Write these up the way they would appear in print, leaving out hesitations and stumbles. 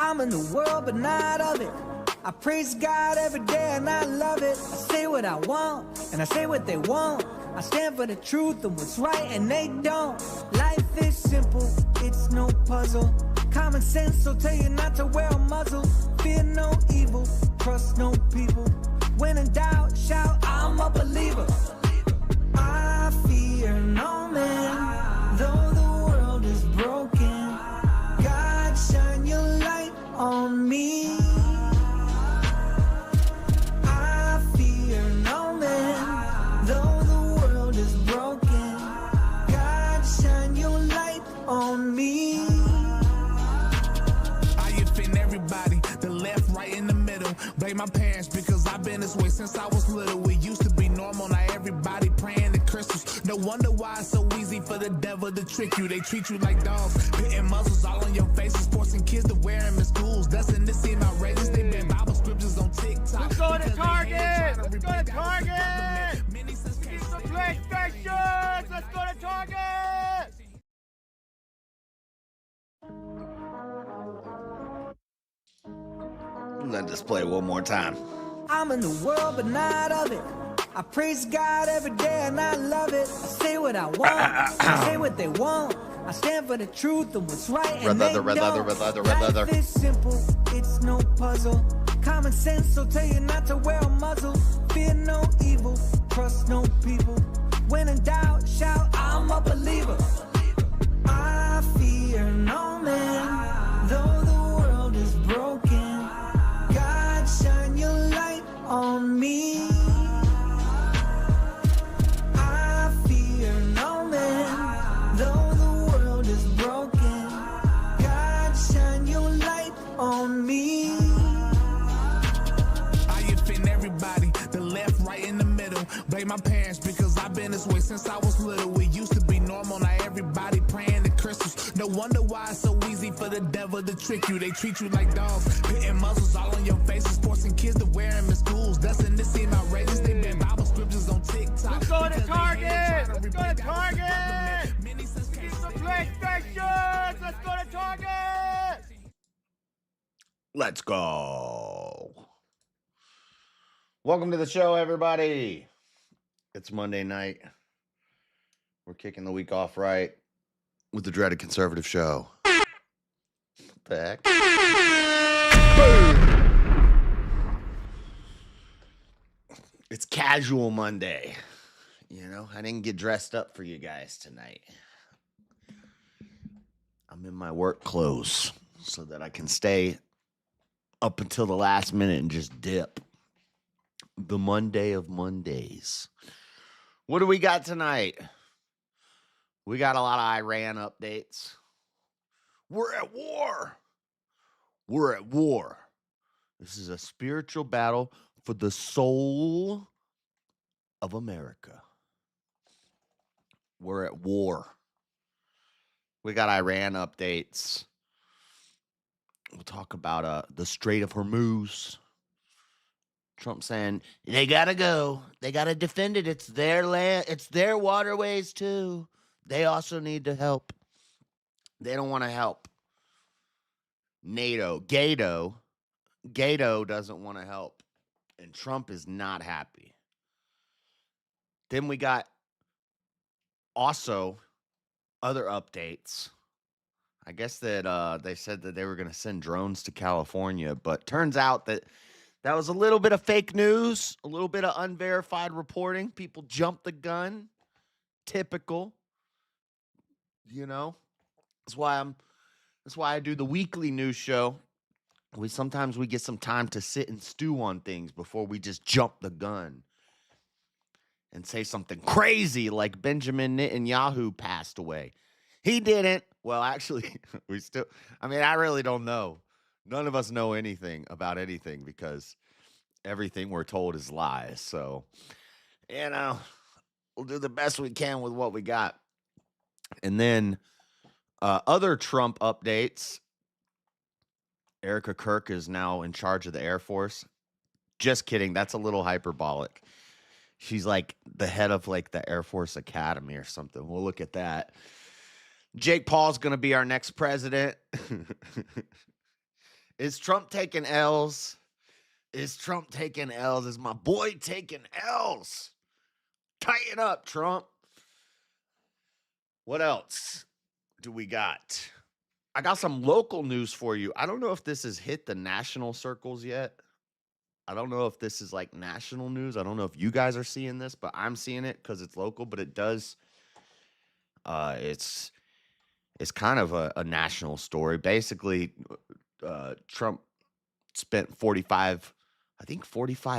I'm in the world, but not of it. I praise God every day and I love it. I say what I want and I say what they want. I stand for the truth and what's right and they don't. Life is simple, it's no puzzle. Common sense will tell you not to wear a muzzle. Fear no evil, trust no people. When in doubt, shout, I'm a believer. I fear no man, though the world is broken. God, shine your light on me. I fear no man, though the world is broken. God, shine your light on me. I offend everybody, the left, right, in the middle. Blame my parents because I've been this way since I was little. It used to be normal, now everybody praying to crystals. No wonder why it's so easy for the devil to trick you. They treat you like dogs, hitting muzzles all on your faces, forcing kids to wear them in schools. Doesn't this seem outrageous? They ban Bible scriptures on TikTok. Let's go to Target! Let's go to Target! Need some PlayStations! Let's go to Target! Let this play one more time. I'm in the world, but not of it. I praise God every day and I love it. I say what I want, I say what they want. I stand for the truth and what's right and Red they leather, red don't. leather, red leather, red leather. Life is simple, it's no puzzle. Common sense will tell you not to wear a muzzle. Fear no evil, trust no people. When in doubt, shout, I'm a believer. I fear no man, though the world is broken. God, shine your light on me. I fear no man, though the world is broken. God, shine your light on me. I offend everybody, the left, right, in the middle. Blame my parents because I've been this way since I was little. It used to be normal, now everybody praying to crystals. No wonder why it's so easy for the devil to trick you. They treat you like dogs, hitting muzzles all on your faces, forcing kids to wear them in schools. Doesn't this seem outrageous? They ban Bible scriptures on TikTok. Let's go to Target! Let's go to Target! Need some PlayStations! Let's go to Target! Let's go. Welcome to the show, everybody. It's Monday night. We're kicking the week off right with the Dreaded Conservative show. What the heck? Boom! It's casual Monday. You know, I didn't get dressed up for you guys tonight. I'm in my work clothes so that I can stay up until the last minute and just dip. The Monday of Mondays. What do we got tonight? We got a lot of Iran updates. We're at war. We're at war. This is a spiritual battle for the soul of America. We're at war. We got Iran updates. We'll talk about the Strait of Hormuz. Trump saying they gotta go. They gotta defend it. It's their land. It's their waterways too. They also need to help. They don't want to help. NATO, Gato doesn't want to help. And Trump is not happy. Then we got also other updates. I guess that they said that they were going to send drones to California, but turns out that was a little bit of fake news, a little bit of unverified reporting. People jumped the gun. Typical. You know, that's why I do the weekly news show. Sometimes we get some time to sit and stew on things before we just jump the gun and say something crazy like Benjamin Netanyahu passed away. He didn't. Well, actually, I really don't know. None of us know anything about anything because everything we're told is lies. So, we'll do the best we can with what we got. And then other Trump updates. Erica Kirk is now in charge of the Air Force. Just kidding. That's a little hyperbolic. She's like the head of like the Air Force Academy or something. We'll look at that. Jake Paul's going to be our next president. Is Trump taking L's? Is Trump taking L's? Is my boy taking L's? Tighten up, Trump. What else do we got? I got some local news for you. I don't know if this has hit the national circles yet. I don't know if this is like national news. I don't know if you guys are seeing this, but I'm seeing it because it's local, but it does. It's kind of a national story. Basically, Trump spent $45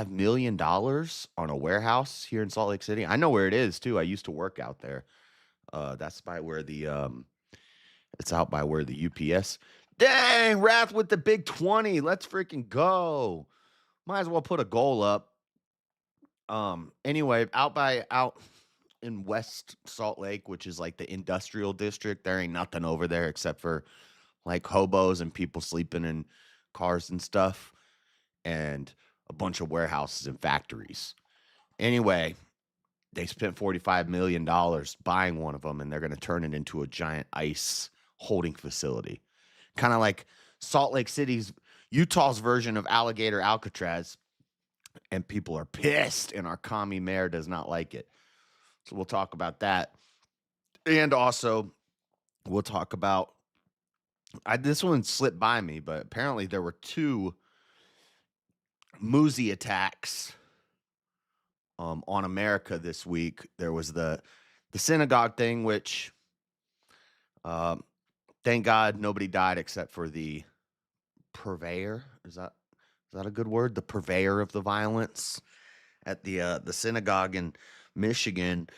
million on a warehouse here in Salt Lake City. I know where it is too. I used to work out there. That's by where it's out by where the UPS. Dang, Wrath with the big 20. Let's freaking go. Might as well put a goal up. Anyway, out in West Salt Lake, which is like the industrial district, there ain't nothing over there except for like hobos and people sleeping in cars and stuff, and a bunch of warehouses and factories. Anyway, they spent $45 million buying one of them, and they're going to turn it into a giant ice holding facility. Kind of like Salt Lake City's, Utah's version of Alligator Alcatraz, and people are pissed, and our commie mayor does not like it. So we'll talk about that. And also, we'll talk about, this one slipped by me, but apparently there were 2 Muzi attacks on America this week. There was the synagogue thing, which thank God nobody died except for the purveyor. Is that a good word? The purveyor of the violence at the synagogue in Michigan.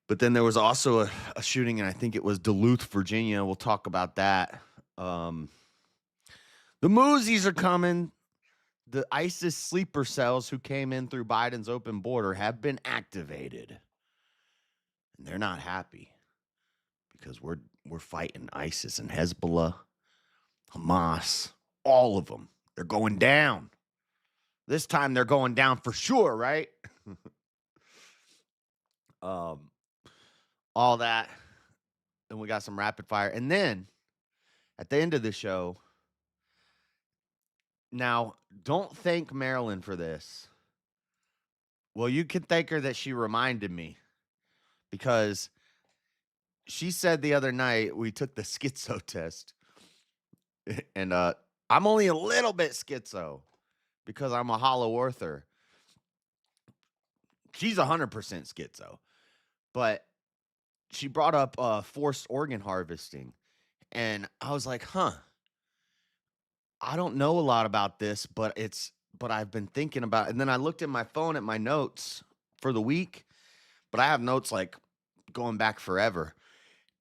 But then there was also a shooting, and I think it was Duluth, Virginia. We'll talk about that. The Muzis are coming. The ISIS sleeper cells who came in through Biden's open border have been activated. And they're not happy because we're fighting ISIS and Hezbollah, Hamas, all of them. They're going down. This time they're going down for sure, right? All that. And we got some rapid fire. And then at the end of the show, now, don't thank Marilyn for this. Well, you can thank her that she reminded me, because she said the other night we took the schizo test, and I'm only a little bit schizo because I'm a hollow earther. She's 100% schizo, but she brought up forced organ harvesting, and I was like, I don't know a lot about this, but I've been thinking about it. And then I looked at my phone at my notes for the week, but I have notes like going back forever.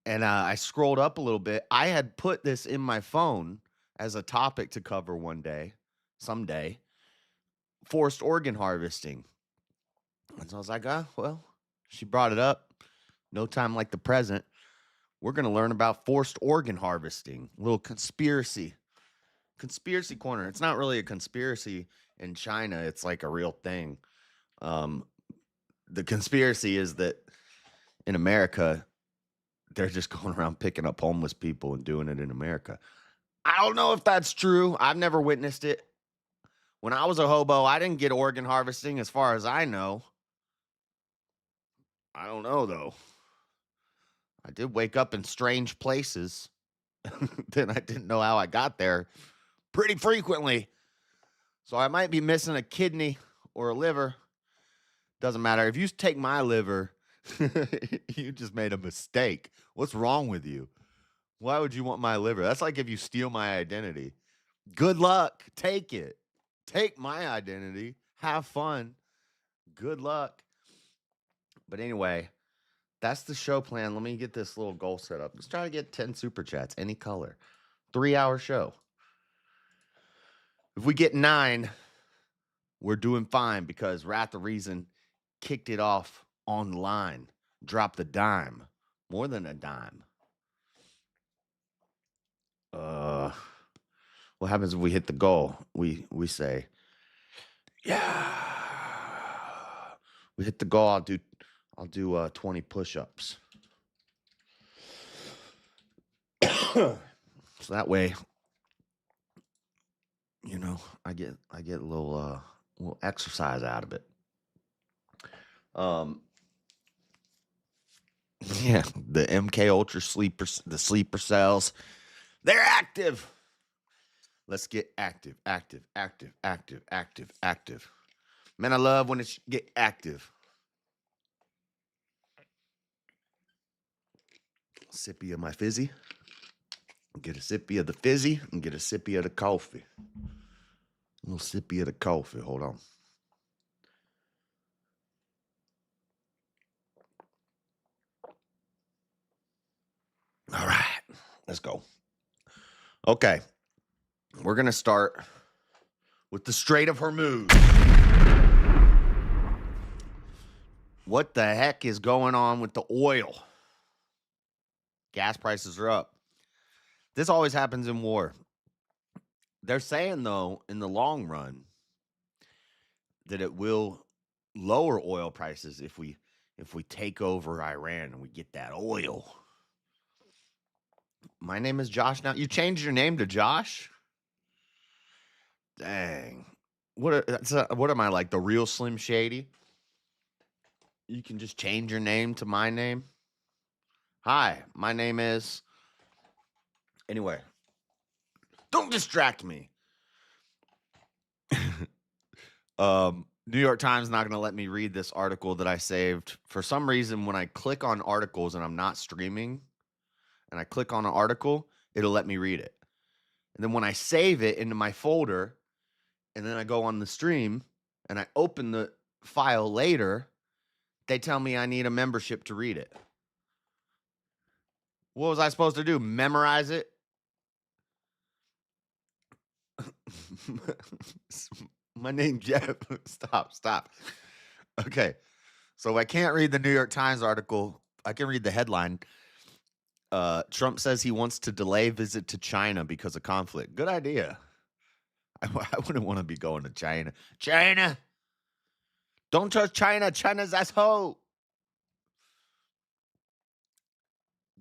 And I scrolled up a little bit. I had put this in my phone as a topic to cover someday, forced organ harvesting. And so I was like, well, she brought it up. No time like the present. We're going to learn about forced organ harvesting. A little conspiracy corner. It's not really a conspiracy in China. It's like a real thing. The conspiracy is that in America, they're just going around picking up homeless people and doing it in America. I don't know if that's true. I've never witnessed it. When I was a hobo, I didn't get organ harvesting as far as I know. I don't know, though. I did wake up in strange places. Then I didn't know how I got there pretty frequently. So I might be missing a kidney or a liver. Doesn't matter. If you take my liver, you just made a mistake. What's wrong with you? Why would you want my liver? That's like if you steal my identity. Good luck. Take it. Take my identity. Have fun. Good luck. But anyway, that's the show plan. Let me get this little goal set up. Let's try to get 10 super chats, any color. 3-hour show. If we get 9, we're doing fine, because Wrath of Reason kicked it off online. Dropped a dime. More than a dime. What happens if we hit the goal? We say, yeah. we hit the goal, I'll do 20 push-ups. So that way, you know, I get a little exercise out of it. Yeah, the MK Ultra the sleeper cells, they're active. Let's get active. Man, I love when it get active. Sippy of my fizzy. Get a sippy of the fizzy and get a sippy of the coffee. A little sippy of the coffee. Hold on. All right, let's go. Okay, we're going to start with the Strait of Hormuz. What the heck is going on with the oil? Gas prices are up. This always happens in war. They're saying, though, in the long run, that it will lower oil prices if we take over Iran and we get that oil. My name is Josh now. You changed your name to Josh? Dang. What am I, like the real Slim Shady? You can just change your name to my name? Hi, my name is... Anyway. Don't distract me. New York Times not going to let me read this article that I saved. For some reason, when I click on articles and I'm not streaming, and I click on an article, it'll let me read it. And then when I save it into my folder, and then I go on the stream, and I open the file later, they tell me I need a membership to read it. What was I supposed to do? Memorize it? My name's Jeff. Stop. Okay. So I can't read the New York Times article. I can read the headline. Trump says he wants to delay visit to China because of conflict. Good idea. I wouldn't want to be going to China. China! Don't trust China. China's asshole.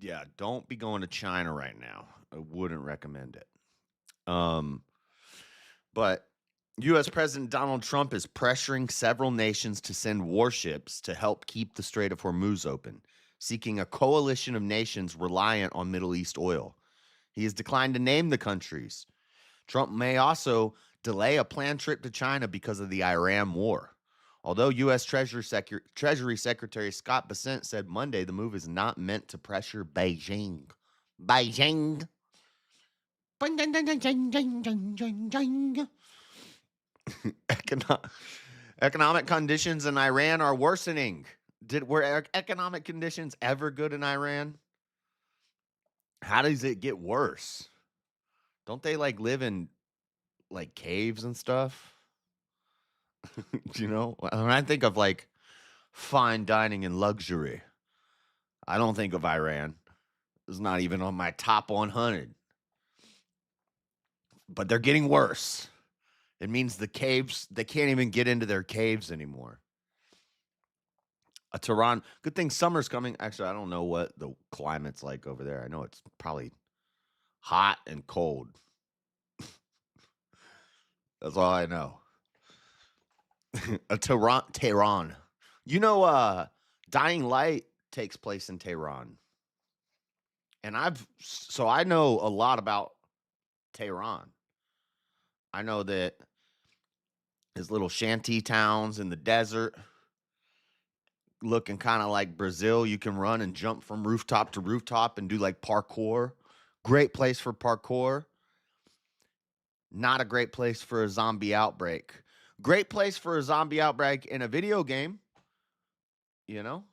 Yeah, don't be going to China right now. I wouldn't recommend it. But U.S. President Donald Trump is pressuring several nations to send warships to help keep the Strait of Hormuz open, seeking a coalition of nations reliant on Middle East oil. He has declined to name the countries. Trump may also delay a planned trip to China because of the Iran war. Although U.S. Treasury Secretary Scott Bessent said Monday the move is not meant to pressure Beijing. Economic conditions in Iran are worsening. Were economic conditions ever good in Iran? How does it get worse? Don't they like live in like caves and stuff? You know, when I think of like fine dining and luxury, I don't think of Iran. It's not even on my top 100. But they're getting worse. It means the caves, they can't even get into their caves anymore. Tehran, good thing summer's coming. Actually, I don't know what the climate's like over there. I know it's probably hot and cold. That's all I know. Tehran. You know, Dying Light takes place in Tehran. And I know a lot about Tehran. I know that his little shanty towns in the desert, looking kind of like Brazil. You can run and jump from rooftop to rooftop and do like parkour. Great place for parkour. Not a great place for a zombie outbreak. Great place for a zombie outbreak in a video game. You know,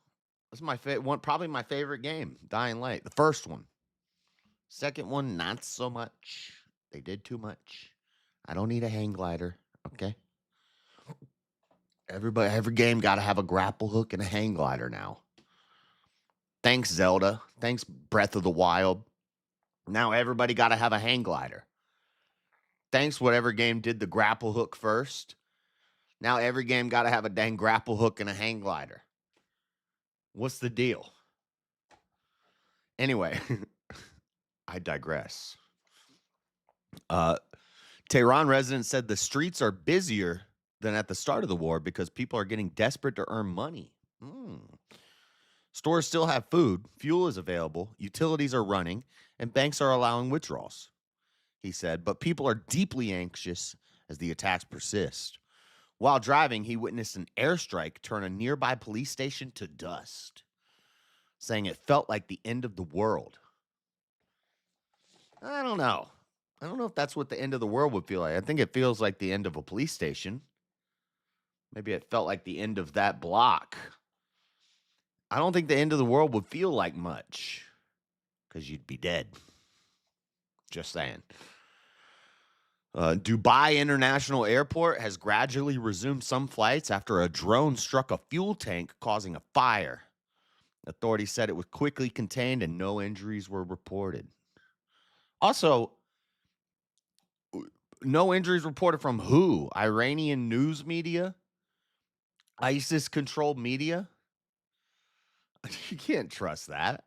that's my probably my favorite game, Dying Light. The first one. Second one, not so much. They did too much. I don't need a hang glider. Okay. Every game got to have a grapple hook and a hang glider now. Thanks, Zelda. Thanks, Breath of the Wild. Now everybody got to have a hang glider. Thanks, whatever game did the grapple hook first. Now every game got to have a dang grapple hook and a hang glider. What's the deal? Anyway, I digress. Tehran residents said the streets are busier than at the start of the war because people are getting desperate to earn money. Stores still have food, fuel is available, utilities are running, and banks are allowing withdrawals, he said, but people are deeply anxious as the attacks persist. While driving, he witnessed an airstrike turn a nearby police station to dust, saying it felt like the end of the world. I don't know. I don't know if that's what the end of the world would feel like. I think it feels like the end of a police station. Maybe it felt like the end of that block. I don't think the end of the world would feel like much because you'd be dead. Just saying. Dubai International Airport has gradually resumed some flights after a drone struck a fuel tank, causing a fire. Authorities said it was quickly contained and no injuries were reported. Also, no injuries reported from who? Iranian news media? ISIS-controlled media? You can't trust that.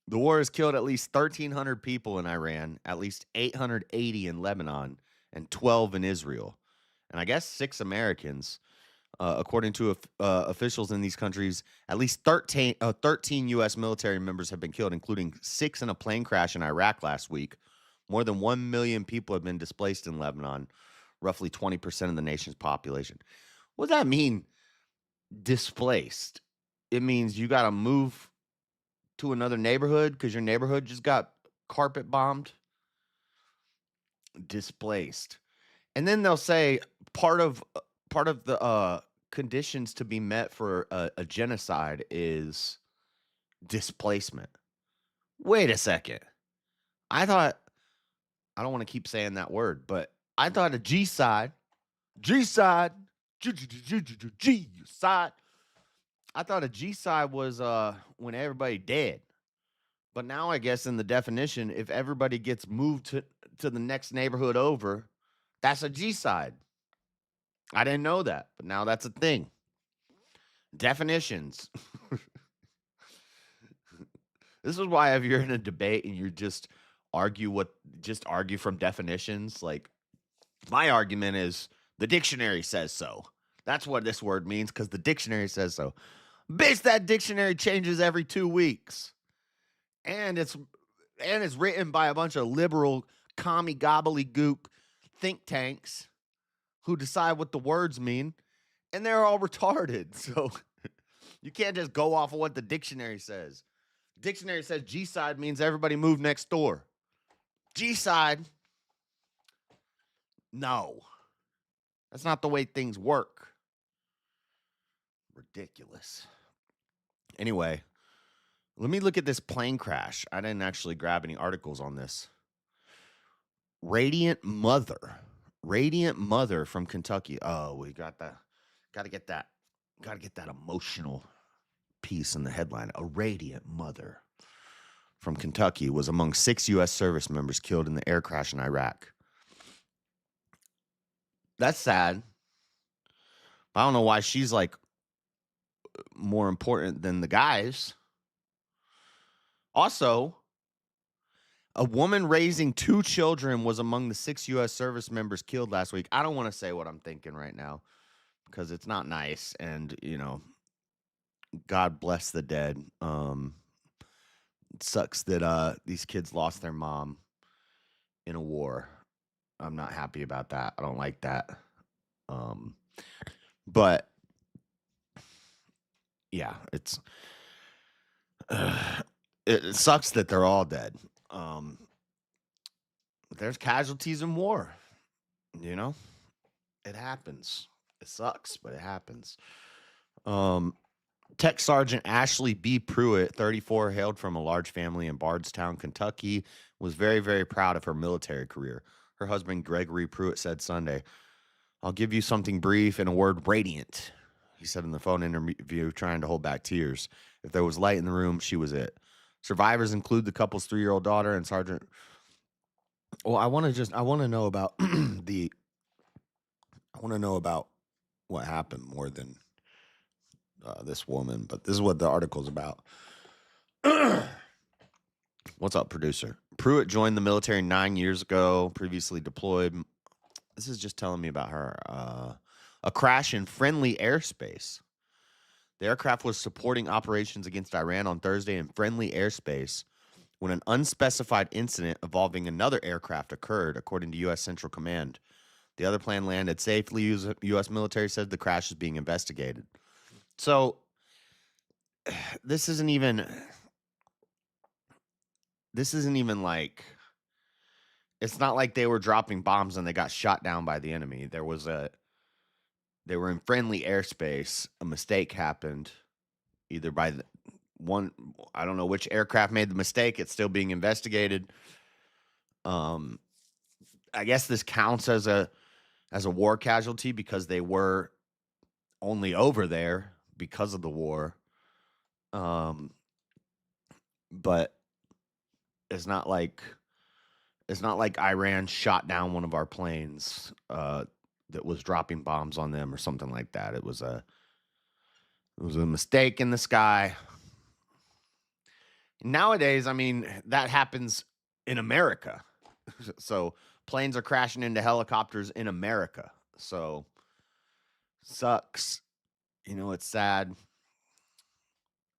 The war has killed at least 1,300 people in Iran, at least 880 in Lebanon, and 12 in Israel. And I guess 6 Americans. According to officials in these countries, at least 13 U.S. military members have been killed, including 6 in a plane crash in Iraq last week. More than 1 million people have been displaced in Lebanon, roughly 20% of the nation's population. What does that mean, displaced? It means you got to move to another neighborhood because your neighborhood just got carpet bombed. Displaced. And then they'll say part of the conditions to be met for a genocide is displacement. Wait a second. I don't want to keep saying that word, but I thought a G-side, G-side, G-side. I thought a G-side was when everybody dead. But now I guess in the definition, if everybody gets moved to the next neighborhood over, that's a G-side. I didn't know that, but now that's a thing. Definitions. This is why if you're in a debate and you just argue from definitions, like my argument is the dictionary says so. That's what this word means because the dictionary says so. Bitch, that dictionary changes every 2 weeks. And it's written by a bunch of liberal commie gobbledygook think tanks who decide what the words mean, and they're all retarded. So you can't just go off of what the dictionary says. Dictionary says G-side means everybody move next door. G-side, no. That's not the way things work. Ridiculous. Anyway, let me look at this plane crash. I didn't actually grab any articles on this. Radiant Mother from Kentucky. Oh, we got that. Got to get that emotional piece in the headline. A radiant mother from Kentucky was among 6 U.S. service members killed in the air crash in Iraq. That's sad. I don't know why she's like more important than the guys. Also, a woman raising 2 children was among the 6 U.S. service members killed last week. I don't want to say what I'm thinking right now because it's not nice. And, God bless the dead. It sucks that these kids lost their mom in a war. I'm not happy about that. I don't like that. But, yeah, it sucks that they're all dead. There's casualties in war, it happens. It sucks, but it happens. Tech Sergeant Ashley B. Pruitt, 34, hailed from a large family in Bardstown, Kentucky, was very, very proud of her military career. Her husband, Gregory Pruitt, said Sunday, "I'll give you something brief and a word, radiant," he said in the phone interview, trying to hold back tears. If there was light in the room, she was it. Survivors include the couple's 3-year-old daughter and Sergeant. Well, I want to know about what happened more than this woman, but this is what the article's about. What's up, producer? Pruitt joined the military 9 years ago, previously deployed. This is just telling me about her. A crash in friendly airspace. The aircraft was supporting operations against Iran on Thursday in friendly airspace when an unspecified incident involving another aircraft occurred, according to U.S. Central Command. The other plane landed safely. U.S. military said the crash is being investigated. So this isn't even like, it's not like they were dropping bombs and they got shot down by the enemy. They were in friendly airspace. A mistake happened either by I don't know which aircraft made the mistake. It's still being investigated. I guess this counts as a war casualty because they were only over there because of the war. But it's not like Iran shot down one of our planes that was dropping bombs on them or something like that. It was a mistake in the sky. Nowadays, I mean, that happens in America. So planes are crashing into helicopters in America. So sucks. It's sad.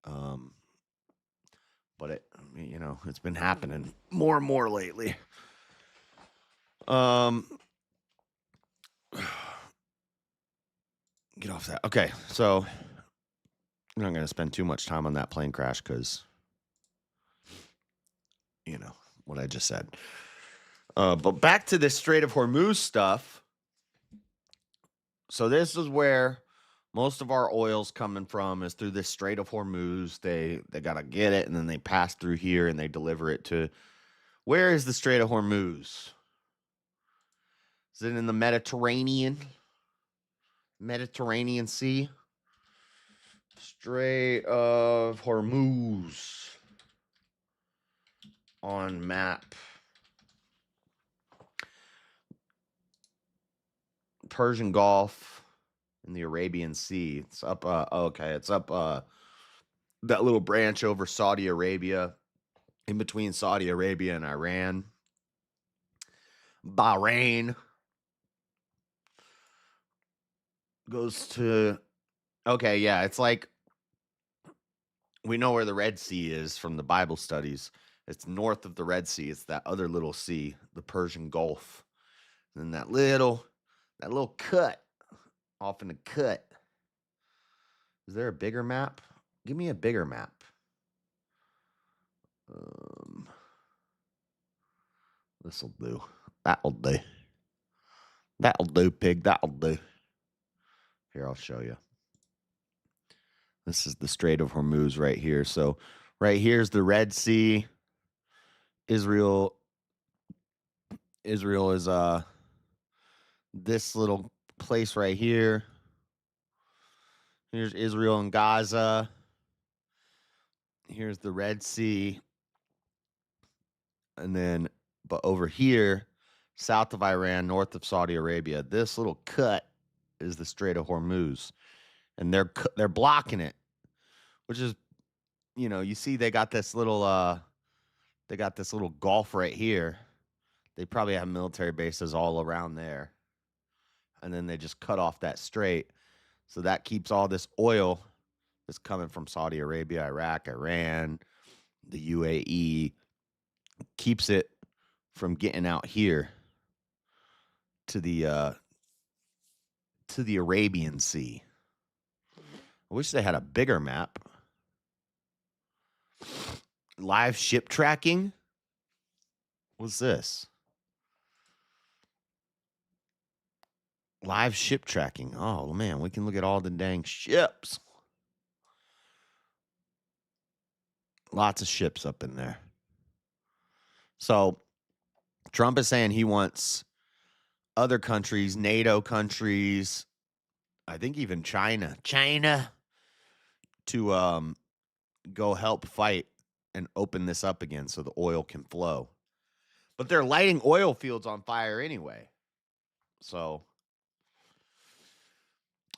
But it's been happening more and more lately. Get off that. Okay, so I'm not going to spend too much time on that plane crash because, what I just said. But back to this Strait of Hormuz stuff. So this is where most of our oil's coming from, is through this Strait of Hormuz. They got to get it, and then they pass through here, and they deliver it to... Where is the Strait of Hormuz? Is it in the Mediterranean Sea? Strait of Hormuz on map. Persian Gulf in the Arabian Sea. It's up it's up that little branch over Saudi Arabia, in between Saudi Arabia and Iran. Bahrain goes to... Okay, yeah, it's like, we know where the Red Sea is from the Bible studies. It's north of the Red Sea. It's that other little sea, the Persian Gulf. And that little cut off in the cut. Is there a bigger map? Give me a bigger map. This'll do. That'll do. That'll do, pig. That'll do. Here, I'll show you. This is the Strait of Hormuz right here. So right here's the Red Sea. Israel is this little place right here. Here's Israel and Gaza. Here's the Red Sea. And then, but over here, south of Iran, north of Saudi Arabia, this little cut is the Strait of Hormuz. And they're blocking it, which is, you see they got this little gulf right here. They probably have military bases all around there. And then they just cut off that strait. So that keeps all this oil that's coming from Saudi Arabia, Iraq, Iran, the UAE, keeps it from getting out here to the Arabian Sea. I wish they had a bigger map. Live ship tracking? What's this? Live ship tracking. Oh, man, we can look at all the dang ships. Lots of ships up in there. So Trump is saying he wants other countries, NATO countries, I think even China, to go help fight and open this up again so the oil can flow. But they're lighting oil fields on fire anyway. So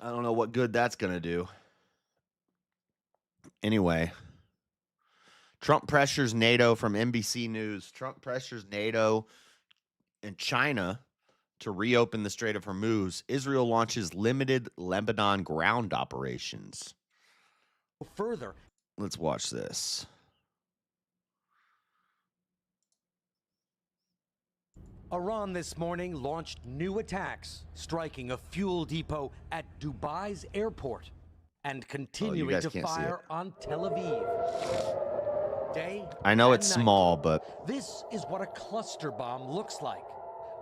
I don't know what good that's going to do. Anyway, Trump pressures NATO from NBC News. Trump pressures NATO and China to reopen the Strait of Hormuz. Israel launches limited Lebanon ground operations. Further, let's watch this. Iran this morning launched new attacks, striking a fuel depot at Dubai's airport and continuing to fire on Tel Aviv. Day I know it's night. small, but This is what a cluster bomb looks like.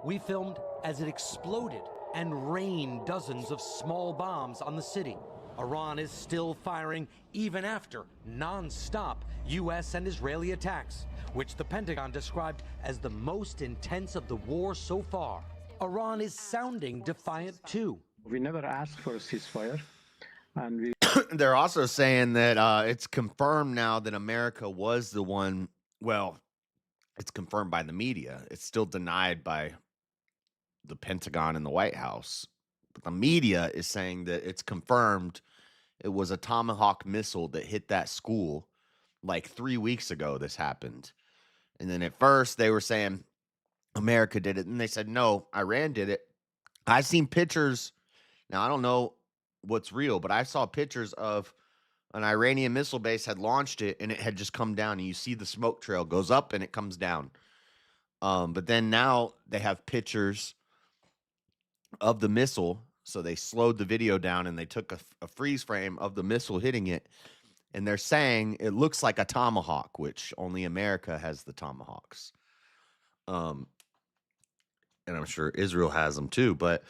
We filmed as it exploded and rained dozens of small bombs on the city. Iran is still firing even after non-stop U.S. and Israeli attacks, which the Pentagon described as the most intense of the war so far. Iran is sounding defiant too. We never asked for a ceasefire, and we they're also saying that it's confirmed now that America was the one. Well, it's confirmed by the media. It's still denied by the Pentagon and the White House. But the media is saying that it's confirmed it was a Tomahawk missile that hit that school like 3 weeks ago. This happened. And then at first they were saying America did it. And they said, no, Iran did it. I've seen pictures. Now, I don't know what's real, but I saw pictures of an Iranian missile base had launched it and it had just come down. And you see the smoke trail goes up and it comes down. But then now they have pictures of the missile. So they slowed the video down and they took a freeze frame of the missile hitting it. And they're saying it looks like a Tomahawk, which only America has the Tomahawks. And I'm sure Israel has them too. But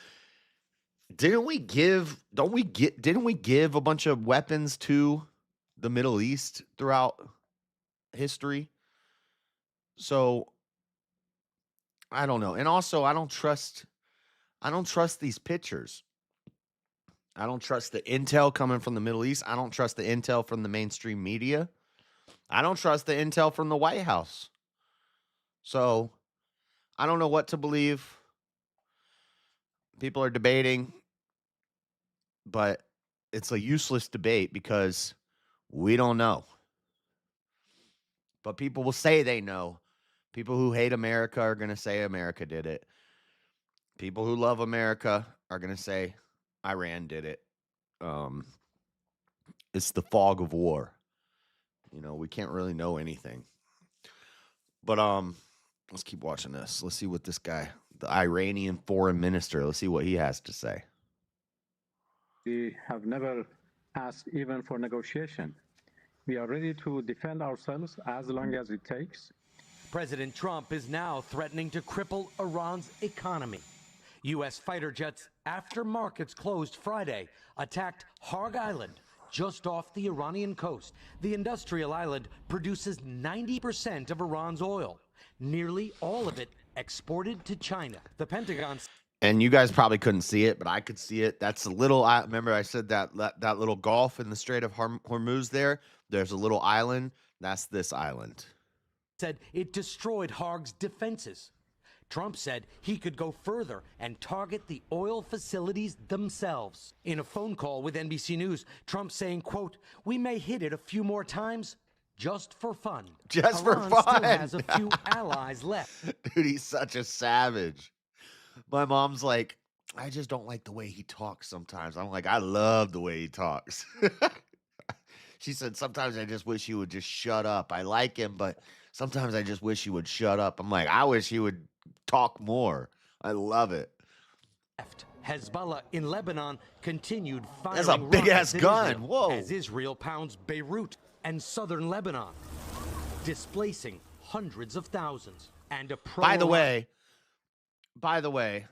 didn't we give a bunch of weapons to the Middle East throughout history? So I don't know. And also I don't trust these pictures. I don't trust the intel coming from the Middle East. I don't trust the intel from the mainstream media. I don't trust the intel from the White House. So I don't know what to believe. People are debating, but it's a useless debate because we don't know. But people will say they know. People who hate America are going to say America did it. People who love America are going to say Iran did it. It's the fog of war. You know, we can't really know anything. But let's keep watching this. Let's see what this guy, the Iranian foreign minister, let's see what he has to say. we have never asked even for negotiation. We are ready to defend ourselves as long as it takes. President Trump is now threatening to cripple Iran's economy. U.S. fighter jets, after markets closed Friday, attacked Harg Island, just off the Iranian coast. The industrial island produces 90% of Iran's oil, nearly all of it exported to China. The Pentagon... And you guys probably couldn't see it, but I could see it. That's a little, I remember I said that little gulf in the Strait of Hormuz there. There's a little island. That's this island. Said it destroyed Harg's defenses. Trump said he could go further and target the oil facilities themselves. In a phone call with NBC News, Trump saying, quote, "We may hit it a few more times just for fun." Just Iran for fun. still has a few allies left. Dude, he's such a savage. My mom's like, I just don't like the way he talks sometimes. I'm like, I love the way he talks. She said, sometimes I just wish he would just shut up. I like him, but sometimes I just wish he would shut up. I'm like, I wish he would talk more. I love it. Hezbollah in Lebanon continued firing. That's a big-ass rockets at gun. Israel Whoa. As Israel pounds Beirut and southern Lebanon, displacing hundreds of thousands. And a By the way,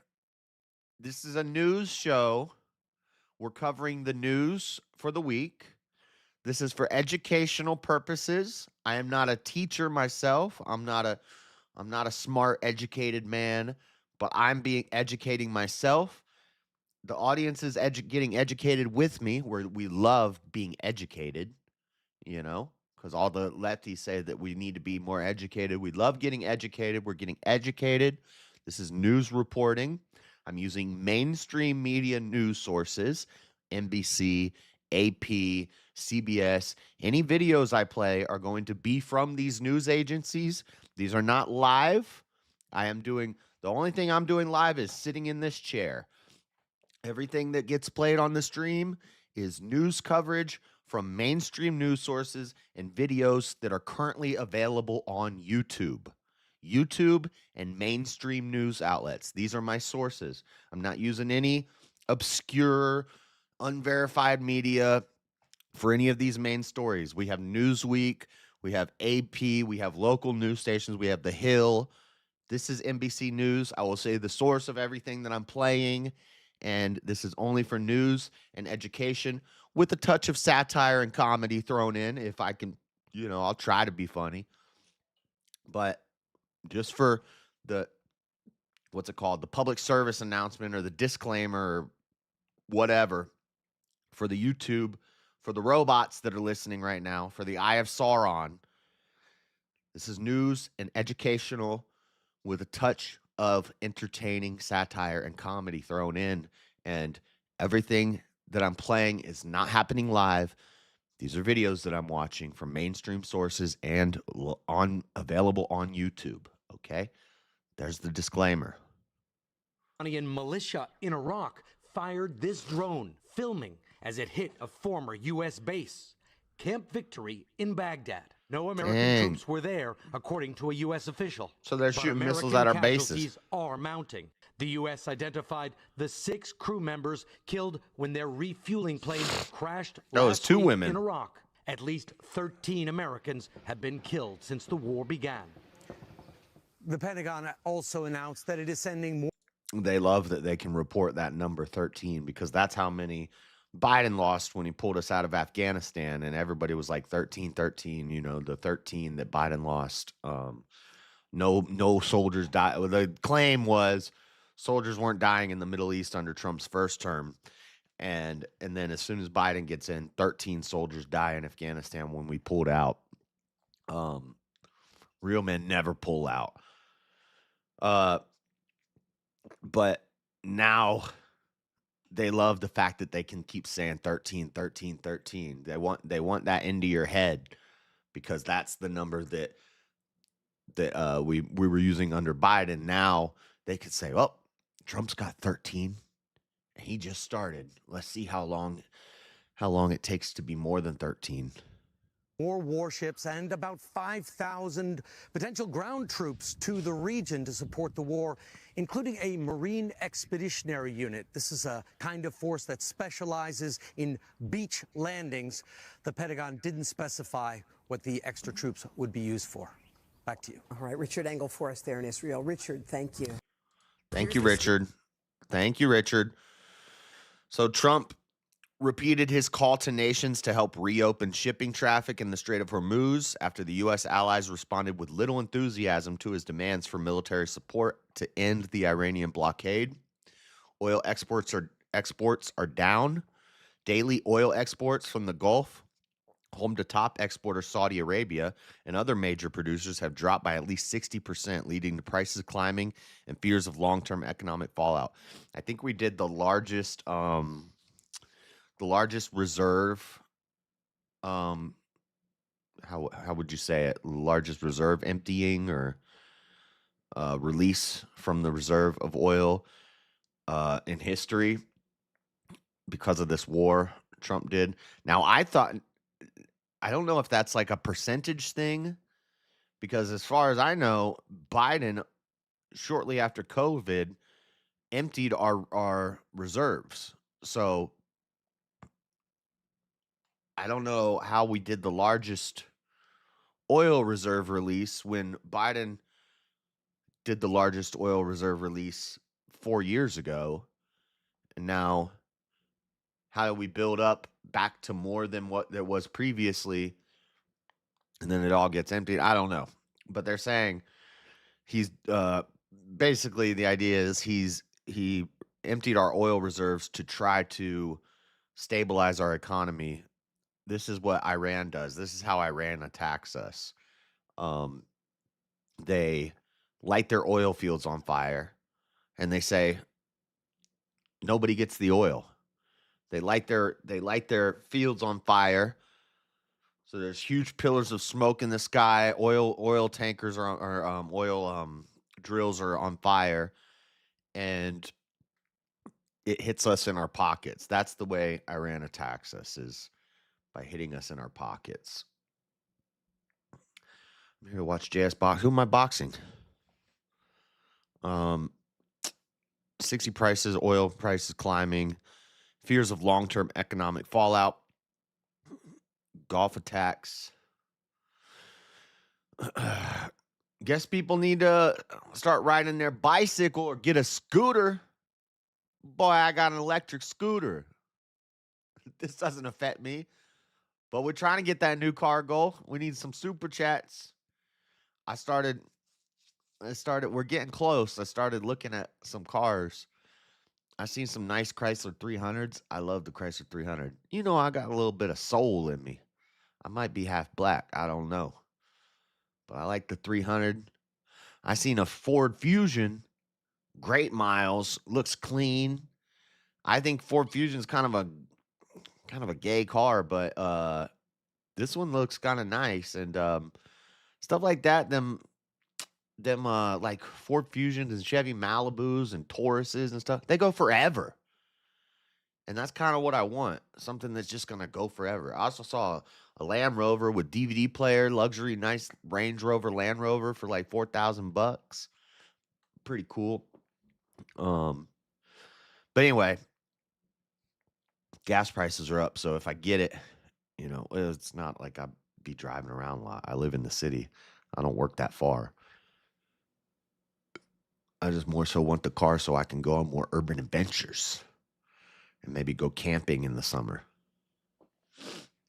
this is a news show. We're covering the news for the week. This is for educational purposes. I am not a teacher myself. I'm not a smart, educated man, but I'm educating myself. The audience is getting educated with me, where we love being educated, you know, because all the lefties say that we need to be more educated. We love getting educated. We're getting educated. This is news reporting. I'm using mainstream media news sources. NBC, AP, CBS. Any videos I play are going to be from these news agencies. These are not live. The only thing I'm doing live is sitting in this chair. Everything that gets played on the stream is news coverage from mainstream news sources and videos that are currently available on YouTube. YouTube and mainstream news outlets. These are my sources. I'm not using any obscure, unverified media for any of these main stories. We have Newsweek, we have AP, we have local news stations, we have The Hill. This is NBC News. I will say the source of everything that I'm playing, and this is only for news and education with a touch of satire and comedy thrown in. If I can, I'll try to be funny. But just for the, what's it called? The public service announcement or the disclaimer or whatever for the YouTube, for the robots that are listening right now, for the Eye of Sauron. This is news and educational with a touch of entertaining satire and comedy thrown in. And everything that I'm playing is not happening live. These are videos that I'm watching from mainstream sources and available on YouTube. Okay? There's the disclaimer. Iranian militia in Iraq fired this drone, filming as it hit a former U.S. base, Camp Victory in Baghdad. No American troops were there, according to a U.S. official. So they're shooting missiles at our bases. Casualties are mounting. The U.S. identified the 6 crew members killed when their refueling plane crashed last week in Iraq. At least 13 Americans have been killed since the war began. The Pentagon also announced that it is sending more. They love that they can report that number 13 because that's how many Biden lost when he pulled us out of Afghanistan, and everybody was like 13, the 13 that Biden lost. No soldiers died. The claim was soldiers weren't dying in the Middle East under Trump's first term. And then as soon as Biden gets in, 13 soldiers die in Afghanistan when we pulled out. Real men never pull out. But now they love the fact that they can keep saying 13, 13, 13. They want that into your head because that's the number that we were using under Biden. Now they could say, "Oh, Trump's got 13, and he just started. Let's see how long it takes to be more than 13." More warships and about 5,000 potential ground troops to the region to support the war, including a Marine Expeditionary Unit. This is a kind of force that specializes in beach landings. The Pentagon didn't specify what the extra troops would be used for. Back to you. All right, Richard Engel for us there in Israel. Richard, thank you. Thank you, Richard. Thank you, Richard. So Trump repeated his call to nations to help reopen shipping traffic in the Strait of Hormuz after the U.S. allies responded with little enthusiasm to his demands for military support to end the Iranian blockade. Oil exports are down. Daily oil exports from the Gulf, home to top exporter Saudi Arabia, and other major producers have dropped by at least 60%, leading to prices climbing and fears of long-term economic fallout. I think we did the largest reserve, how would you say it? Largest reserve emptying or release from the reserve of oil in history because of this war Trump did. Now, I don't know if that's like a percentage thing, because as far as I know, Biden, shortly after COVID, emptied our reserves. So I don't know how we did the largest oil reserve release when Biden did the largest oil reserve release 4 years ago. And now, how do we build up back to more than what there was previously? And then it all gets emptied. I don't know. But they're saying he's basically the idea is he emptied our oil reserves to try to stabilize our economy. This is what Iran does. This is how Iran attacks us. They light their oil fields on fire, and they say, nobody gets the oil. They light their fields on fire. So there's huge pillars of smoke in the sky. Oil tankers oil drills are on fire, and it hits us in our pockets. That's the way Iran attacks us, is by hitting us in our pockets. I'm here to watch JS box. Who am I boxing? 60 prices, oil prices climbing, fears of long-term economic fallout, Gulf attacks. Guess people need to start riding their bicycle or get a scooter. Boy, I got an electric scooter. This doesn't affect me, but we're trying to get that new car goal. We need some super chats. We're getting close. I started looking at some cars. I seen some nice Chrysler 300s. I love the Chrysler 300. You know, I got a little bit of soul in me. I might be half black. I don't know. But I like the 300. I seen a Ford Fusion. Great miles. Looks clean. I think Ford Fusion's kind of a gay car, but this one looks kind of nice. And stuff like that, them like Ford Fusions and Chevy Malibus and Tauruses and stuff, they go forever. And that's kind of what I want. Something that's just going to go forever. I also saw a Land Rover with DVD player, luxury, nice Range Rover, Land Rover for like $4,000. Pretty cool. But anyway, gas prices are up. So if I get it, you know, it's not like I'd be driving around a lot. I live in the city. I don't work that far. I just more so want the car so I can go on more urban adventures and maybe go camping in the summer.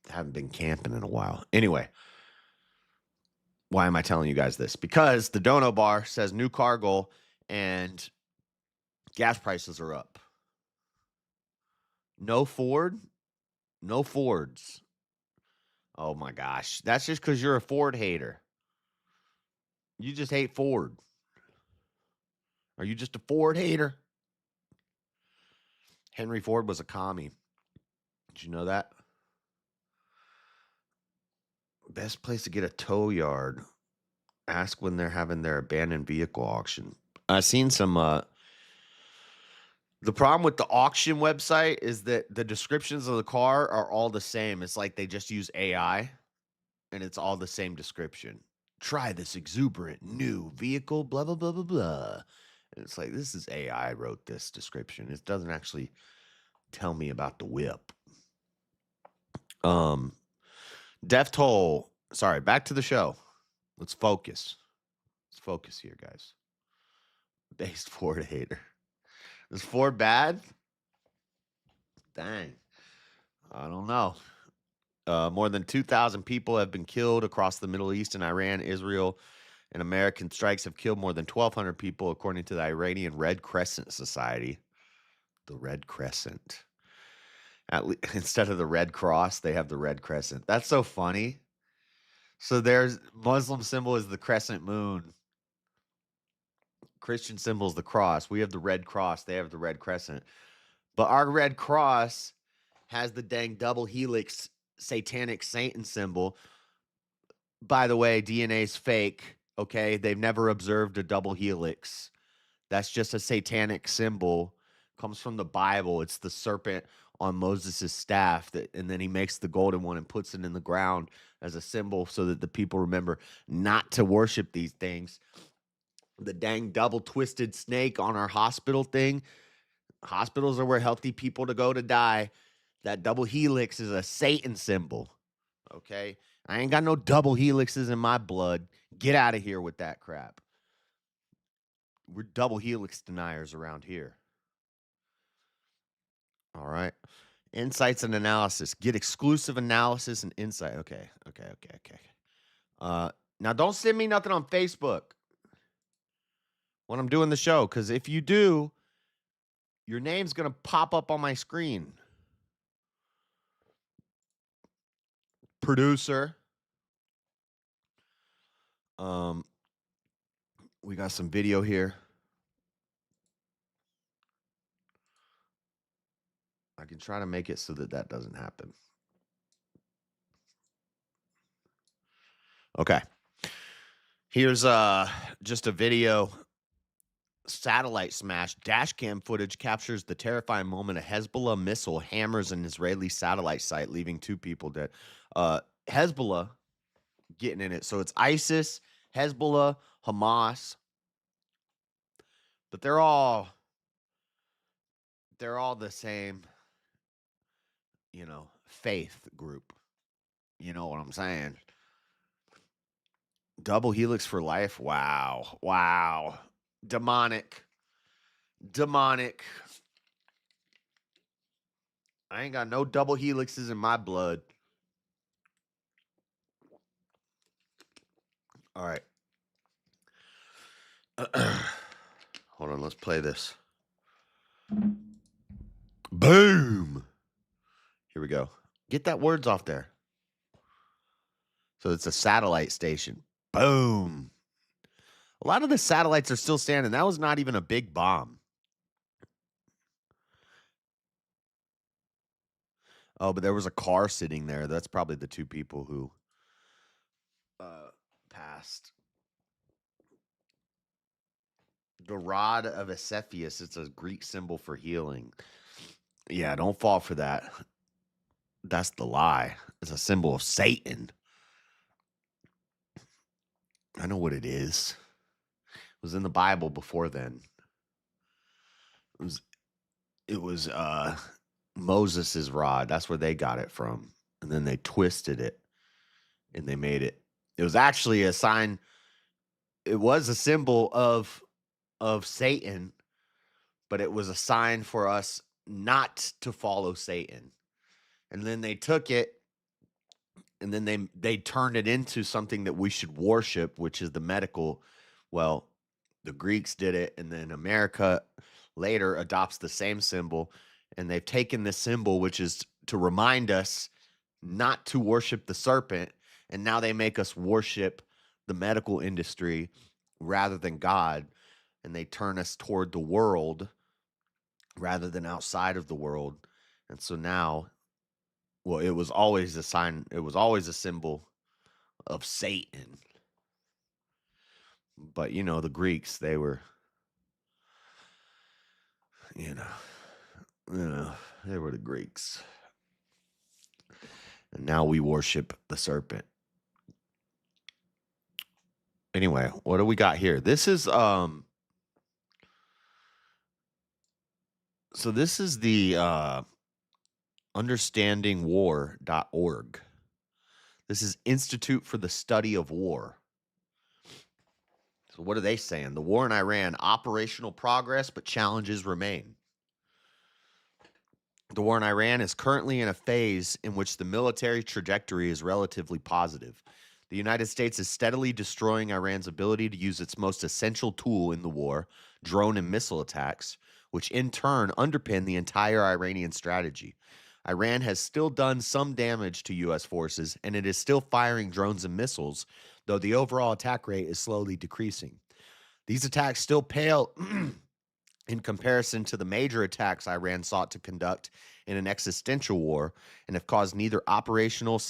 I haven't been camping in a while. Anyway, why am I telling you guys this? Because the Dono Bar says new car goal and gas prices are up. No Ford, no Fords. Oh my gosh. That's just because you're a Ford hater. You just hate Ford. Are you just a Ford hater? Henry Ford was a commie. Did you know that? Best place to get a tow yard. Ask when they're having their abandoned vehicle auction. I've seen some. The problem with the auction website is that the descriptions of the car are all the same. It's like they just use AI, and it's all the same description. Try this exuberant new vehicle, blah, blah, blah, blah, blah. And it's like, this is AI wrote this description. It doesn't actually tell me about the whip. Death toll. Sorry, back to the show. Let's focus. Let's focus here, guys. Based Ford hater. Is Ford bad? Dang. I don't know. More than 2,000 people have been killed across the Middle East and Iran, Israel, and American strikes have killed more than 1,200 people, according to the Iranian Red Crescent Society. The Red Crescent. Instead of the Red Cross, they have the Red Crescent. That's so funny. So there's Muslim symbol is the crescent moon. Christian symbol is the cross. We have the Red Cross. They have the Red Crescent. But our Red Cross has the dang double helix satanic Satan symbol. By the way, DNA's fake. Okay, they've never observed a double helix. That's just a satanic symbol. Comes from the Bible. It's the serpent on Moses' staff, and then he makes the golden one and puts it in the ground as a symbol so that the people remember not to worship these things. The dang double twisted snake on our hospital thing. Hospitals are where healthy people to go to die. That double helix is a Satan symbol. Okay? I ain't got no double helixes in my blood. Get out of here with that crap. We're double helix deniers around here. All right. Insights and analysis. Get exclusive analysis and insight. Okay. Now don't send me nothing on Facebook when I'm doing the show, because if you do, your name's going to pop up on my screen. Producer. We got some video here. I can try to make it so that that doesn't happen. Okay. Here's just a video. Satellite smash. Dashcam footage captures the terrifying moment a Hezbollah missile hammers an Israeli satellite site, leaving 2 people dead. Hezbollah getting in it. So it's ISIS, Hezbollah, Hamas, but they're all the same, faith group. You know what I'm saying? Double helix for life. Wow. Wow. Demonic. I ain't got no double helixes in my blood. All right. Hold on, let's play this. Boom. Here we go. Get that words off there. So it's a satellite station. Boom. A lot of the satellites are still standing. That was not even a big bomb. Oh, but there was a car sitting there. That's probably the 2 people who passed. The rod of Cepheus. It's a Greek symbol for healing. Yeah, don't fall for that. That's the lie. It's a symbol of Satan. I know what it is. It was in the Bible before then. It was Moses's rod. That's where they got it from. And then they twisted it and they made it. It was actually a sign. It was a symbol of Satan, but it was a sign for us not to follow Satan. And then they took it and then they turned it into something that we should worship, which is the medical. Well, the Greeks did it, and then America later adopts the same symbol, and they've taken this symbol, which is to remind us not to worship the serpent, and now they make us worship the medical industry rather than God, and they turn us toward the world rather than outside of the world. And so now, well, it was always a sign, it was always a symbol of Satan. But, the Greeks, they were, they were the Greeks. And now we worship the serpent. Anyway, what do we got here? This is, so this is the understandingwar.org. This is Institute for the Study of War. So what are they saying? The war in Iran, operational progress, but challenges remain. The war in Iran is currently in a phase in which the military trajectory is relatively positive. The United States is steadily destroying Iran's ability to use its most essential tool in the war, drone and missile attacks, which in turn underpin the entire Iranian strategy. Iran has still done some damage to U.S. forces, and it is still firing drones and missiles, though the overall attack rate is slowly decreasing. These attacks still pale in comparison to the major attacks Iran sought to conduct in an existential war and have caused neither operationally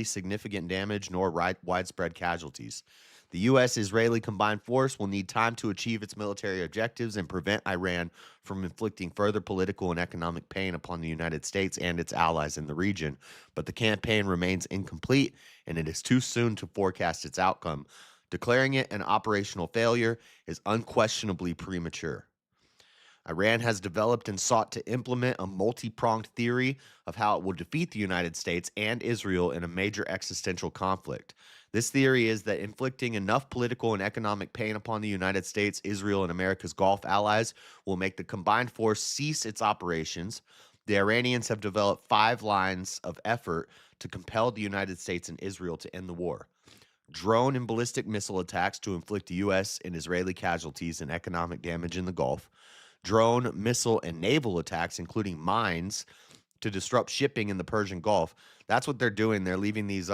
significant damage nor widespread casualties. The U.S.-Israeli combined force will need time to achieve its military objectives and prevent Iran from inflicting further political and economic pain upon the United States and its allies in the region. But the campaign remains incomplete, and it is too soon to forecast its outcome. Declaring it an operational failure is unquestionably premature. Iran has developed and sought to implement a multi-pronged theory of how it will defeat the United States and Israel in a major existential conflict. This theory is that inflicting enough political and economic pain upon the United States, Israel, and America's Gulf allies will make the combined force cease its operations. The Iranians have developed 5 lines of effort to compel the United States and Israel to end the war. Drone and ballistic missile attacks to inflict U.S. and Israeli casualties and economic damage in the Gulf. Drone, missile, and naval attacks, including mines, to disrupt shipping in the Persian Gulf. That's what they're doing. They're leaving these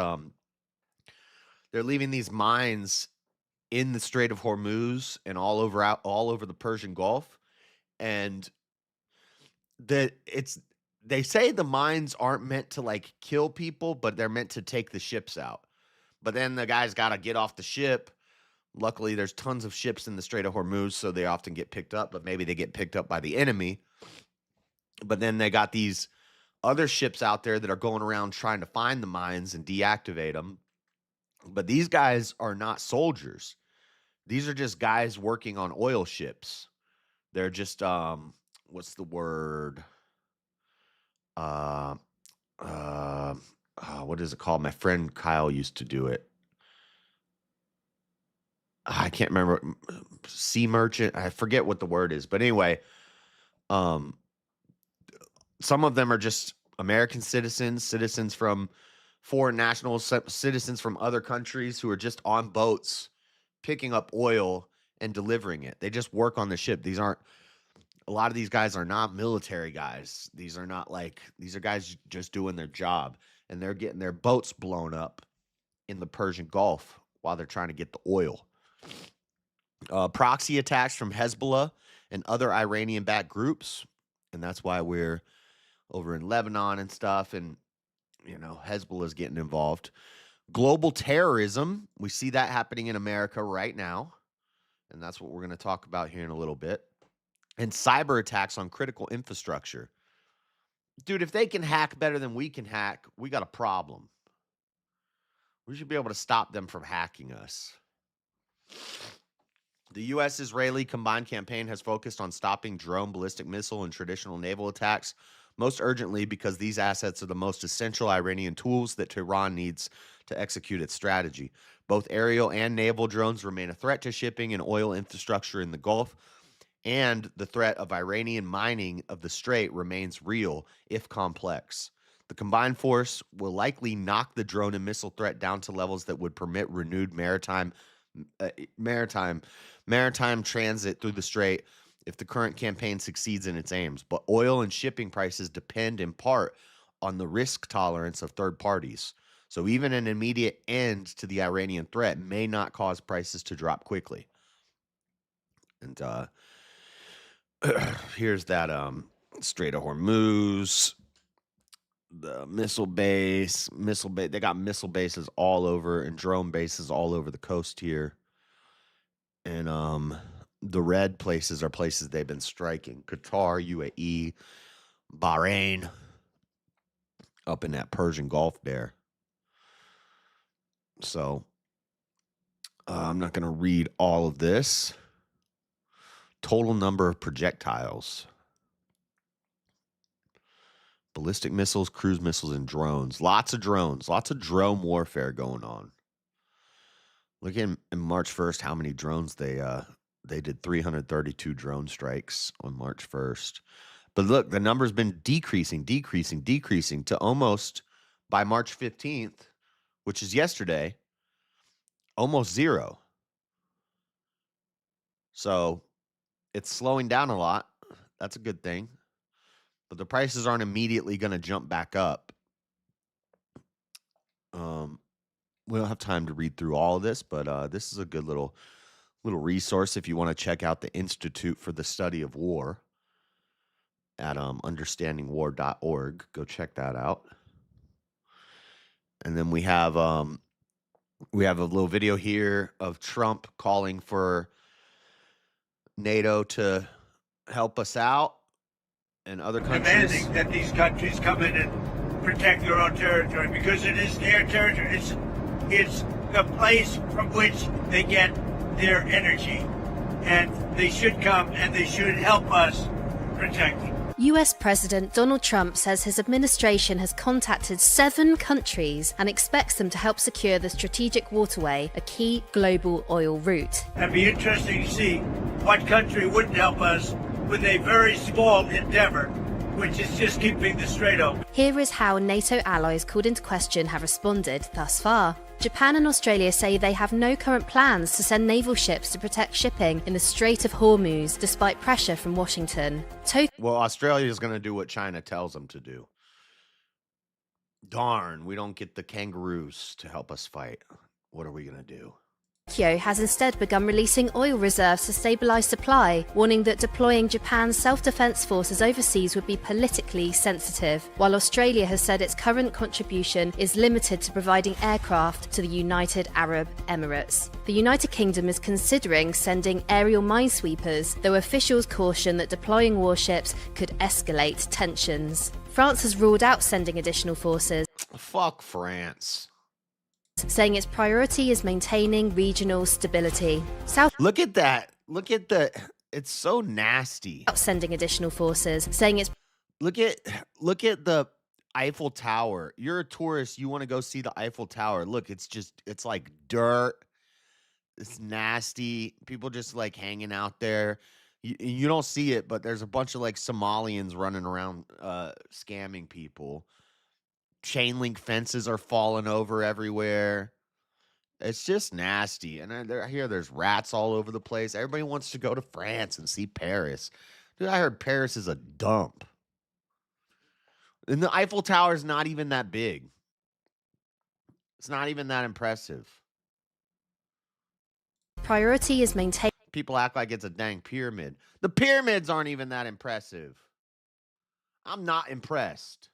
mines in the Strait of Hormuz and all over the Persian Gulf, and they say the mines aren't meant to like kill people, but they're meant to take the ships out. But then the guys got to get off the ship. Luckily, there's tons of ships in the Strait of Hormuz, so they often get picked up, but maybe they get picked up by the enemy. But then they got these other ships out there that are going around trying to find the mines and deactivate them. But these guys are not soldiers. These are just guys working on oil ships. They're just, what's the word? What is it called? My friend Kyle used to do it. I can't remember. Sea merchant. I forget what the word is. But anyway, some of them are just American citizens from foreign nationals, citizens from other countries who are just on boats picking up oil and delivering it. They just work on the ship. A lot of these guys are not military guys. These are guys just doing their job, and they're getting their boats blown up in the Persian Gulf while they're trying to get the oil. Proxy attacks from Hezbollah and other Iranian-backed groups, and that's why we're over in Lebanon and stuff, and Hezbollah is getting involved. Global terrorism, we see that happening in America right now, and that's what we're going to talk about here in a little bit. And cyber attacks on critical infrastructure. Dude, if they can hack better than we can hack, we got a problem. We should be able to stop them from hacking us. The U.S.-Israeli combined campaign has focused on stopping drone, ballistic missile, and traditional naval attacks, most urgently because these assets are the most essential Iranian tools that Tehran needs to execute its strategy. Both aerial and naval drones remain a threat to shipping and oil infrastructure in the Gulf, and the threat of Iranian mining of the Strait remains real, if complex. The combined force will likely knock the drone and missile threat down to levels that would permit renewed maritime transit through the Strait if the current campaign succeeds in its aims. But oil and shipping prices depend in part on the risk tolerance of third parties. So even an immediate end to the Iranian threat may not cause prices to drop quickly. And here's that Strait of Hormuz, the missile base. They got missile bases all over and drone bases all over the coast here. And the red places are places they've been striking. Qatar, UAE, Bahrain, up in that Persian Gulf there. So I'm not going to read all of this. Total number of projectiles. Ballistic missiles, cruise missiles, and drones. Lots of drones. Lots of drone warfare going on. Look in March 1st how many drones they did 332 drone strikes on March 1st. But look, the number's been decreasing to almost, by March 15th, which is yesterday, almost zero. So it's slowing down a lot. That's a good thing. But the prices aren't immediately going to jump back up. We don't have time to read through all of this, but this is a good little resource if you want to check out the Institute for the Study of War at understandingwar.org. Go check that out. And then we have a little video here of Trump calling for NATO to help us out and other countries. Demanding that these countries come in and protect their own territory because it is their territory. It's the place from which they get their energy. And they should come and they should help us protect it. US President Donald Trump says his administration has contacted 7 countries and expects them to help secure the strategic waterway, a key global oil route. It'd be interesting to see what country wouldn't help us with a very small endeavor, which is just keeping the strait open. Here is how NATO allies called into question have responded thus far. Japan and Australia say they have no current plans to send naval ships to protect shipping in the Strait of Hormuz, despite pressure from Washington. Well, Australia is going to do what China tells them to do. Darn, we don't get the kangaroos to help us fight. What are we going to do? Tokyo has instead begun releasing oil reserves to stabilize supply, warning that deploying Japan's self-defense forces overseas would be politically sensitive, while Australia has said its current contribution is limited to providing aircraft to the United Arab Emirates. The United Kingdom is considering sending aerial minesweepers, though officials caution that deploying warships could escalate tensions. France has ruled out sending additional forces, Fuck France. saying its priority is maintaining regional stability. South Look at that. Look at the. It's so nasty. sending additional forces, saying its Look at the Eiffel Tower. You're a tourist. You want to go see the Eiffel Tower. Look, it's like dirt. It's nasty. People just like hanging out there. You don't see it, but there's a bunch of like Somalians running around scamming people. Chain link fences are falling over everywhere. It's just nasty. And I hear there's rats all over the place. Everybody wants to go to France and see Paris. Dude, I heard Paris is a dump. And the Eiffel Tower is not even that big. It's not even that impressive. priority is maintaining. People act like it's a dang pyramid. The pyramids aren't even that impressive. I'm not impressed.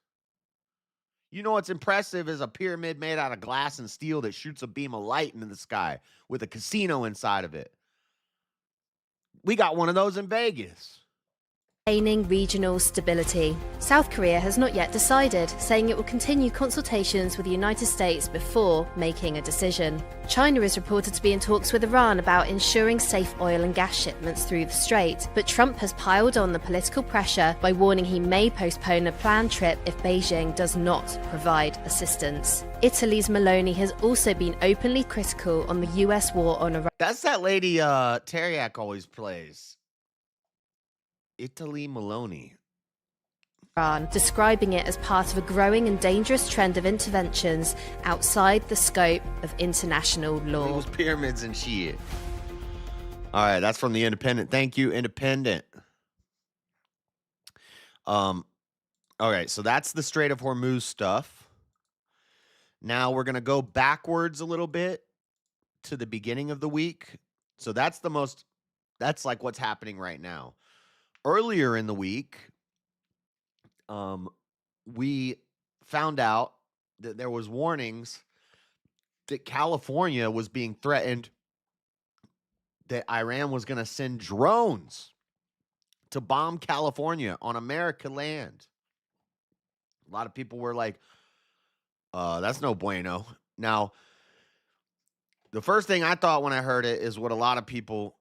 You know what's impressive is a pyramid made out of glass and steel that shoots a beam of light into the sky with a casino inside of it. We got one of those in Vegas. Maintaining regional stability. South Korea has not yet decided, saying it will continue consultations with the United States before making a decision. China is reported to be in talks with Iran about ensuring safe oil and gas shipments through the strait, but Trump has piled on the political pressure by warning he may postpone a planned trip if Beijing does not provide assistance. Italy's Meloni has also been openly critical on the US war on Iran. That's that lady Teriak always plays. Italy Maloney. Describing it as part of a growing and dangerous trend of interventions outside the scope of international law. Those pyramids and shit. All right, that's from the Independent. Thank you, Independent. Okay, so that's the Strait of Hormuz stuff. Now we're gonna go backwards a little bit to the beginning of the week. So that's like what's happening right now. Earlier in the week, we found out that there was warnings that California was being threatened, that Iran was going to send drones to bomb California on American land. A lot of people were like, that's no bueno. Now, the first thing I thought when I heard it is what a lot of people,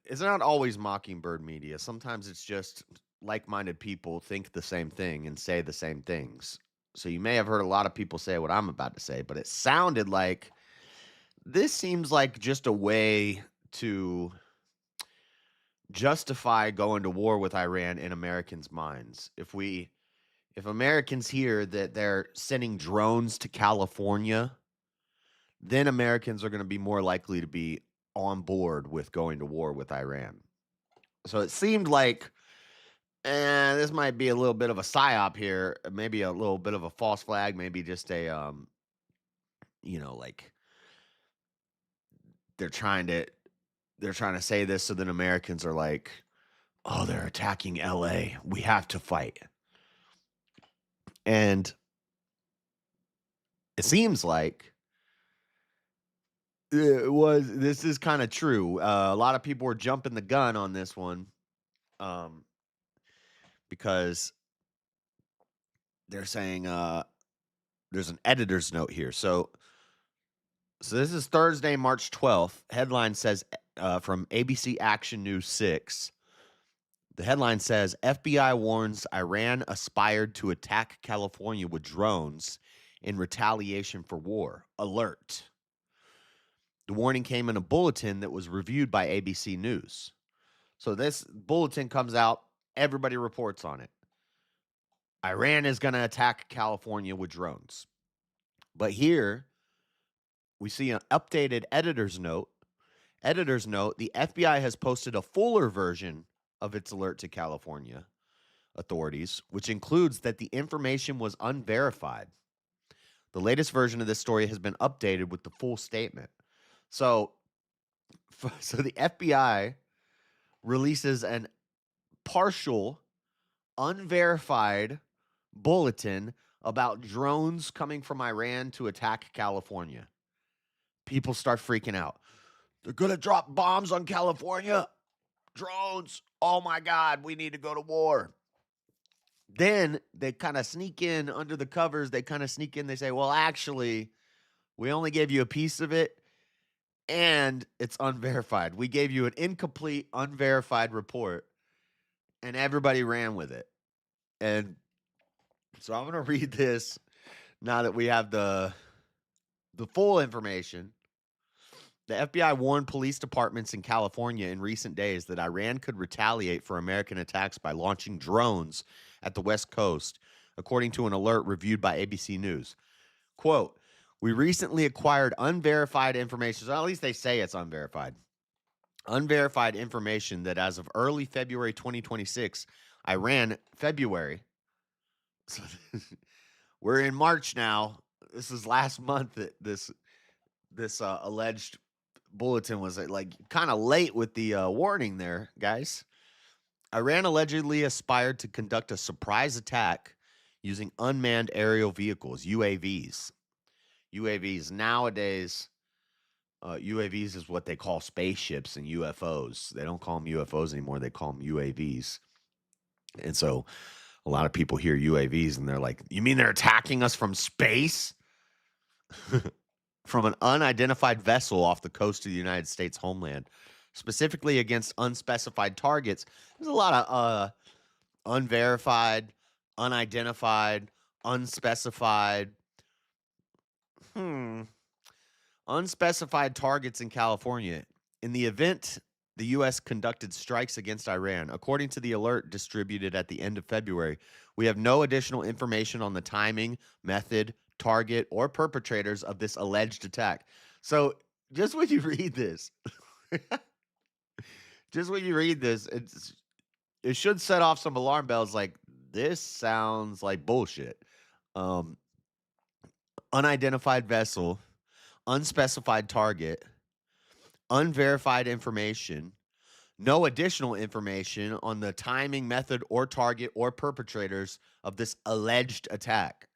it's not always Mockingbird media. Sometimes it's just like-minded people think the same thing and say the same things. So you may have heard a lot of people say what I'm about to say, but it sounded like this seems like just a way to justify going to war with Iran in Americans' minds. If Americans hear that they're sending drones to California, then Americans are going to be more likely to be on board with going to war with Iran. So it seemed like this might be a little bit of a psyop here, maybe a little bit of a false flag, maybe just a like they're trying to say this so then Americans are like, oh, they're attacking LA, we have to fight. And it seems like this is kind of true. A lot of people were jumping the gun on this one because they're saying there's an editor's note here. So this is Thursday, March 12th. Headline says from ABC Action News 6. The headline says, FBI warns Iran aspired to attack California with drones in retaliation for war. Alert. The warning came in a bulletin that was reviewed by ABC News. So this bulletin comes out, everybody reports on it. Iran is going to attack California with drones. But here we see an updated editor's note. Editor's note, the FBI has posted a fuller version of its alert to California authorities, which includes that the information was unverified. The latest version of this story has been updated with the full statement. So the FBI releases an partial, unverified bulletin about drones coming from Iran to attack California. People start freaking out. They're going to drop bombs on California. Drones. Oh my God, we need to go to war. Then they kind of sneak in under the covers. They say, well, actually, we only gave you a piece of it and it's unverified. We gave you an incomplete, unverified report and everybody ran with it. And so I'm going to read this now that we have the full information. The FBI warned police departments in California in recent days that Iran could retaliate for American attacks by launching drones at the West Coast, according to an alert reviewed by ABC News. Quote, we recently acquired unverified information, so at least they say it's unverified. Unverified information that as of early February 2026, Iran, February, so we're in March now. This is last month that this alleged bulletin was like kind of late with the warning there, guys. Iran allegedly aspired to conduct a surprise attack using unmanned aerial vehicles, UAVs. UAVs nowadays, UAVs is what they call spaceships and UFOs. They don't call them UFOs anymore. They call them UAVs. And so a lot of people hear UAVs and they're like, you mean they're attacking us from space? From an unidentified vessel off the coast of the United States homeland, specifically against unspecified targets. There's a lot of unverified, unidentified, unspecified, unspecified targets in California. In the event the U.S. conducted strikes against Iran, according to the alert distributed at the end of February, we have no additional information on the timing, method, target, or perpetrators of this alleged attack. So just when you read this, it should set off some alarm bells like, this sounds like bullshit. Unidentified vessel, unspecified target, unverified information, no additional information on the timing, method, or target or perpetrators of this alleged attack.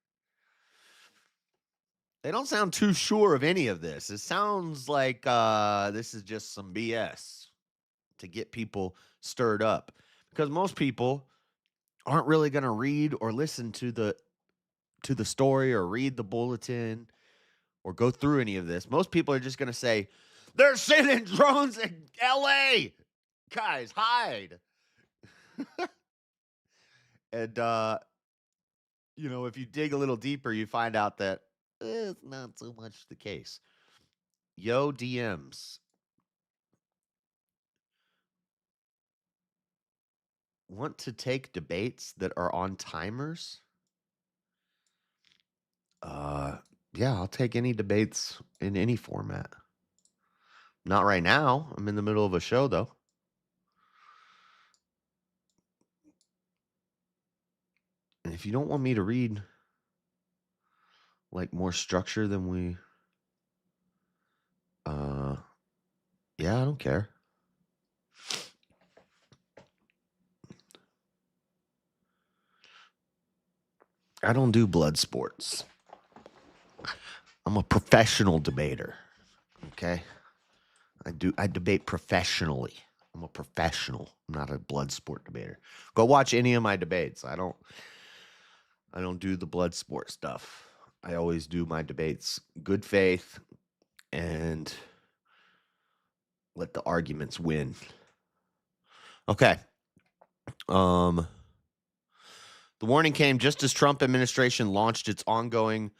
They don't sound too sure of any of this. It sounds like this is just some BS to get people stirred up, because most people aren't really going to read or listen to the story or read the bulletin or go through any of this. Most people are just going to say, they're sending drones in LA. Guys, hide. And, if you dig a little deeper, you find out that it's not so much the case. Yo, DMs. Want to take debates that are on timers? Yeah, I'll take any debates in any format. Not right now. I'm in the middle of a show, though. And if you don't want me to read like more structure than we, yeah, I don't care. I don't do blood sports. I'm a professional debater. Okay? I debate professionally. I'm a professional. I'm not a blood sport debater. Go watch any of my debates. I don't do the blood sport stuff. I always do my debates good faith and let the arguments win. Okay. The warning came just as Trump administration launched its ongoing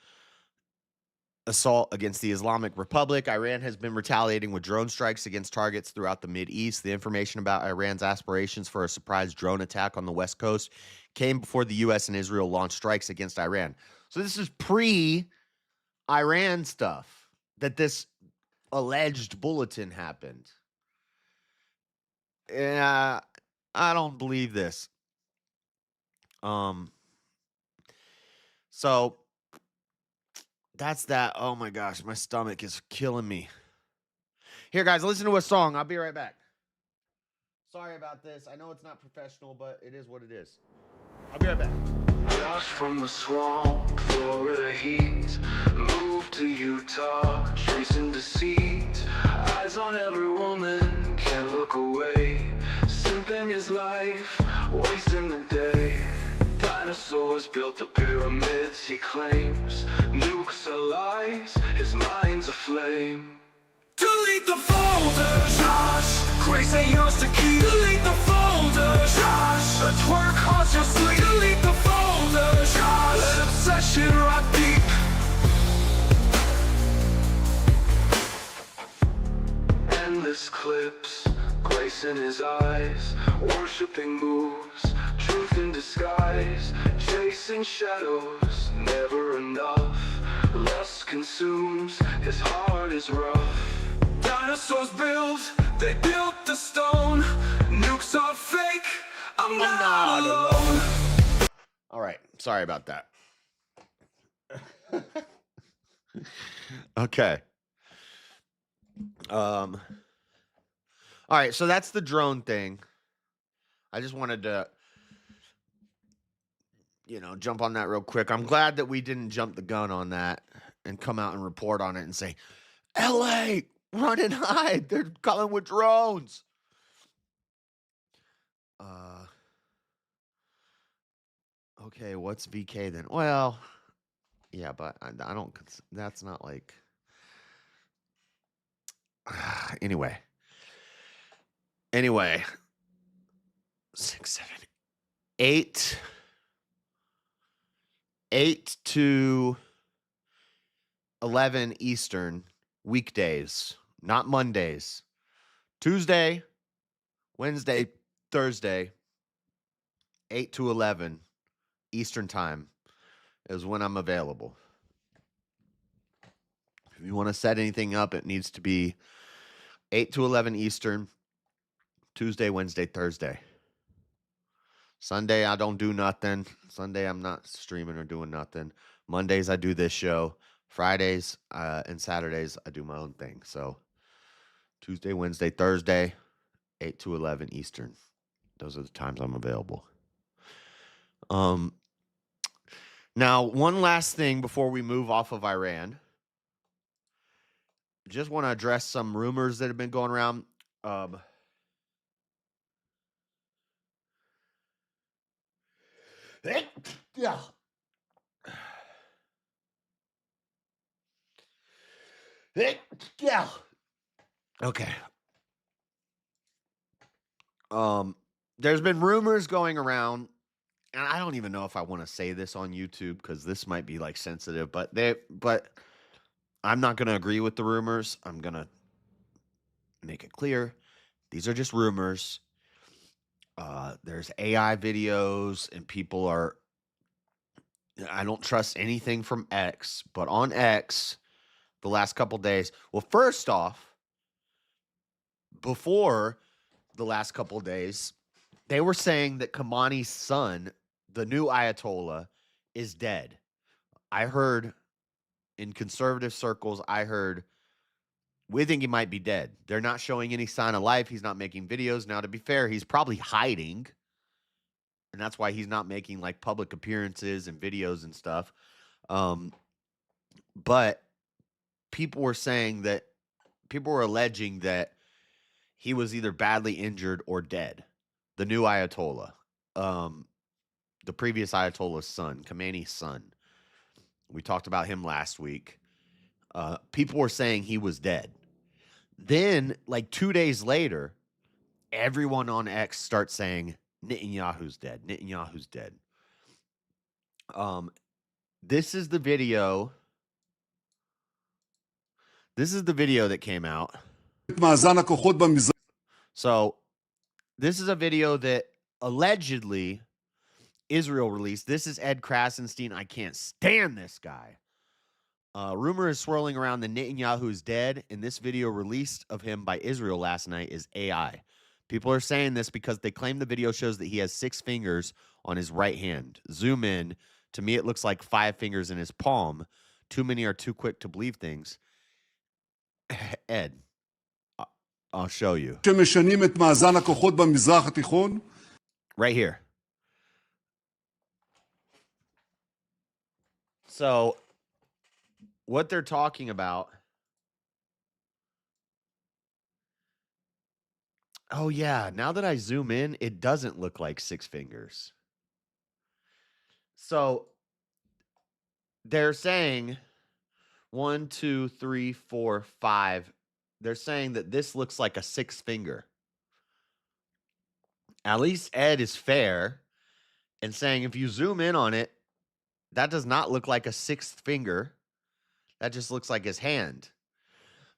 assault against the Islamic Republic. Iran has been retaliating with drone strikes against targets throughout the Mideast. The information about Iran's aspirations for a surprise drone attack on the West Coast came before the U.S. and Israel launched strikes against Iran. So this is pre-Iran stuff that this alleged bulletin happened. Yeah, I don't believe this. So that's that. Oh my gosh, my stomach is killing me. Here, guys, listen to a song. I'll be right back. Sorry about this. I know it's not professional, but it is what it is. I'll be right back. Washed from the swamp, Florida heat, moved to Utah, chasing deceit. Eyes on every woman, can't look away. Simping his life, wasting the day. Dinosaurs built the pyramids, he claims. Nukes are lies, his mind's aflame. Delete the folder, Josh. Grace ain't yours to keep. Delete the folder, Josh. A twerk haunts your sleep. Delete the folder, Josh. Let obsession rock deep. Endless clips, grace in his eyes. Worshipping moves, truth in disguise. Chasing shadows, never enough. Lust consumes, his heart is rough. Dinosaurs build, they built the stone. Nukes are fake, I'm not alone. All right. Sorry about that. Okay. All right, so that's the drone thing. I just wanted to, jump on that real quick. I'm glad that we didn't jump the gun on that and come out and report on it and say, LA, run and hide. They're coming with drones. Okay, what's VK then? Well, yeah, but I don't, that's not like, anyway, 6, 7, 8 to 11 Eastern weekdays, not Mondays. Tuesday, Wednesday, Thursday, 8 to 11 Eastern time is when I'm available. If you want to set anything up, it needs to be 8 to 11 Eastern, Tuesday, Wednesday, Thursday. Sunday, I don't do nothing. Sunday, I'm not streaming or doing nothing. Mondays, I do this show. Fridays and Saturdays, I do my own thing. So Tuesday, Wednesday, Thursday, 8 to 11 Eastern. Those are the times I'm available. Now, one last thing before we move off of Iran. Just want to address some rumors that have been going around. Yeah. Yeah. Okay. There's been rumors going around, and I don't even know if I want to say this on YouTube because this might be like sensitive, but I'm not going to agree with the rumors. I'm going to make it clear. These are just rumors. There's AI videos and I don't trust anything from X, but on X the last couple days. Well, first off, before the last couple days, they were saying that Khamenei's son, the new Ayatollah, is dead. I heard in conservative circles, we think he might be dead. They're not showing any sign of life. He's not making videos. Now, to be fair, he's probably hiding. And that's why he's not making like public appearances and videos and stuff. But people were alleging that he was either badly injured or dead. The new Ayatollah, the previous Ayatollah's son, Khamenei's son. We talked about him last week. People were saying he was dead. Then, like 2 days later, everyone on X starts saying Netanyahu's dead. Netanyahu's dead. This is the video. This is the video that came out. So, this is a video that allegedly Israel released. This is Ed Krasenstein. I can't stand this guy. Rumor is swirling around that Netanyahu is dead, and this video released of him by Israel last night is AI. People are saying this because they claim the video shows that he has 6 fingers on his right hand. Zoom in. To me, it looks like 5 fingers in his palm. Too many are too quick to believe things. Ed, I'll show you. שמשנים את מאזן הכוחות במזרח התיכון. Right here. So, what they're talking about. Oh, yeah. Now that I zoom in, it doesn't look like 6 fingers. So, they're saying 1, 2, 3, 4, 5. They're saying that this looks like a 6th finger. At least Ed is fair and saying if you zoom in on it, that does not look like a 6th finger. That just looks like his hand.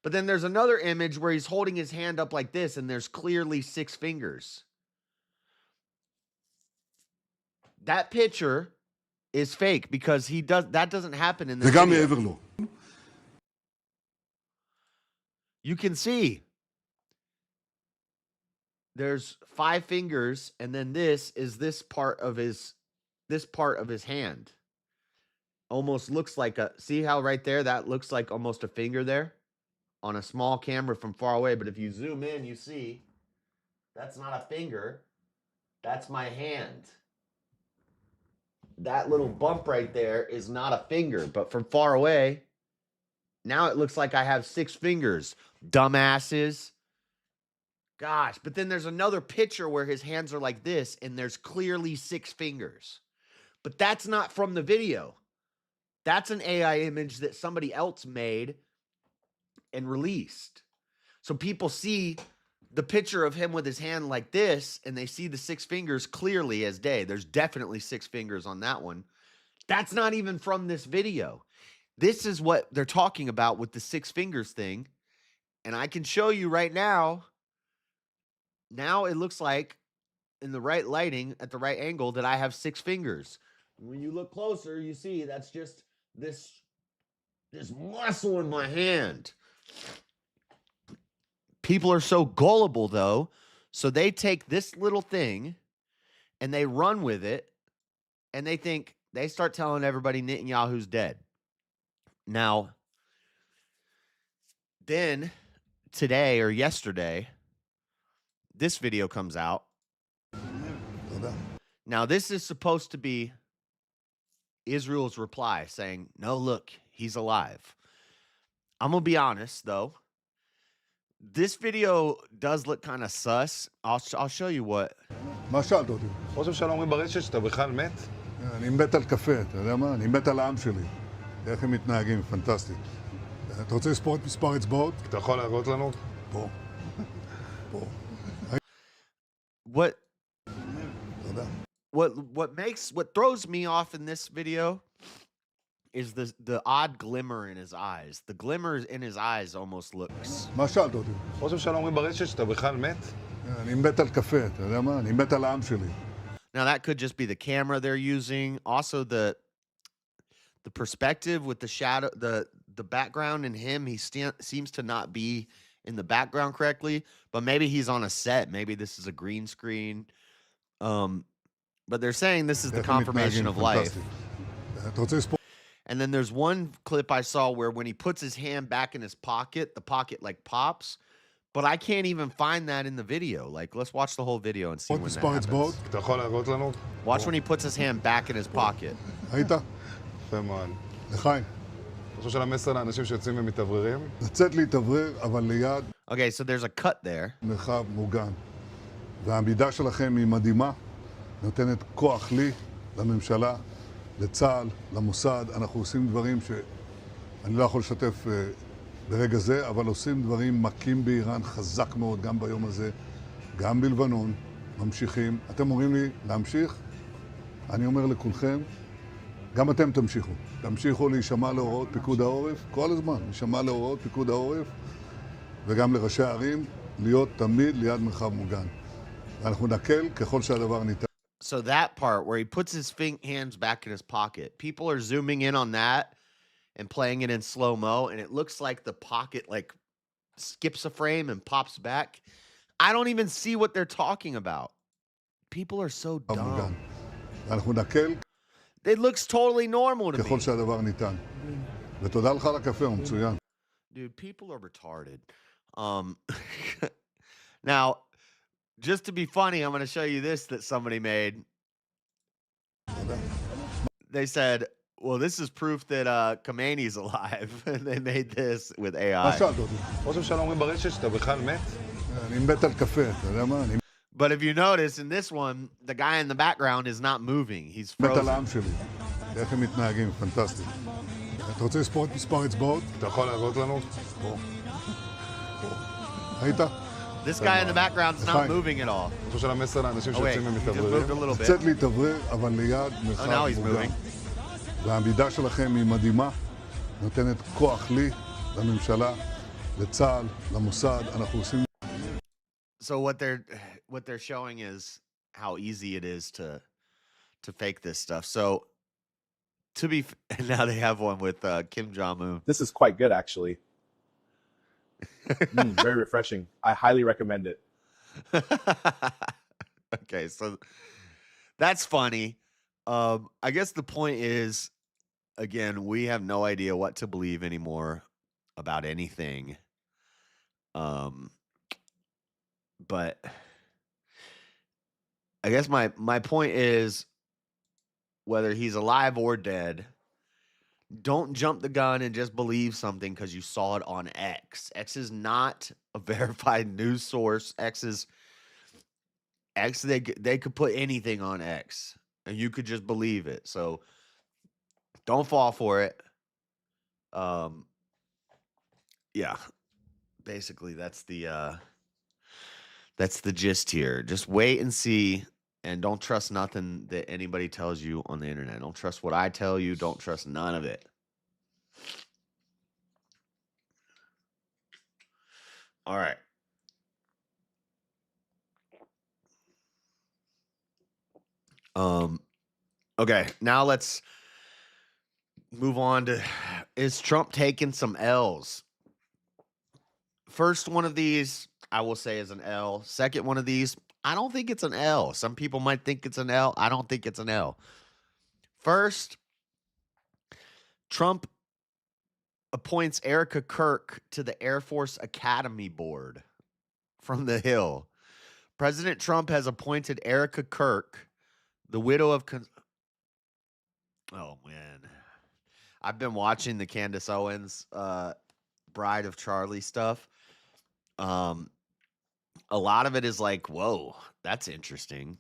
But then there's another image where he's holding his hand up like this, and there's clearly 6 fingers. That picture is fake because that doesn't happen in this וגם video. מעבר לו. You can see there's 5 fingers, and then this is this part of his hand. Almost looks like see how right there that looks like almost a finger there on a small camera from far away, but if you zoom in, you see that's not a finger. That's my hand. That little bump right there is not a finger, but from far away, now it looks like I have 6 fingers. Dumbasses. Gosh, but then there's another picture where his hands are like this, and there's clearly 6 fingers. But that's not from the video. That's an AI image that somebody else made and released. So people see the picture of him with his hand like this, and they see the 6 fingers clearly as day. There's definitely 6 fingers on that one. That's not even from this video. This is what they're talking about with the 6 fingers thing. And I can show you right now. Now it looks like in the right lighting at the right angle that I have 6 fingers. When you look closer, you see that's just this muscle in my hand. People are so gullible, though, so they take this little thing and they run with it, and they start telling everybody Netanyahu's dead. Now, then today or yesterday, this video comes out. Now, this is supposed to be Israel's reply saying, no, look, he's alive. I'm going to be honest, though. This video does look kind of sus. I'll show you what. מה שאלת אותי? חושב שלא אומרים ברשת שאתה בכלל מת? אני מת על קפה, אתה יודע מה? אני מת על העם שלי. איך הם מתנהגים, פנטסטי. אתה רוצה לספור את מספר אצבעות? אתה יכול להראות לנו? פה. פה. What throws me off in this video is the odd glimmer in his eyes. The glimmer in his eyes almost looks. מה שאלת אותי? חושב שלא אומרים ברשת שאתה בכלל מת? אני מת על קפה, אתה יודע מה? אני מת על העם שלי. Now that could just be the camera they're using. Also the perspective with the shadow, the background in him, he seems to not be in the background correctly, but maybe he's on a set. Maybe this is a green screen. But they're saying this is the confirmation of life. And then there's one clip I saw where when he puts his hand back in his pocket, the pocket like pops. But I can't even find that in the video. Like, let's watch the whole video and see when that happens. אתה יכול להראות לנו? Watch when he puts his hand back in his pocket. היית? יפה מאוד. לחיים. חושב של המסר לאנשים שיוצאים ומתאווררים? לצאת להתאוורר, אבל ליד... Okay, so there's a cut there. מרחב מוגן. והעמידה שלכם היא מדהימה. נותנת כוח לי, לממשלה, לצה"ל, למוסד. אנחנו עושים דברים שאני לא יכול לשתף ברגע זה, אבל עושים דברים מכים באיראן חזק מאוד, גם ביום הזה, גם בלבנון, ממשיכים. אתם אומרים לי להמשיך? אני אומר לכולכם, גם אתם תמשיכו. תמשיכו להישמע להוראות פיקוד העורף, כל הזמן, להישמע להוראות פיקוד העורף, וגם לראשי הערים, להיות תמיד ליד מרחב מוגן. ואנחנו נקל ככל שהדבר ניתן. So that part where he puts his hands back in his pocket, people are zooming in on that and playing it in slow-mo, and it looks like the pocket like skips a frame and pops back. I don't even see what they're talking about. People are so dumb. ואנחנו נקל It looks totally normal to me. ככל שהדבר ניתן. ותודה לך על הקפה, הוא מצוין. Dude, people are retarded. Now, just to be funny, I'm going to show you this that somebody made. They said, well, this is proof that Khomeini's alive. And they made this with מה AI. שאלת אותי? ראש הממשלה אומרים ברשת שאתה בכלל מת? אני מת על קפה, אתה יודע מה? אני But if you notice, in this one, the guy in the background is not moving. He's מת על frozen. העם שלי. איך הם מתנהגים, פנטסטי. אתה רוצה לספור את מספר אצבעות? אתה יכול להראות לנו? ראית? This guy in the background is not Fine. moving at all. ראש של המסר לאנשים Oh, wait, שיוצאים he just moved a ומתאווררים. little bit. קצת להתאוורר, אבל ליד Oh, מרחב now he's מוגן. moving. והעמידה שלכם היא מדהימה, נותנת כוח לי, לממשלה, לצה"ל, למוסד, אנחנו עושים... So what they're showing is how easy it is to fake this stuff. So and now they have one with Kim Jong-un. This is quite good, actually. Very refreshing. I highly recommend it. Okay, so that's funny. I guess the point is, again, we have no idea what to believe anymore about anything. But I guess my point is, whether he's alive or dead, don't jump the gun and just believe something because you saw it on X. X is not a verified news source. They could put anything on X and you could just believe it. So don't fall for it. Yeah. Basically that's the gist here. Just wait and see. And don't trust nothing that anybody tells you on the internet. Don't trust what I tell you. Don't trust none of it. All right. Okay, now let's move on to, is Trump taking some L's? First one of these, I will say, is an L. Second one of these, I don't think it's an L. Some people might think it's an L. I don't think it's an L. First, Trump appoints Erica Kirk to the Air Force Academy Board from the Hill. President Trump has appointed Erica Kirk, the widow of... Oh, man. I've been watching the Candace Owens Bride of Charlie stuff. A lot of it is like, whoa, that's interesting.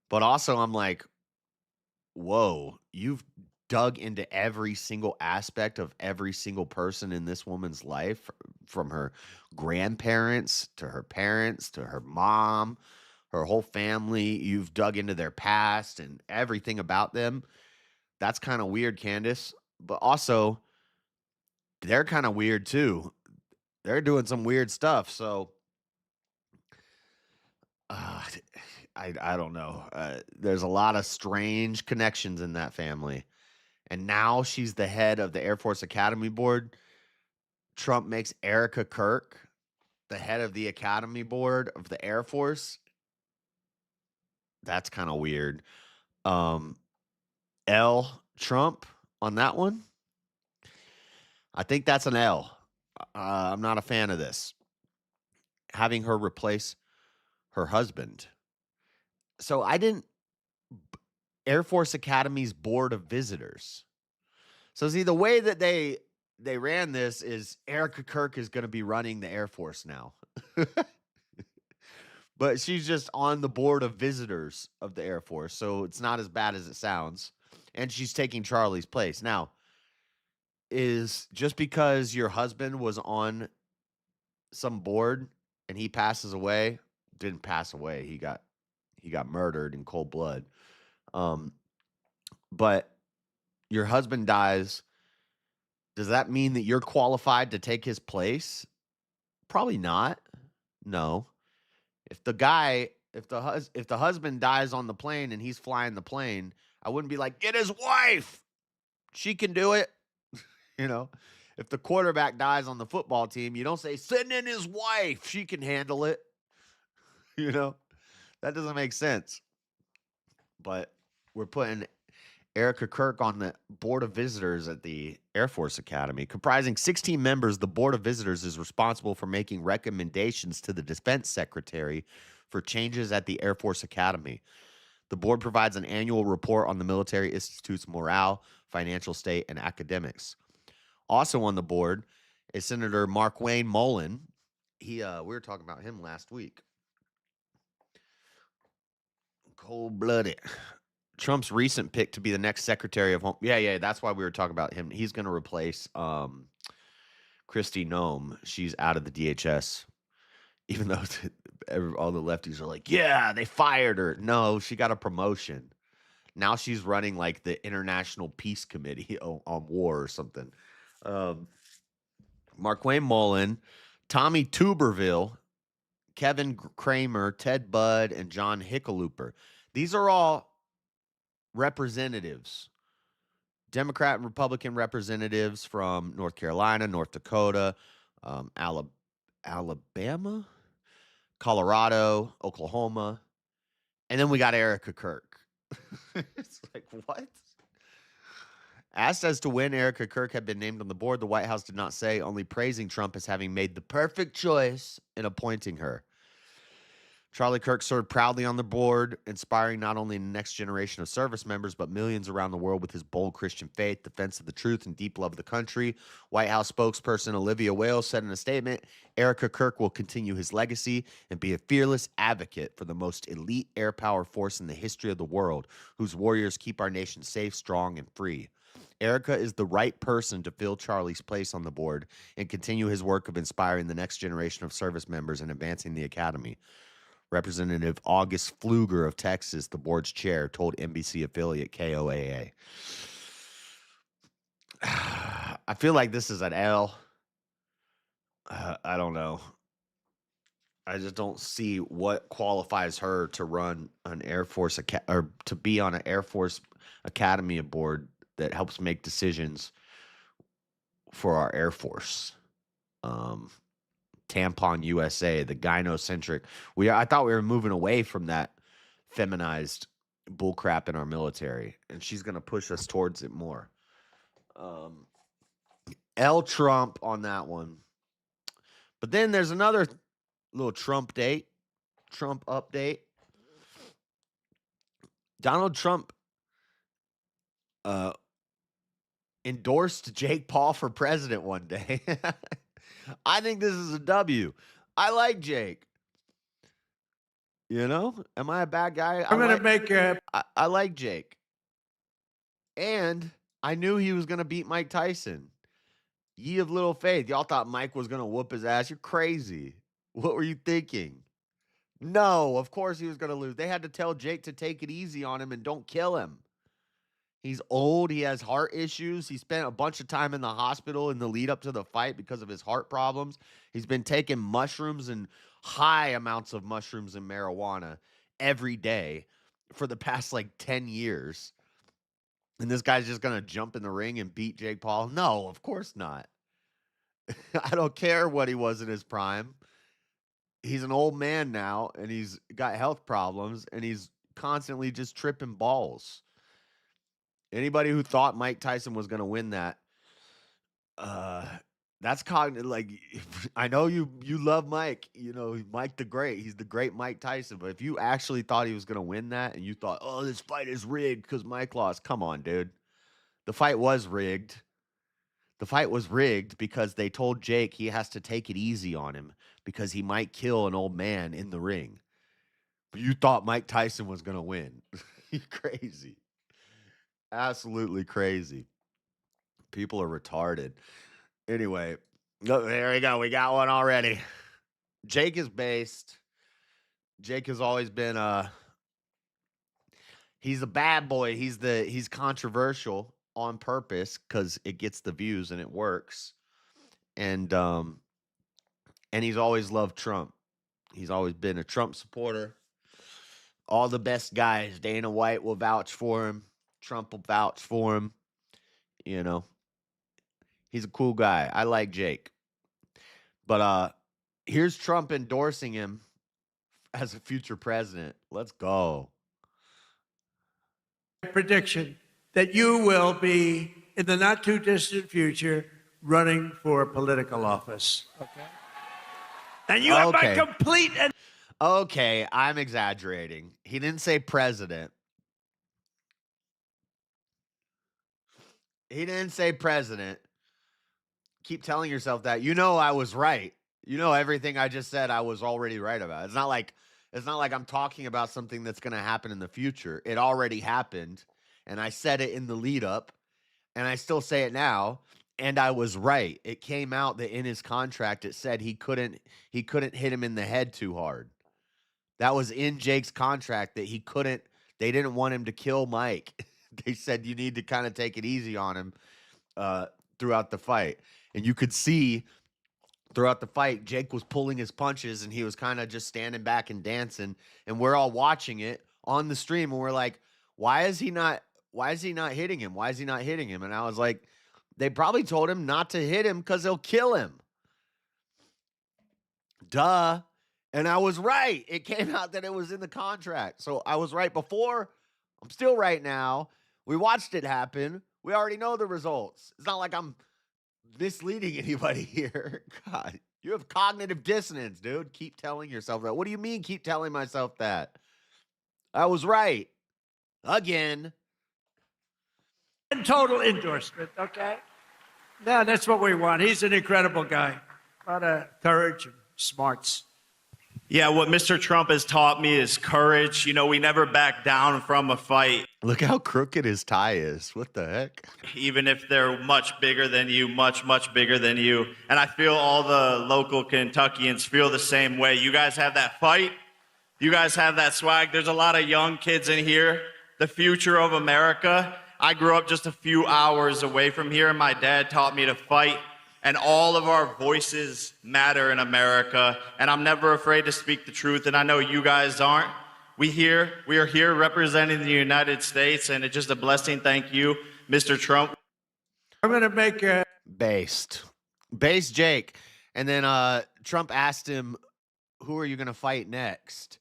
But also I'm like, whoa, you've dug into every single aspect of every single person in this woman's life, from her grandparents to her parents to her mom, her whole family. You've dug into their past and everything about them. That's kind of weird, Candace. But also, they're kind of weird too. They're doing some weird stuff. So I don't know. There's a lot of strange connections in that family. And now she's the head of the Air Force Academy Board. Trump makes Erica Kirk the head of the Academy Board of the Air Force. That's kind of weird. L Trump on that one. I think that's an L. I'm not a fan of this. Having her replace her husband. So Air Force Academy's Board of Visitors. So see, the way that they ran this is Erica Kirk is going to be running the Air Force now. But she's just on the Board of Visitors of the Air Force. So it's not as bad as it sounds. And she's taking Charlie's place. Now, is just because your husband was on some board and he passes away, didn't pass away. He got murdered in cold blood. But your husband dies. Does that mean that you're qualified to take his place? Probably not. No. If the husband dies on the plane and he's flying the plane, I wouldn't be like, get his wife. She can do it. You know, if the quarterback dies on the football team, you don't say, send in his wife. She can handle it. You know, that doesn't make sense. But we're putting Erica Kirk on the Board of Visitors at the Air Force Academy. Comprising 16 members, the Board of Visitors is responsible for making recommendations to the Defense Secretary for changes at the Air Force Academy. The board provides an annual report on the military institute's morale, financial state, and academics. Also on the board is Senator Markwayne Mullin. We were talking about him last week. Cold-blooded. Trump's recent pick to be the next Secretary of Home. Yeah, that's why we were talking about him. He's going to replace Kristi Noem. She's out of the DHS. Even though all the lefties are like, yeah, they fired her. No, she got a promotion. Now she's running like the International Peace Committee on War or something. Markwayne Mullin, Tommy Tuberville, Kevin Kramer, Ted Budd, and John Hickenlooper. These are all representatives, Democrat and Republican representatives from North Carolina, North Dakota, Alabama, Colorado, Oklahoma, and then we got Erica Kirk. It's like, what? Asked as to when Erica Kirk had been named on the board, the White House did not say, only praising Trump as having made the perfect choice in appointing her. Charlie Kirk served proudly on the board, inspiring not only the next generation of service members, but millions around the world with his bold Christian faith, defense of the truth, and deep love of the country. White House spokesperson Olivia Wales said in a statement, Erica Kirk will continue his legacy and be a fearless advocate for the most elite air power force in the history of the world, whose warriors keep our nation safe, strong, and free. Erica is the right person to fill Charlie's place on the board and continue his work of inspiring the next generation of service members and advancing the academy. Representative August Pfluger of Texas, the board's chair, told NBC affiliate KOAA. I feel like this is an L. I don't know. I just don't see what qualifies her to run an Air Force or to be on an Air Force Academy board that helps make decisions for our Air Force. Tampon USA, the gynocentric. I thought we were moving away from that feminized bullcrap in our military, and she's going to push us towards it more. L Trump on that one. But then there's another little Trump update. Donald Trump endorsed Jake Paul for president one day. I think this is a W. I like Jake. You know, am I a bad guy? I like Jake. And I knew he was going to beat Mike Tyson. Ye of little faith. Y'all thought Mike was going to whoop his ass. You're crazy. What were you thinking? No, of course he was going to lose. They had to tell Jake to take it easy on him and don't kill him. He's old. He has heart issues. He spent a bunch of time in the hospital in the lead up to the fight because of his heart problems. He's been taking mushrooms and high amounts of mushrooms and marijuana every day for the past like 10 years. And this guy's just going to jump in the ring and beat Jake Paul? No, of course not. I don't care what he was in his prime. He's an old man now, and he's got health problems, and he's constantly just tripping balls. Anybody who thought Mike Tyson was going to win that, that's cognitive. Like, I know you love Mike, you know, Mike the Great. He's the great Mike Tyson. But if you actually thought he was going to win that and you thought, oh, this fight is rigged because Mike lost, come on, dude. The fight was rigged. The fight was rigged because they told Jake he has to take it easy on him because he might kill an old man in the ring. But you thought Mike Tyson was going to win. You're crazy. Absolutely crazy. People are retarded. Anyway, there we go. We got one already. Jake is based. Jake has always been he's a bad boy. He's controversial on purpose because it gets the views and it works. And he's always loved Trump. He's always been a Trump supporter. All the best guys, Dana White will vouch for him. Trump will vouch for him. You know, he's a cool guy. I like Jake. But here's Trump endorsing him as a future president. Let's go. Prediction. that you will be, in the not too distant future, running for political office. Okay? And you have my complete... Okay, I'm exaggerating. He didn't say president. He didn't say president. Keep telling yourself that. You know I was right. You know everything I just said I was already right about. It's not like I'm talking about something that's going to happen in the future. It already happened, and I said it in the lead up, and I still say it now, and I was right. It came out that in his contract it said he couldn't hit him in the head too hard. That was in Jake's contract, that he couldn't. They didn't want him to kill Mike. They said you need to kind of take it easy on him throughout the fight. And you could see throughout the fight, Jake was pulling his punches and he was kind of just standing back and dancing. And we're all watching it on the stream and we're like, why is he not hitting him? Why is he not hitting him? And I was like, they probably told him not to hit him because he'll kill him. Duh. And I was right. It came out that it was in the contract. So I was right before. I'm still right now. We watched it happen. We already know the results. It's not like I'm misleading anybody here. God, you have cognitive dissonance, dude. Keep telling yourself that. What do you mean keep telling myself that? I was right. Again. And total endorsement, okay? No, that's what we want. He's an incredible guy. A lot of courage and smarts. Yeah, what Mr. Trump has taught me is courage. You know, we never back down from a fight. Look how crooked his tie is. What the heck? Even if they're much bigger than you, much, much bigger than you. And I feel all the local Kentuckians feel the same way. You guys have that fight. You guys have that swag. There's a lot of young kids in here. The future of America. I grew up just a few hours away from here, and my dad taught me to fight. And all of our voices matter in America. And I'm never afraid to speak the truth. And I know you guys aren't. We are here representing the United States. And it's just a blessing. Thank you, Mr. Trump. I'm going to make a... Based Jake. And then Trump asked him, who are you going to fight next?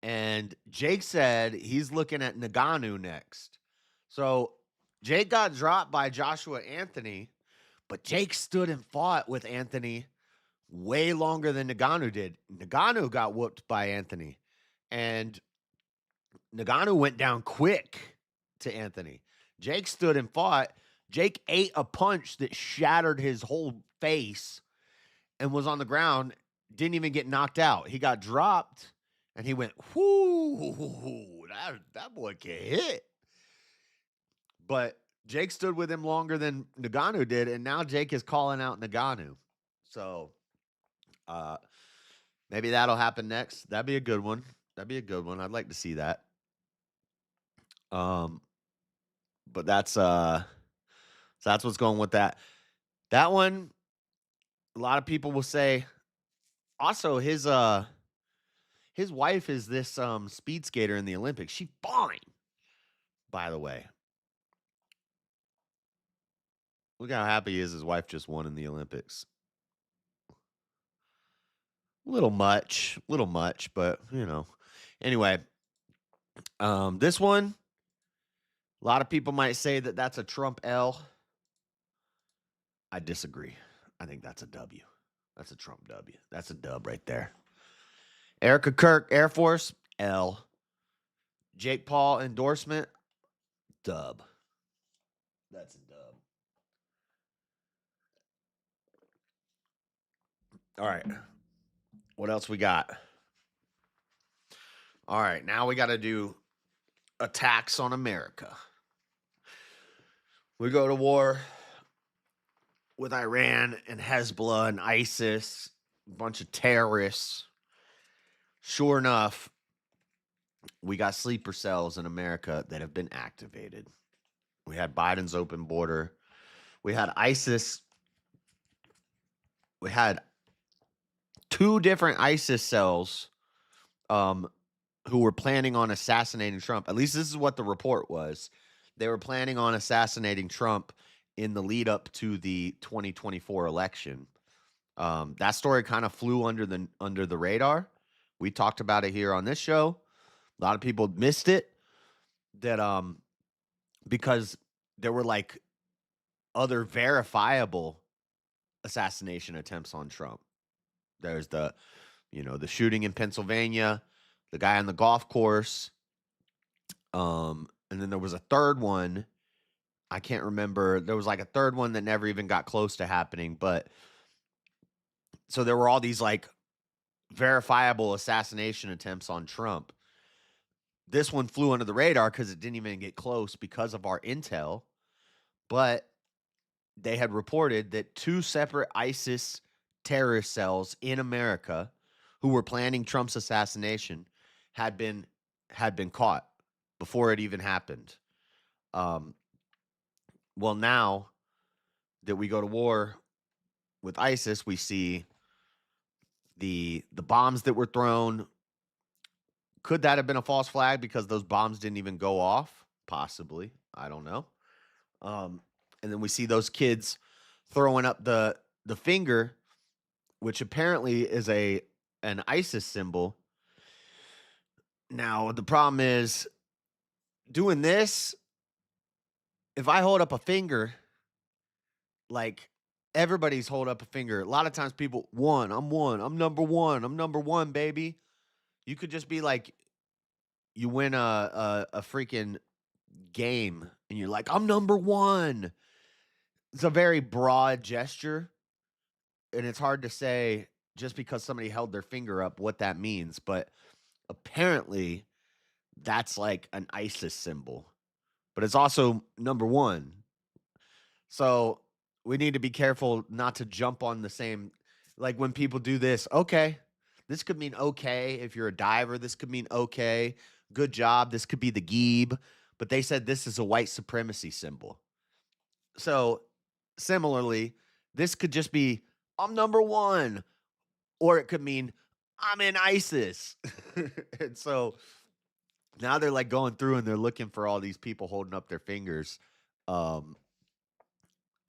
And Jake said he's looking at Ngannou next. So Jake got dropped by Joshua Anthony. But Jake stood and fought with Anthony way longer than Ngannou did. Ngannou got whooped by Anthony. And Ngannou went down quick to Anthony. Jake stood and fought. Jake ate a punch that shattered his whole face and was on the ground. Didn't even get knocked out. He got dropped, and he went, whoo, that boy can hit. But Jake stood with him longer than Ngannou did, and now Jake is calling out Ngannou. So maybe that'll happen next. That'd be a good one. I'd like to see that. But that's what's going with that. That one, a lot of people will say. Also, his wife is this speed skater in the Olympics. She's fine, by the way. Look how happy he is his wife just won in the Olympics. Little much, but, you know. Anyway, this one, a lot of people might say that that's a Trump L. I disagree. I think that's a W. That's a Trump W. That's a dub right there. Erica Kirk, Air Force, L. Jake Paul, endorsement, dub. That's a dub. All right. What else we got? All right. Now we got to do attacks on America. We go to war with Iran and Hezbollah and ISIS, a bunch of terrorists. Sure enough, we got sleeper cells in America that have been activated. We had Biden's open border. We had ISIS. We had 2 different ISIS cells who were planning on assassinating Trump. At least this is what the report was. They were planning on assassinating Trump in the lead up to the 2024 election. That story kind of flew under the radar. We talked about it here on this show. A lot of people missed it. That because there were like other verifiable assassination attempts on Trump. There's the shooting in Pennsylvania, the guy on the golf course. And then there was a third one. I can't remember. There was like a third one that never even got close to happening. But so there were all these like verifiable assassination attempts on Trump. This one flew under the radar because it didn't even get close because of our intel. But they had reported that 2 separate ISIS terrorist cells in America who were planning Trump's assassination had been caught before it even happened. Well, now that we go to war with ISIS, we see the bombs that were thrown. Could that have been a false flag because those bombs didn't even go off? Possibly. I don't know. And then we see those kids throwing up the finger, which apparently is an ISIS symbol. Now, the problem is doing this, if I hold up a finger, like everybody's hold up a finger. A lot of times people, I'm number one, baby. You could just be like, you win a freaking game and you're like, I'm number one. It's a very broad gesture, and it's hard to say just because somebody held their finger up what that means. But apparently that's like an ISIS symbol, but it's also number one. So we need to be careful not to jump on the same, like when people do this, okay, this could mean okay. If you're a diver, this could mean okay, good job. This could be the Geeb, but they said this is a white supremacy symbol. So similarly, this could just be, I'm number one, or it could mean I'm in ISIS. And so now they're like going through and they're looking for all these people holding up their fingers,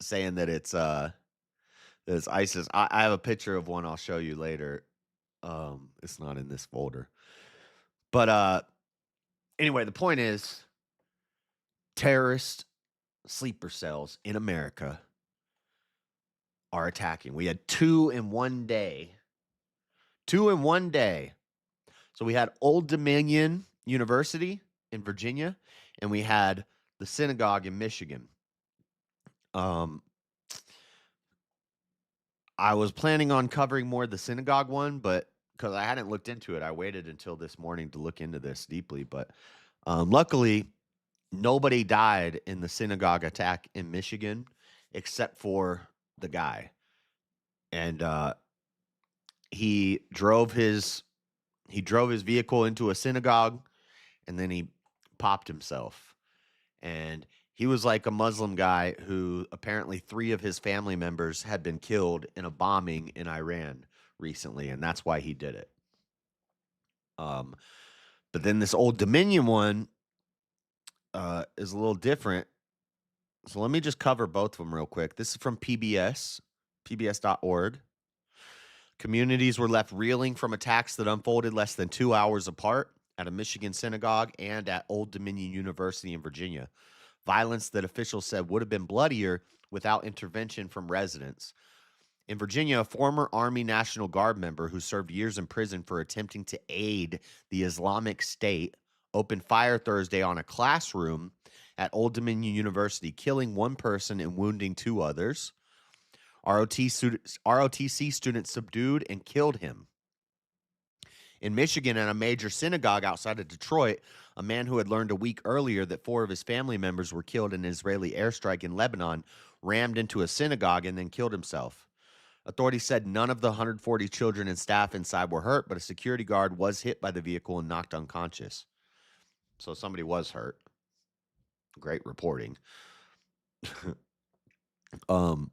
saying that it's ISIS. I have a picture of one I'll show you later. It's not in this folder. But anyway, the point is terrorist sleeper cells in America are attacking. We had 2 in one day. 2 in one day. So we had Old Dominion University in Virginia, and we had the synagogue in Michigan. I was planning on covering more of the synagogue one, but because I hadn't looked into it, I waited until this morning to look into this deeply. But luckily, nobody died in the synagogue attack in Michigan except for the guy. And he drove his vehicle into a synagogue, and then he popped himself. And he was like a Muslim guy who apparently 3 of his family members had been killed in a bombing in Iran recently, and that's why he did it. But then this Old Dominion one is a little different. So let me just cover both of them real quick. This is from pbs.org. Communities were left reeling from attacks that unfolded less than 2 hours apart at a Michigan synagogue and at Old Dominion University in Virginia. Violence that officials said would have been bloodier without intervention from residents. In Virginia, a former Army National Guard member who served years in prison for attempting to aid the Islamic State opened fire Thursday on a classroom at Old Dominion University, killing 1 person and wounding 2 others. ROTC students subdued and killed him. In Michigan, at a major synagogue outside of Detroit, a man who had learned a week earlier that 4 of his family members were killed in an Israeli airstrike in Lebanon rammed into a synagogue and then killed himself. Authorities said none of the 140 children and staff inside were hurt, but a security guard was hit by the vehicle and knocked unconscious. So somebody was hurt. Great reporting. The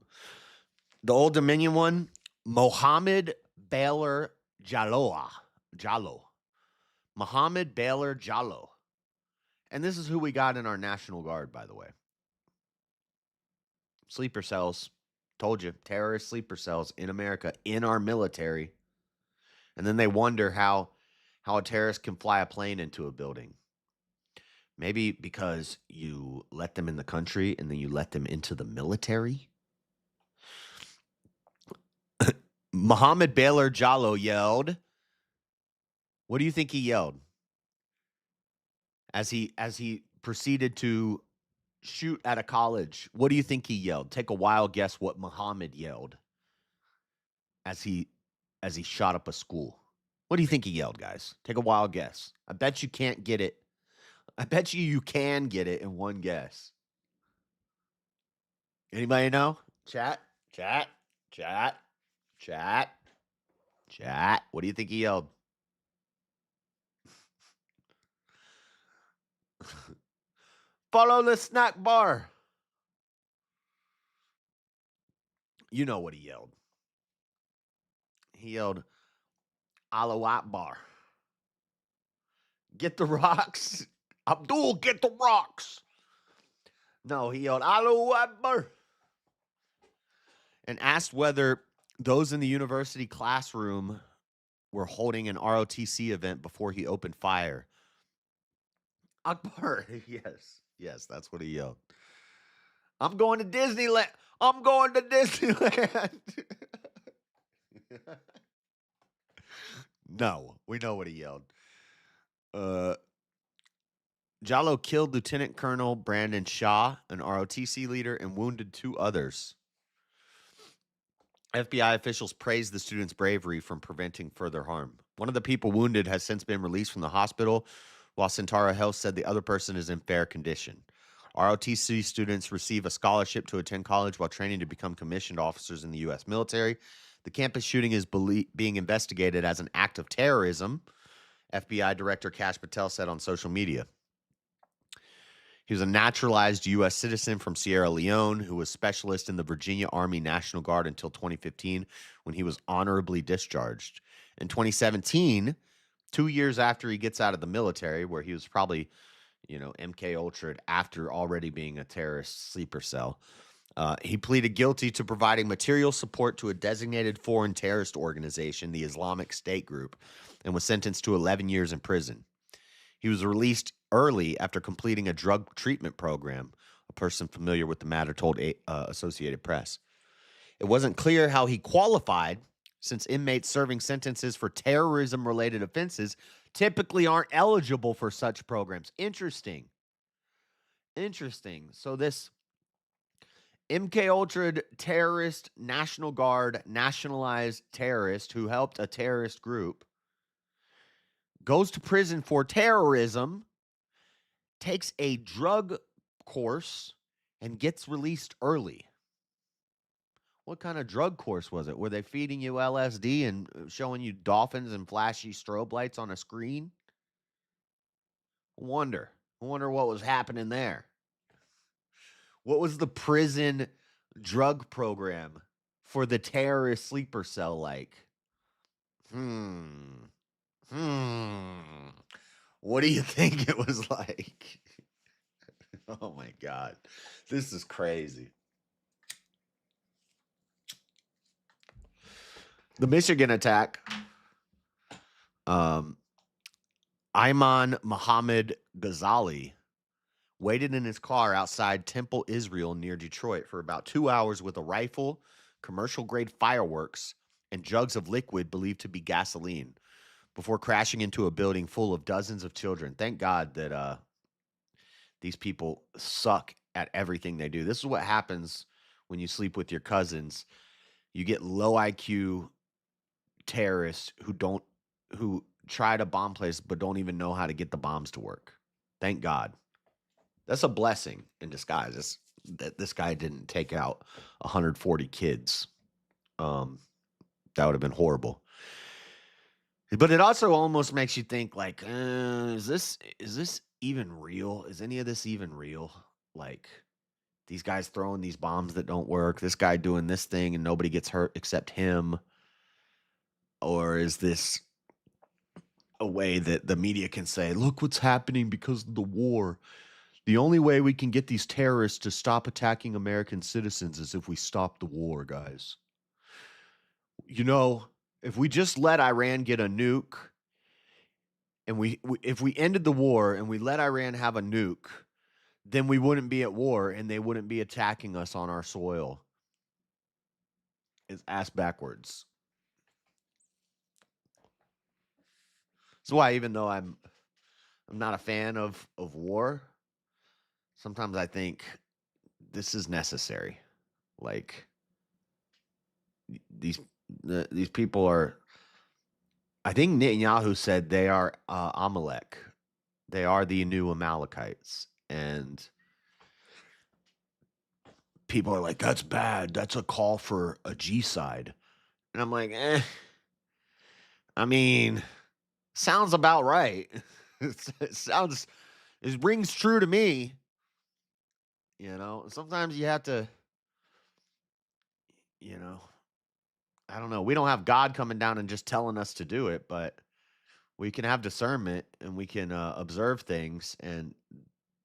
Old Dominion one, Mohammed Baylor Jallo. Mohammed Baylor Jallo. And this is who we got in our National Guard, by the way. Sleeper cells. Told you, terrorist sleeper cells in America, in our military. And then they wonder how a terrorist can fly a plane into a building. Maybe because you let them in the country and then you let them into the military. Mohammed Baylor Jallo yelled. What do you think he yelled? As he proceeded to shoot at a college, what do you think he yelled? Take a wild guess what Muhammad yelled as he shot up a school. What do you think he yelled, guys? Take a wild guess. I bet you can't get it. I bet you can get it in one guess. Anybody know? Chat. What do you think he yelled? Follow the snack bar. You know what he yelled. He yelled, Allahu Akbar. Get the rocks. Abdul, get the rocks. No, he yelled, Allahu Akbar. And asked whether those in the university classroom were holding an ROTC event before he opened fire. Akbar. Yes, that's what he yelled. I'm going to Disneyland. I'm going to Disneyland. No, we know what he yelled. Jallo killed Lieutenant Colonel Brandon Shaw, an ROTC leader, and wounded 2 others. FBI officials praised the student's bravery from preventing further harm. One of the people wounded has since been released from the hospital, while Centara Health said the other person is in fair condition. ROTC students receive a scholarship to attend college while training to become commissioned officers in the U.S. military. The campus shooting is being investigated as an act of terrorism, FBI Director Kash Patel said on social media. He was a naturalized U.S. citizen from Sierra Leone who was specialist in the Virginia Army National Guard until 2015 when he was honorably discharged. In 2017, 2 years after he gets out of the military, where he was probably, MK Ultra'd after already being a terrorist sleeper cell, he pleaded guilty to providing material support to a designated foreign terrorist organization, the Islamic State Group, and was sentenced to 11 years in prison. He was released early after completing a drug treatment program, a person familiar with the matter told Associated Press. It wasn't clear how he qualified, since inmates serving sentences for terrorism-related offenses typically aren't eligible for such programs. Interesting. So this MK Ultra terrorist, National Guard, nationalized terrorist who helped a terrorist group goes to prison for terrorism, takes a drug course, and gets released early. What kind of drug course was it? Were they feeding you LSD and showing you dolphins and flashy strobe lights on a screen? I wonder what was happening there. What was the prison drug program for the terrorist sleeper cell like? What do you think it was like? Oh my God. This is crazy. The Michigan attack. Ayman Muhammad Ghazali waited in his car outside Temple, Israel, near Detroit for about 2 hours with a rifle, commercial-grade fireworks, and jugs of liquid believed to be gasoline before crashing into a building full of dozens of children. Thank God that these people suck at everything they do. This is what happens when you sleep with your cousins. You get low IQ terrorists who try to bomb places but don't even know how to get the bombs to work. Thank God. That's a blessing in disguise. That this guy didn't take out 140 kids. That would have been horrible. But it also almost makes you think, like, is this even real? Is any of this even real? Like, these guys throwing these bombs that don't work, this guy doing this thing and nobody gets hurt except him. Or is this a way that the media can say, look what's happening because of the war? The only way we can get these terrorists to stop attacking American citizens is if we stop the war, guys. If we just let Iran get a nuke and if we ended the war and we let Iran have a nuke, then we wouldn't be at war and they wouldn't be attacking us on our soil. It's ass backwards. That's why, even though I'm not a fan of war, sometimes I think this is necessary. Like, these people are, I think Netanyahu said they are Amalek. They are the new Amalekites. And people are like, that's bad. That's a call for a G-side. And I'm like, I mean, sounds about right. It rings true to me. You know, sometimes you have to, you know, I don't know. We don't have God coming down and just telling us to do it, but we can have discernment and we can observe things, and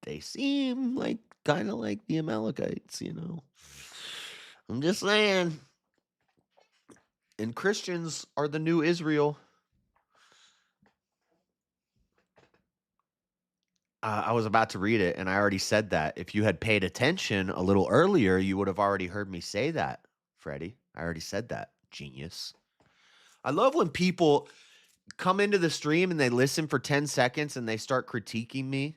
they seem like kind of like the Amalekites, you know. I'm just saying. And Christians are the new Israel. I was about to read it, and I already said that. If you had paid attention a little earlier, you would have already heard me say that, Freddie. I already said that. Genius. I love when people come into the stream and they listen for 10 seconds and they start critiquing me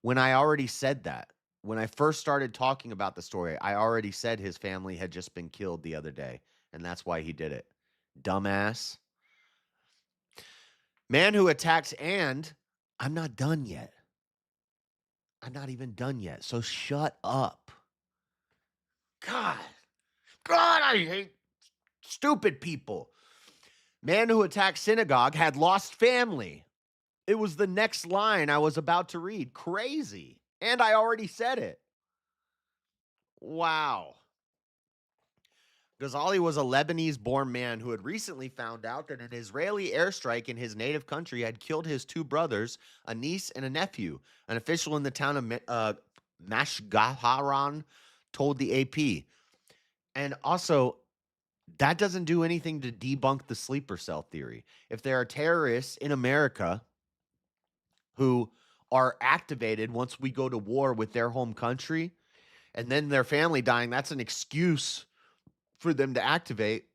when I already said that. When I first started talking about the story, I already said his family had just been killed the other day, and that's why he did it. Dumbass. Man who attacks, and I'm not done yet. I'm not even done yet, so shut up. God, I hate stupid people. Man who attacked synagogue had lost family. It was the next line I was about to read. Crazy. And I already said it. Wow. Ghazali was a Lebanese-born man who had recently found out that an Israeli airstrike in his native country had killed his two brothers, a niece and a nephew. An official in the town of Mashgaharan told the AP. And also, that doesn't do anything to debunk the sleeper cell theory. If there are terrorists in America who are activated once we go to war with their home country, and then their family dying, that's an excuse for them to activate.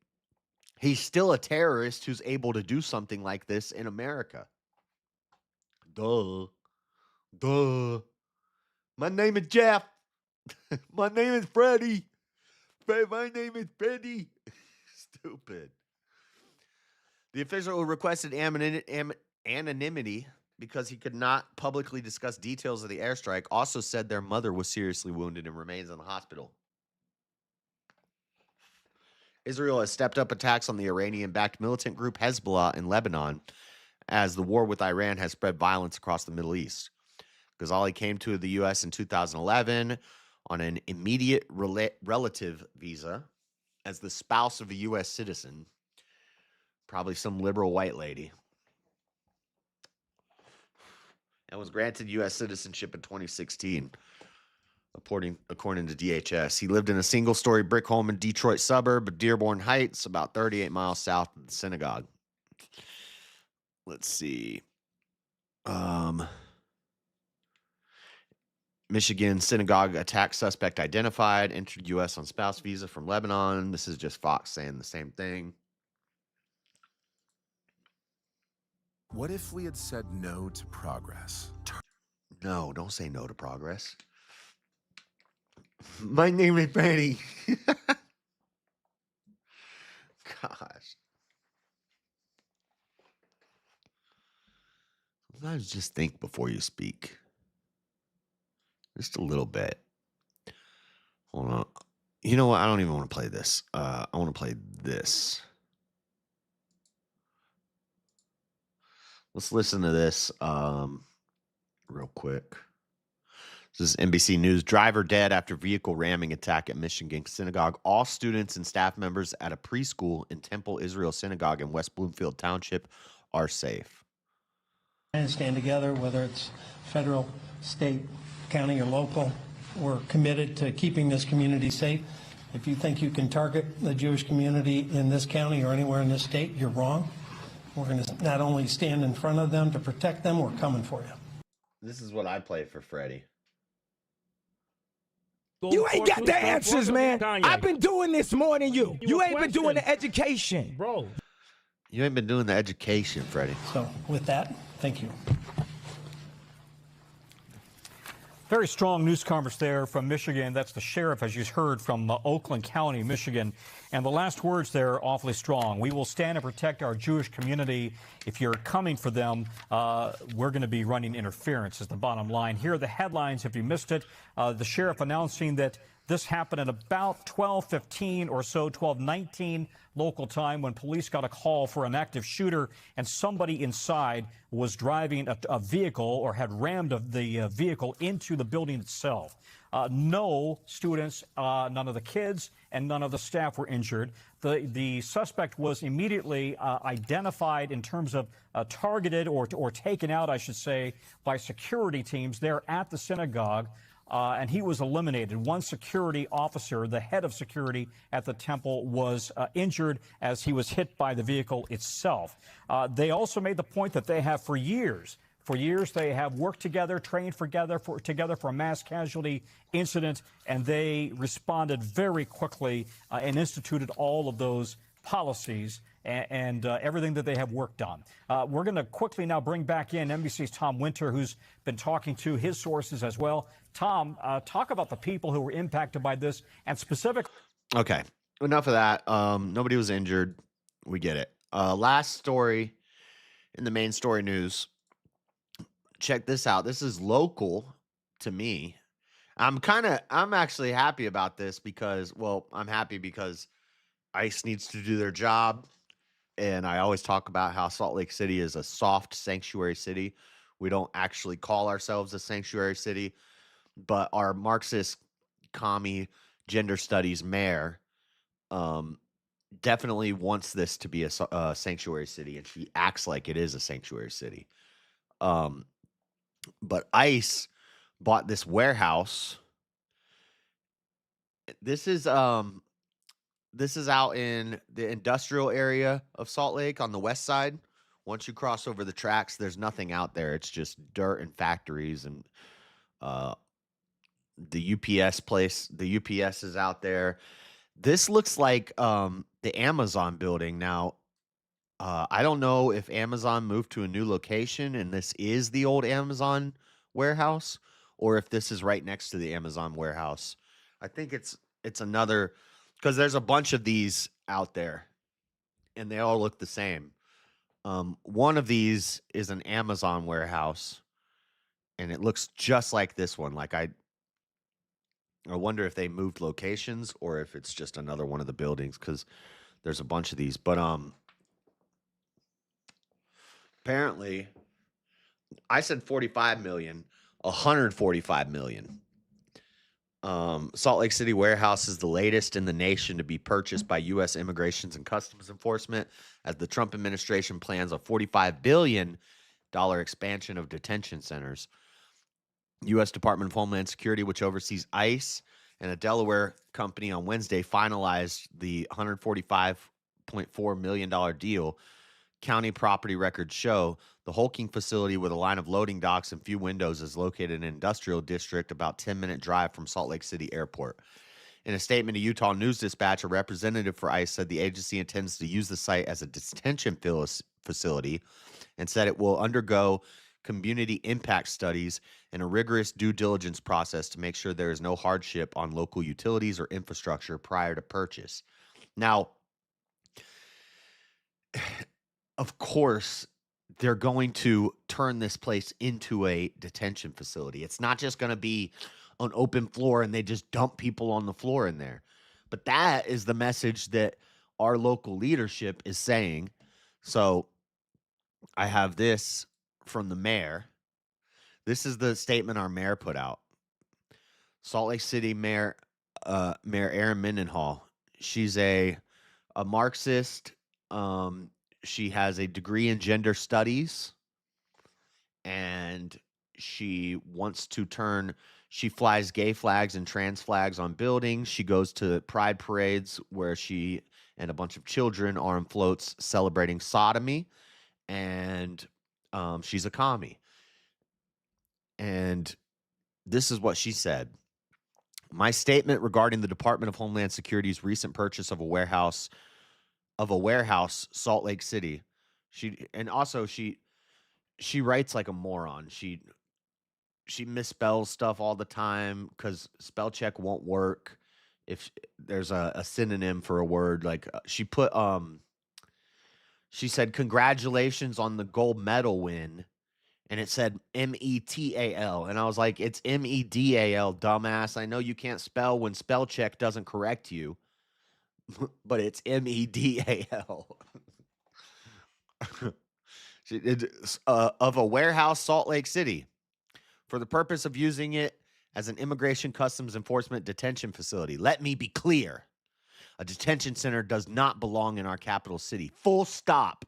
He's still a terrorist who's able to do something like this in America. Duh. My name is Jeff. My name is Freddie. My name is Freddie. Stupid. The official who requested anonymity because he could not publicly discuss details of the airstrike also said their mother was seriously wounded and remains in the hospital. Israel has stepped up attacks on the Iranian-backed militant group Hezbollah in Lebanon as the war with Iran has spread violence across the Middle East. Ghazali came to the U.S. in 2011 on an immediate relative visa as the spouse of a U.S. citizen, probably some liberal white lady, and was granted U.S. citizenship in 2016. According to DHS, he lived in a single-story brick home in Detroit suburb of Dearborn Heights, about 38 miles south of the synagogue. Let's see. Michigan synagogue attack suspect identified, entered U.S. on spouse visa from Lebanon. This is just Fox saying the same thing. What if we had said no to progress? No, don't say no to progress. My name is Benny. Gosh. Sometimes just think before you speak. Just a little bit. Hold on. You know what? I don't even want to play this. I want to play this. Let's listen to this real quick. This is NBC News. Driver dead after vehicle ramming attack at Michigan synagogue. All students and staff members at a preschool in Temple Israel Synagogue in West Bloomfield Township are safe. And stand together, whether it's federal, state, county, or local. We're committed to keeping this community safe. If you think you can target the Jewish community in this county or anywhere in this state, you're wrong. We're going to not only stand in front of them to protect them, we're coming for you. This is what I play for Freddie. You ain't got the answers, man. I've been doing this more than you. You ain't been doing the education. Bro. You ain't been doing the education, Freddie. So with that, thank you. Very strong news conference there from Michigan. That's the sheriff, as you heard, from Oakland County, Michigan. And the last words there, awfully strong. We will stand and protect our Jewish community. If you're coming for them, we're going to be running interference is the bottom line. Here are the headlines if you missed it. The sheriff announcing that this happened at about 12:15 or so, 12:19 local time, when police got a call for an active shooter and somebody inside was driving a vehicle or had rammed the vehicle into the building itself. No students, none of the kids, and none of the staff were injured. The suspect was immediately identified in terms of targeted or taken out, I should say, by security teams there at the synagogue. And he was eliminated. One security officer, the head of security at the temple, was injured as he was hit by the vehicle itself. They also made the point that they have for years, they have worked together, trained together for a mass casualty incident, and they responded very quickly and instituted all of those policies and everything that they have worked on. We're going to quickly now bring back in NBC's Tom Winter, who's been talking to his sources as well. Tom, talk about the people who were impacted by this and specific. Okay, enough of that. Nobody was injured. We get it. Last story in the main story news. Check this out. This is local to me. I'm actually happy about this because, well, I'm happy because ICE needs to do their job. And I always talk about how Salt Lake City is a soft sanctuary city. We don't actually call ourselves a sanctuary city, but our Marxist commie gender studies mayor definitely wants this to be a sanctuary city, and she acts like it is a sanctuary city. But ICE bought this warehouse. This is out in the industrial area of Salt Lake on the west side. Once you cross over the tracks, there's nothing out there. It's just dirt and factories and the UPS place. The UPS is out there. This looks like the Amazon building. Now, I don't know if Amazon moved to a new location and this is the old Amazon warehouse, or if this is right next to the Amazon warehouse. I think it's another, because there's a bunch of these out there and they all look the same. One of these is an Amazon warehouse and it looks just like this one. Like I wonder if they moved locations or if it's just another one of the buildings, because there's a bunch of these. But apparently, I said 45 million, 145 million. Salt Lake City warehouse is the latest in the nation to be purchased by U.S. Immigration and Customs Enforcement as the Trump administration plans a $45 billion expansion of detention centers. U.S. Department of Homeland Security, which oversees ICE, and a Delaware company on Wednesday finalized the $145.4 million deal. County property records show the hulking facility with a line of loading docks and few windows is located in an industrial district about 10-minute drive from Salt Lake City Airport. In a statement to Utah News Dispatch, a representative for ICE said the agency intends to use the site as a detention facility and said it will undergo community impact studies and a rigorous due diligence process to make sure there is no hardship on local utilities or infrastructure prior to purchase. Now, of course, they're going to turn this place into a detention facility. It's not just going to be an open floor and they just dump people on the floor in there. But that is the message that our local leadership is saying. So I have this from the mayor. This is the statement our mayor put out. Salt Lake City Mayor Erin Mendenhall. She's a Marxist. She has a degree in gender studies, and she wants to she flies gay flags and trans flags on buildings. She goes to pride parades where she and a bunch of children are on floats celebrating sodomy and she's a commie. And this is what she said. My statement regarding the Department of Homeland Security's recent purchase of a warehouse, Salt Lake City. She writes like a moron. She misspells stuff all the time because spell check won't work if there's a synonym for a word. Like she said, congratulations on the gold medal win. And it said METAL. And I was like, it's MEDAL, dumbass. I know you can't spell when spell check doesn't correct you, but it's MEDAL. Of a warehouse, Salt Lake City, for the purpose of using it as an immigration customs enforcement detention facility. Let me be clear. A detention center does not belong in our capital city. Full stop.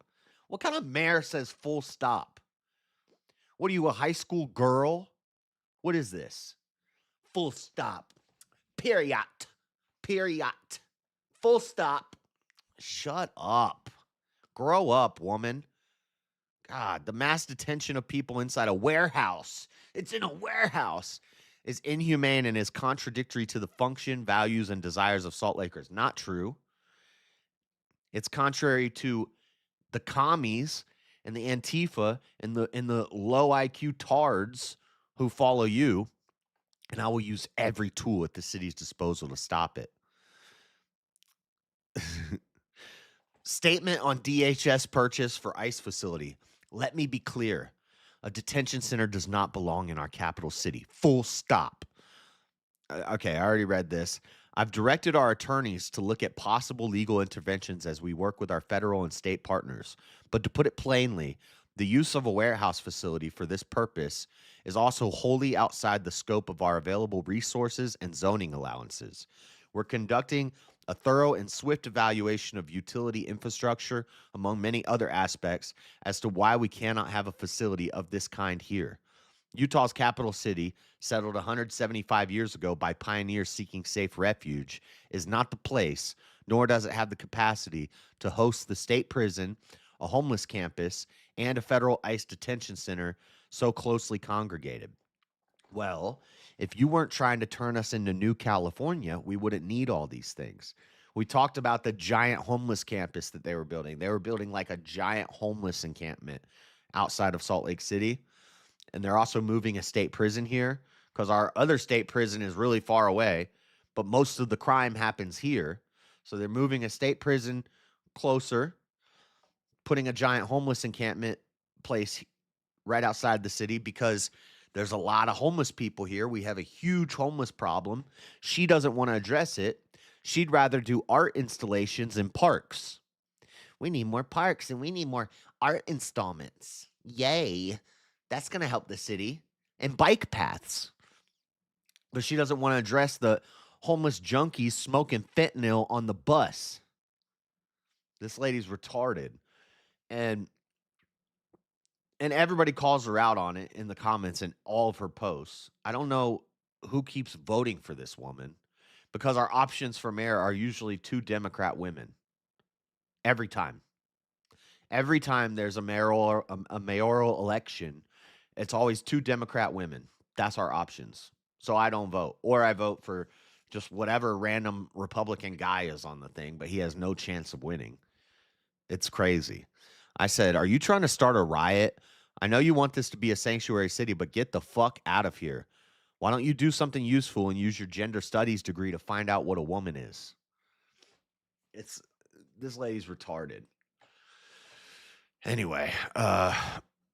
What kind of mayor says full stop? What are you, a high school girl? What is this? Full stop. Period. Full stop. Shut up. Grow up, woman. God, the mass detention of people inside a warehouse. It's in a warehouse. Is inhumane and is contradictory to the function, values, and desires of Salt Lakers. Not true. It's contrary to the commies and the Antifa and the low IQ tards who follow you, and I will use every tool at the city's disposal to stop it. Statement on DHS purchase for ICE facility. Let me be clear. A detention center does not belong in our capital city. Full stop. Okay, I already read this. I've directed our attorneys to look at possible legal interventions as we work with our federal and state partners. But to put it plainly, the use of a warehouse facility for this purpose is also wholly outside the scope of our available resources and zoning allowances. We're conducting a thorough and swift evaluation of utility infrastructure, among many other aspects, as to why we cannot have a facility of this kind here. Utah's capital city, settled 175 years ago by pioneers seeking safe refuge, is not the place, nor does it have the capacity to host the state prison, a homeless campus, and a federal ICE detention center so closely congregated. Well, if you weren't trying to turn us into New California, we wouldn't need all these things. We talked about the giant homeless campus that they were building. They were building like a giant homeless encampment outside of Salt Lake City. And they're also moving a state prison here because our other state prison is really far away, but most of the crime happens here. So they're moving a state prison closer, putting a giant homeless encampment place right outside the city because there's a lot of homeless people here. We have a huge homeless problem. She doesn't want to address it. She'd rather do art installations in parks. We need more parks and we need more art installments. Yay. That's going to help the city. And bike paths. But she doesn't want to address the homeless junkies smoking fentanyl on the bus. This lady's retarded. And everybody calls her out on it in the comments in all of her posts. I don't know who keeps voting for this woman because our options for mayor are usually 2 Democrat women. Every time. Every time there's a mayoral election, it's always 2 Democrat women. That's our options. So I don't vote. Or I vote for just whatever random Republican guy is on the thing, but he has no chance of winning. It's crazy. I said, are you trying to start a riot? I know you want this to be a sanctuary city, but get the fuck out of here. Why don't you do something useful and use your gender studies degree to find out what a woman is? This lady's retarded. Anyway,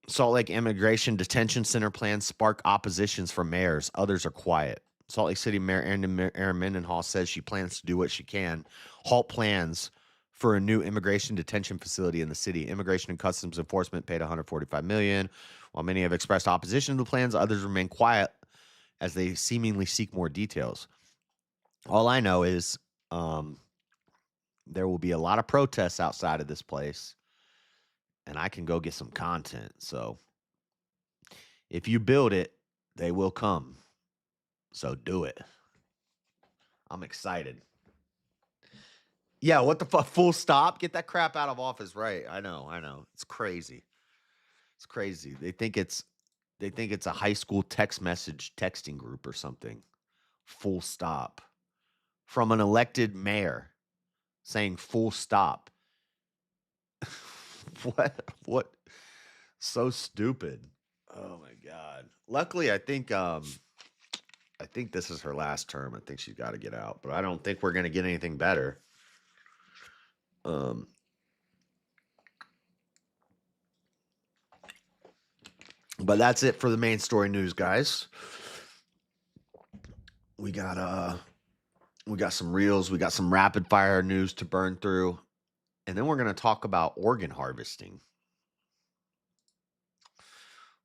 Salt Lake Immigration Detention Center plans spark oppositions from mayors. Others are quiet. Salt Lake City Mayor Erin Mendenhall says she plans to do what she can. Halt plans for a new immigration detention facility in the city. Immigration and Customs Enforcement paid $145 million. While many have expressed opposition to the plans, others remain quiet as they seemingly seek more details. All I know is there will be a lot of protests outside of this place, and I can go get some content. So if you build it, they will come. So do it. I'm excited. Yeah, what the fuck? Full stop? Get that crap out of office, right? I know. It's crazy. It's crazy. They think it's a high school text message texting group or something. Full stop. From an elected mayor saying full stop. What? So stupid. Oh my god. Luckily, I think this is her last term. I think she's got to get out, but I don't think we're going to get anything better. But that's it for the main story news, guys. We got some reels, we got some rapid fire news to burn through, and then we're going to talk about organ harvesting.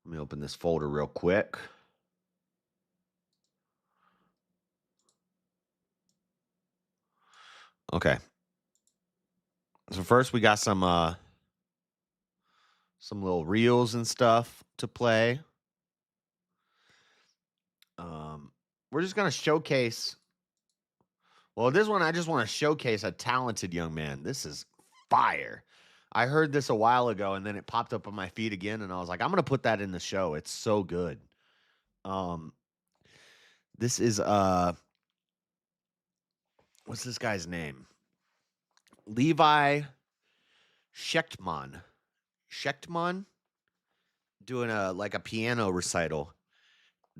Let me open this folder real quick. Okay. So first we got some little reels and stuff to play. We're just going to showcase. Well, this one I just want to showcase a talented young man. This is fire. I heard this a while ago and then it popped up on my feed again and I was like, I'm going to put that in the show. It's so good. This is what's this guy's name? Levi Schechtman doing a piano recital.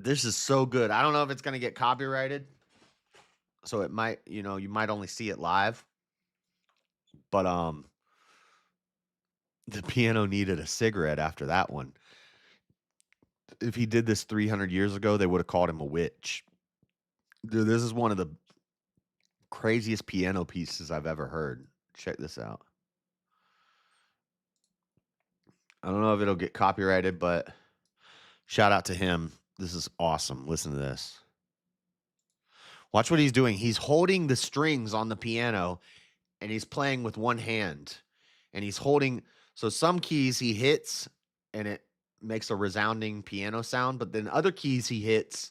This is so good. I don't know if it's going to get copyrighted. So it might, you might only see it live. But the piano needed a cigarette after that one. If he did this 300 years ago, they would have called him a witch. Dude, this is one of the craziest piano pieces I've ever heard. Check this out. I don't know if it'll get copyrighted, but shout out to him. This is awesome. Listen to this. Watch what he's doing. He's holding the strings on the piano and he's playing with one hand. And he's holding, so some keys he hits and it makes a resounding piano sound, but then other keys he hits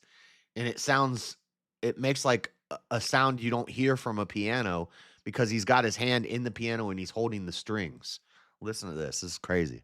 and it makes like a sound you don't hear from a piano because he's got his hand in the piano and he's holding the strings. Listen to this. This is crazy.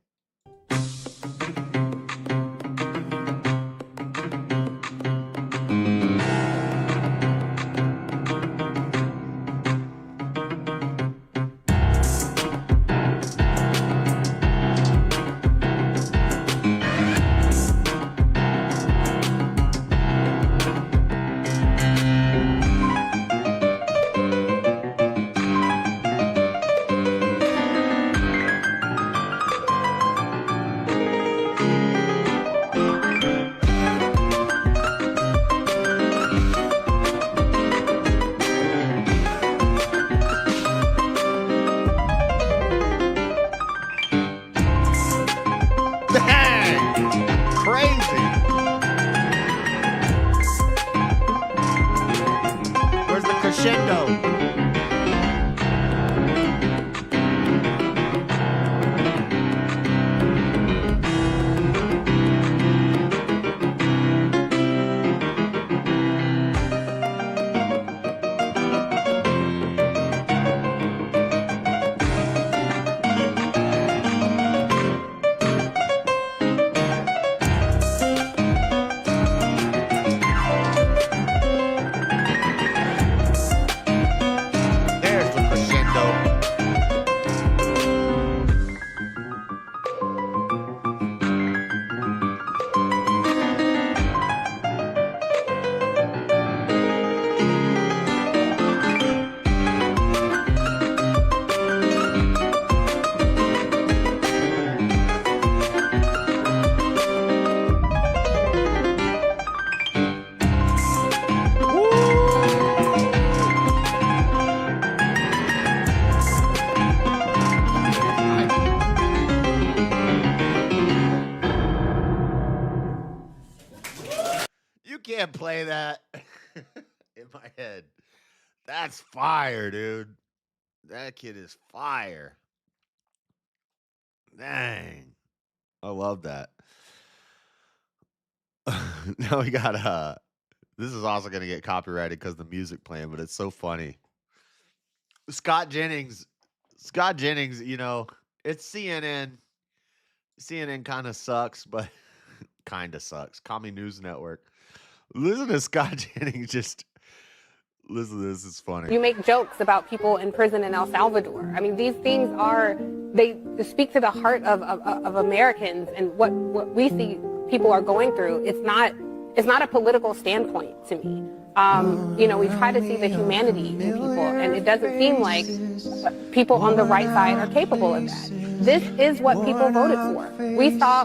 Can't play that in my head. That's fire, dude. That kid is fire. Dang. I love that. Now we got this is also gonna get copyrighted because the music playing, but it's so funny. Scott Jennings, it's CNN. CNN kind of sucks, but kind of sucks. Commie News Network. Listen to Scott Jennings just. Listen to this. It's funny. You make jokes about people in prison in El Salvador. I mean, these things they speak to the heart of Americans and what we see people are going through. It's not a political standpoint to me. We try to see the humanity in people, and it doesn't seem like people on the right side are capable of that. This is what people voted for.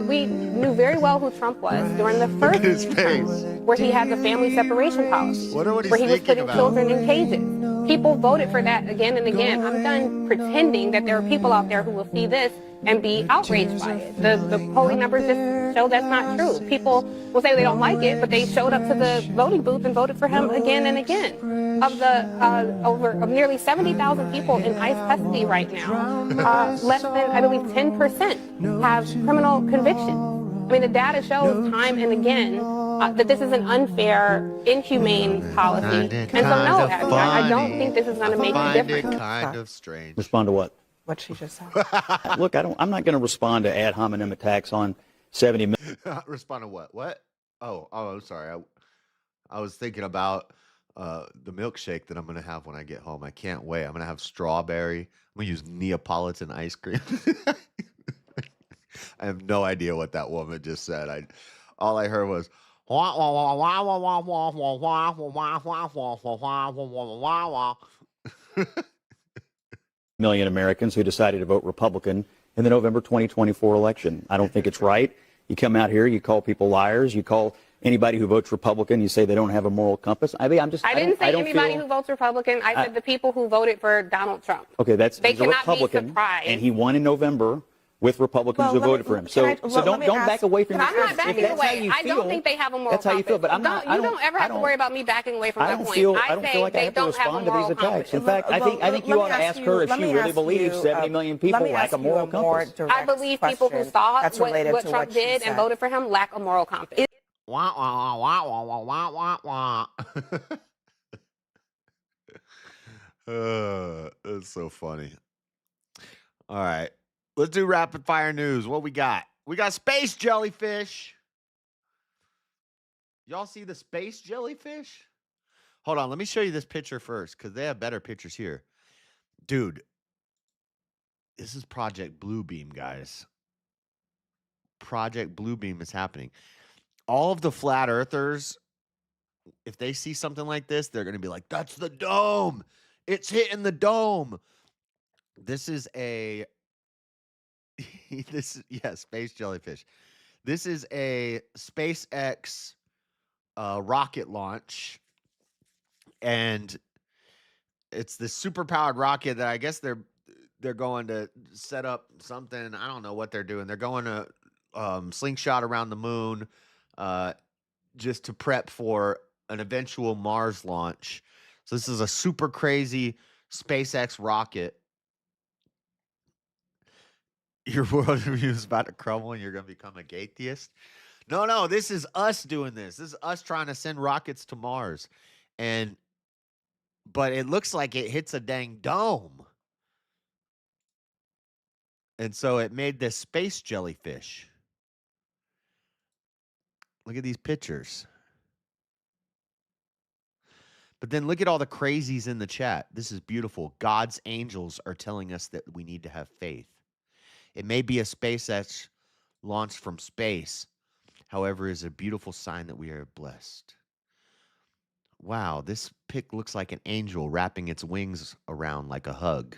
We knew very well who Trump was during the first term, where he had the family separation policy, where he was putting children in cages. People voted for that again and again. I'm done pretending that there are people out there who will see this and be outraged by it. The polling numbers just show that's not true. People will say they don't like it, but they showed up to the voting booth and voted for him again and again. Of nearly 70,000 people in ICE custody right now, less than, I believe, 10% have criminal convictions. I mean, the data shows time and again that this is an unfair, inhumane policy. And so, no, I don't think this is going to make a difference. Kind of strange. Respond to what? What she just said. Look, I'm not going to respond to ad hominem attacks on 70 million. Respond to what? What? Oh, I'm sorry. I was thinking about the milkshake that I'm going to have when I get home. I can't wait. I'm going to have strawberry. I'm going to use Neapolitan ice cream. I have no idea what that woman just said. All I heard was million Americans who decided to vote Republican in the November 2024 election. I don't think it's right. You come out here, you call people liars, you call anybody who votes Republican, you say they don't have a moral compass. I mean, I didn't say anybody who votes Republican. I said the people who voted for Donald Trump. Okay, they he's a Republican, and he won in November with Republicans who voted for him. So don't back away from I'm not backing away. I don't think they have a moral compass. That's how you feel, but I'm not. You don't ever have to worry about me backing away from that point. I don't feel like I have to respond to these attacks. In fact, I think you ought to ask her if she really believes 70 million people lack a moral compass. I believe people who saw what Trump did and voted for him lack a moral compass. Wah, wah, wah, wah, wah, wah, wah, wah, wah. That's so funny. All right. Let's do rapid fire news. What we got? We got space jellyfish. Y'all see the space jellyfish? Hold on. Let me show you this picture first because they have better pictures here. Dude, this is Project Bluebeam, guys. Project Bluebeam is happening. All of the flat earthers, if they see something like this, they're going to be like, that's the dome. It's hitting the dome. This is a... space jellyfish. This is a SpaceX rocket launch, and it's this super-powered rocket that I guess they're going to set up something. I don't know what they're doing. They're going to slingshot around the moon just to prep for an eventual Mars launch. So this is a super crazy SpaceX rocket. Your worldview is about to crumble and you're going to become a atheist. No, this is us doing this. This is us trying to send rockets to Mars. But it looks like it hits a dang dome. And so it made this space jellyfish. Look at these pictures. But then look at all the crazies in the chat. This is beautiful. God's angels are telling us that we need to have faith. It may be a SpaceX launched from space. However, it is a beautiful sign that we are blessed. Wow, this pic looks like an angel wrapping its wings around like a hug.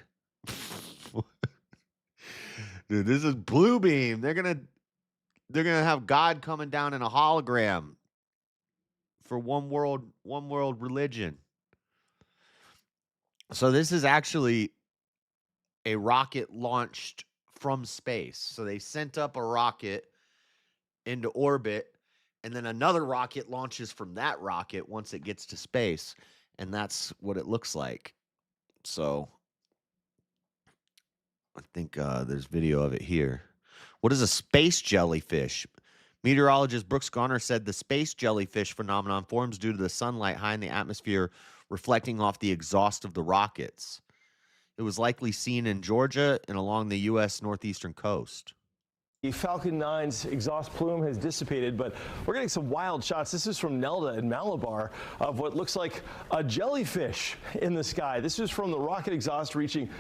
Dude, this is Bluebeam. They're gonna have God coming down in a hologram for one world religion. So this is actually a rocket launched from space. So they sent up a rocket into orbit, and then another rocket launches from that rocket once it gets to space, and that's what it looks like. So I think there's video of it here. What is a space jellyfish? Meteorologist Brooks Garner said the space jellyfish phenomenon forms due to the sunlight high in the atmosphere reflecting off the exhaust of the rockets. It was likely seen in Georgia and along the U.S. northeastern coast. The Falcon 9's exhaust plume has dissipated, but we're getting some wild shots. This is from Nelda in Malabar of what looks like a jellyfish in the sky. This is from the rocket exhaust reaching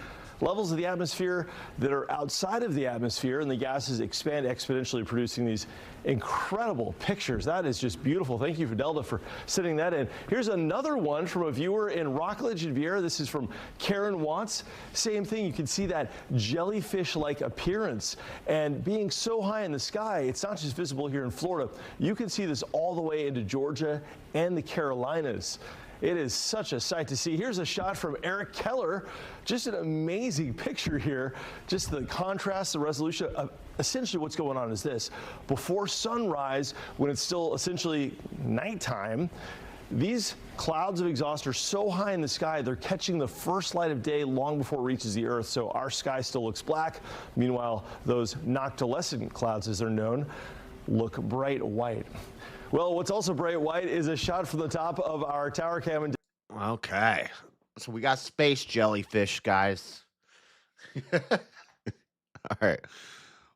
levels of the atmosphere that are outside of the atmosphere, and the gases expand exponentially, producing these incredible pictures. That is just beautiful. Thank you, Nelda, for sending that in. Here's another one from a viewer in Rockledge and Vieira. This is from Karen Watts. Same thing. You can see that jellyfish-like appearance. And being so high in the sky, it's not just visible here in Florida. You can see this all the way into Georgia and the Carolinas. It is such a sight to see. Here's a shot from Eric Keller. Just an amazing picture here. Just the contrast, the resolution of essentially what's going on is this. Before sunrise, when it's still essentially nighttime, these clouds of exhaust are so high in the sky, they're catching the first light of day long before it reaches the earth. So our sky still looks black. Meanwhile, those noctilescent clouds, as they're known, look bright white. Well, what's also bright white is a shot from the top of our tower cam. Okay. So we got space jellyfish, guys. All right.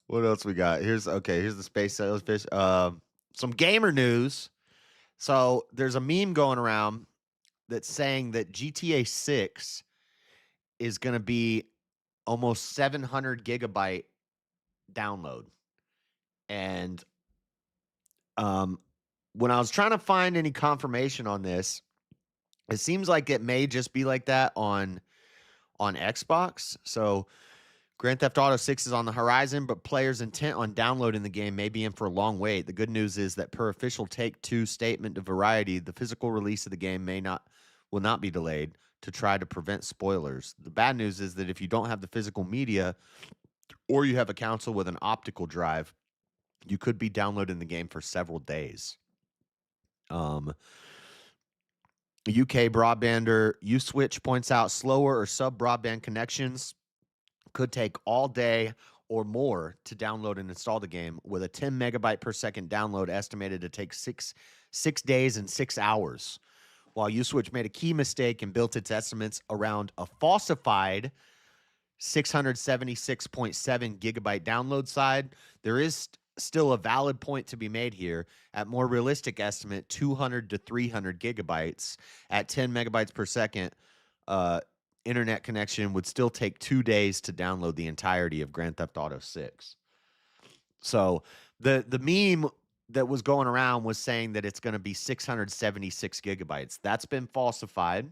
What else we got? Here's the space jellyfish. Some gamer news. So there's a meme going around that's saying that GTA 6 is going to be almost 700 gigabyte download. And when I was trying to find any confirmation on this, it seems like it may just be like that on Xbox. So Grand Theft Auto 6 is on the horizon, but players intent on downloading the game may be in for a long wait. The good news is that per official Take-Two statement to Variety, the physical release of the game will not be delayed to try to prevent spoilers. The bad news is that if you don't have the physical media or you have a console with an optical drive, you could be downloading the game for several days. UK broadbander Uswitch points out slower or sub-broadband connections could take all day or more to download and install the game, with a 10 megabyte per second download estimated to take six days and 6 hours. While Uswitch made a key mistake and built its estimates around a falsified 676.7 gigabyte download side, there is still a valid point to be made here. At more realistic estimate, 200 to 300 gigabytes at 10 megabytes per second internet connection would still take 2 days to download the entirety of Grand Theft Auto 6. So the meme that was going around was saying that it's going to be 676 gigabytes. That's been falsified.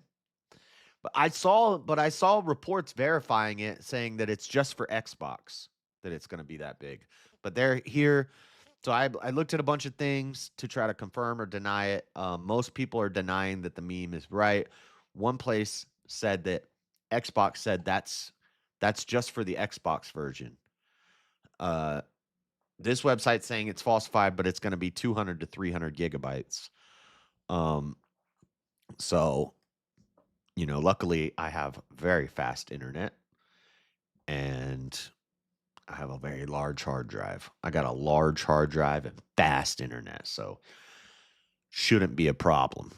But I saw reports verifying it, saying that it's just for Xbox that it's going to be that big. But they're here. So I looked at a bunch of things to try to confirm or deny it. Most people are denying that the meme is right. One place said that Xbox said that's just for the Xbox version. This website's saying it's falsified, but it's going to be 200 to 300 gigabytes. So, luckily I have very fast internet, and I have a very large hard drive. I got a large hard drive and fast internet, so shouldn't be a problem.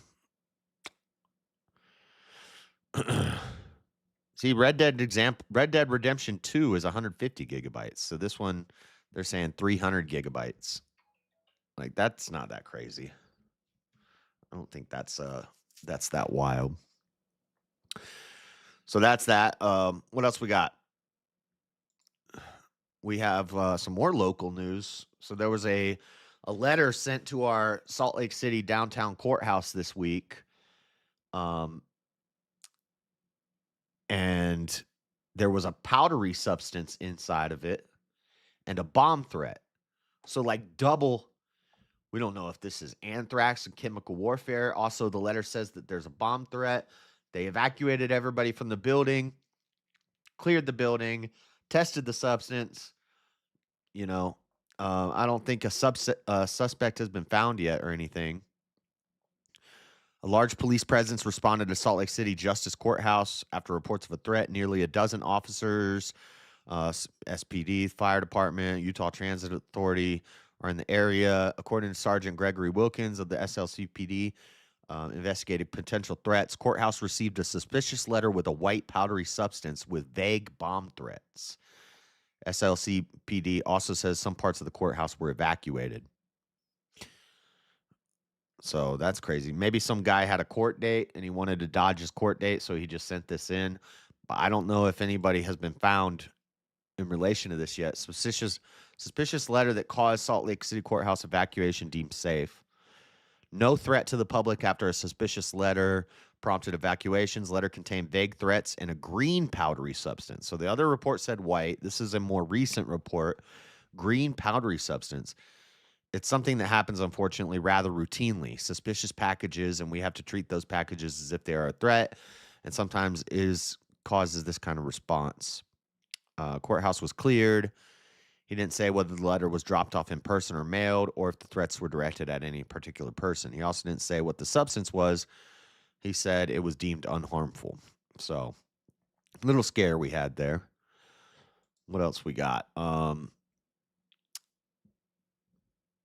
See, Red Dead Redemption 2 is 150 gigabytes. So this one, they're saying 300 gigabytes. Like, that's not that crazy. I don't think that's that wild. So that's that. What else we got? We have some more local news. So there was a letter sent to our Salt Lake City downtown courthouse this week. And there was a powdery substance inside of it and a bomb threat. So like double, we don't know if this is anthrax and chemical warfare. Also, the letter says that there's a bomb threat. They evacuated everybody from the building, cleared the building, tested the substance. I don't think a suspect has been found yet or anything. A large police presence responded to Salt Lake City Justice Courthouse after reports of a threat. Nearly a dozen officers, SPD, Fire Department, Utah Transit Authority are in the area. According to Sergeant Gregory Wilkins of the SLCPD, investigating potential threats. Courthouse received a suspicious letter with a white powdery substance with vague bomb threats. SLCPD also says some parts of the courthouse were evacuated. So that's crazy. Maybe some guy had a court date and he wanted to dodge his court date, so he just sent this in. But I don't know if anybody has been found in relation to this yet. Suspicious letter that caused Salt Lake City courthouse evacuation deemed safe. No threat to the public after a suspicious letter prompted evacuations. Letter contained vague threats and a green powdery substance. So the other report said white. This is a more recent report. Green powdery substance. It's something that happens, unfortunately, rather routinely. Suspicious packages, and we have to treat those packages as if they are a threat, and sometimes causes this kind of response. Courthouse was cleared. He didn't say whether the letter was dropped off in person or mailed, or if the threats were directed at any particular person. He also didn't say what the substance was. He said it was deemed unharmful. So, little scare we had there. What else we got?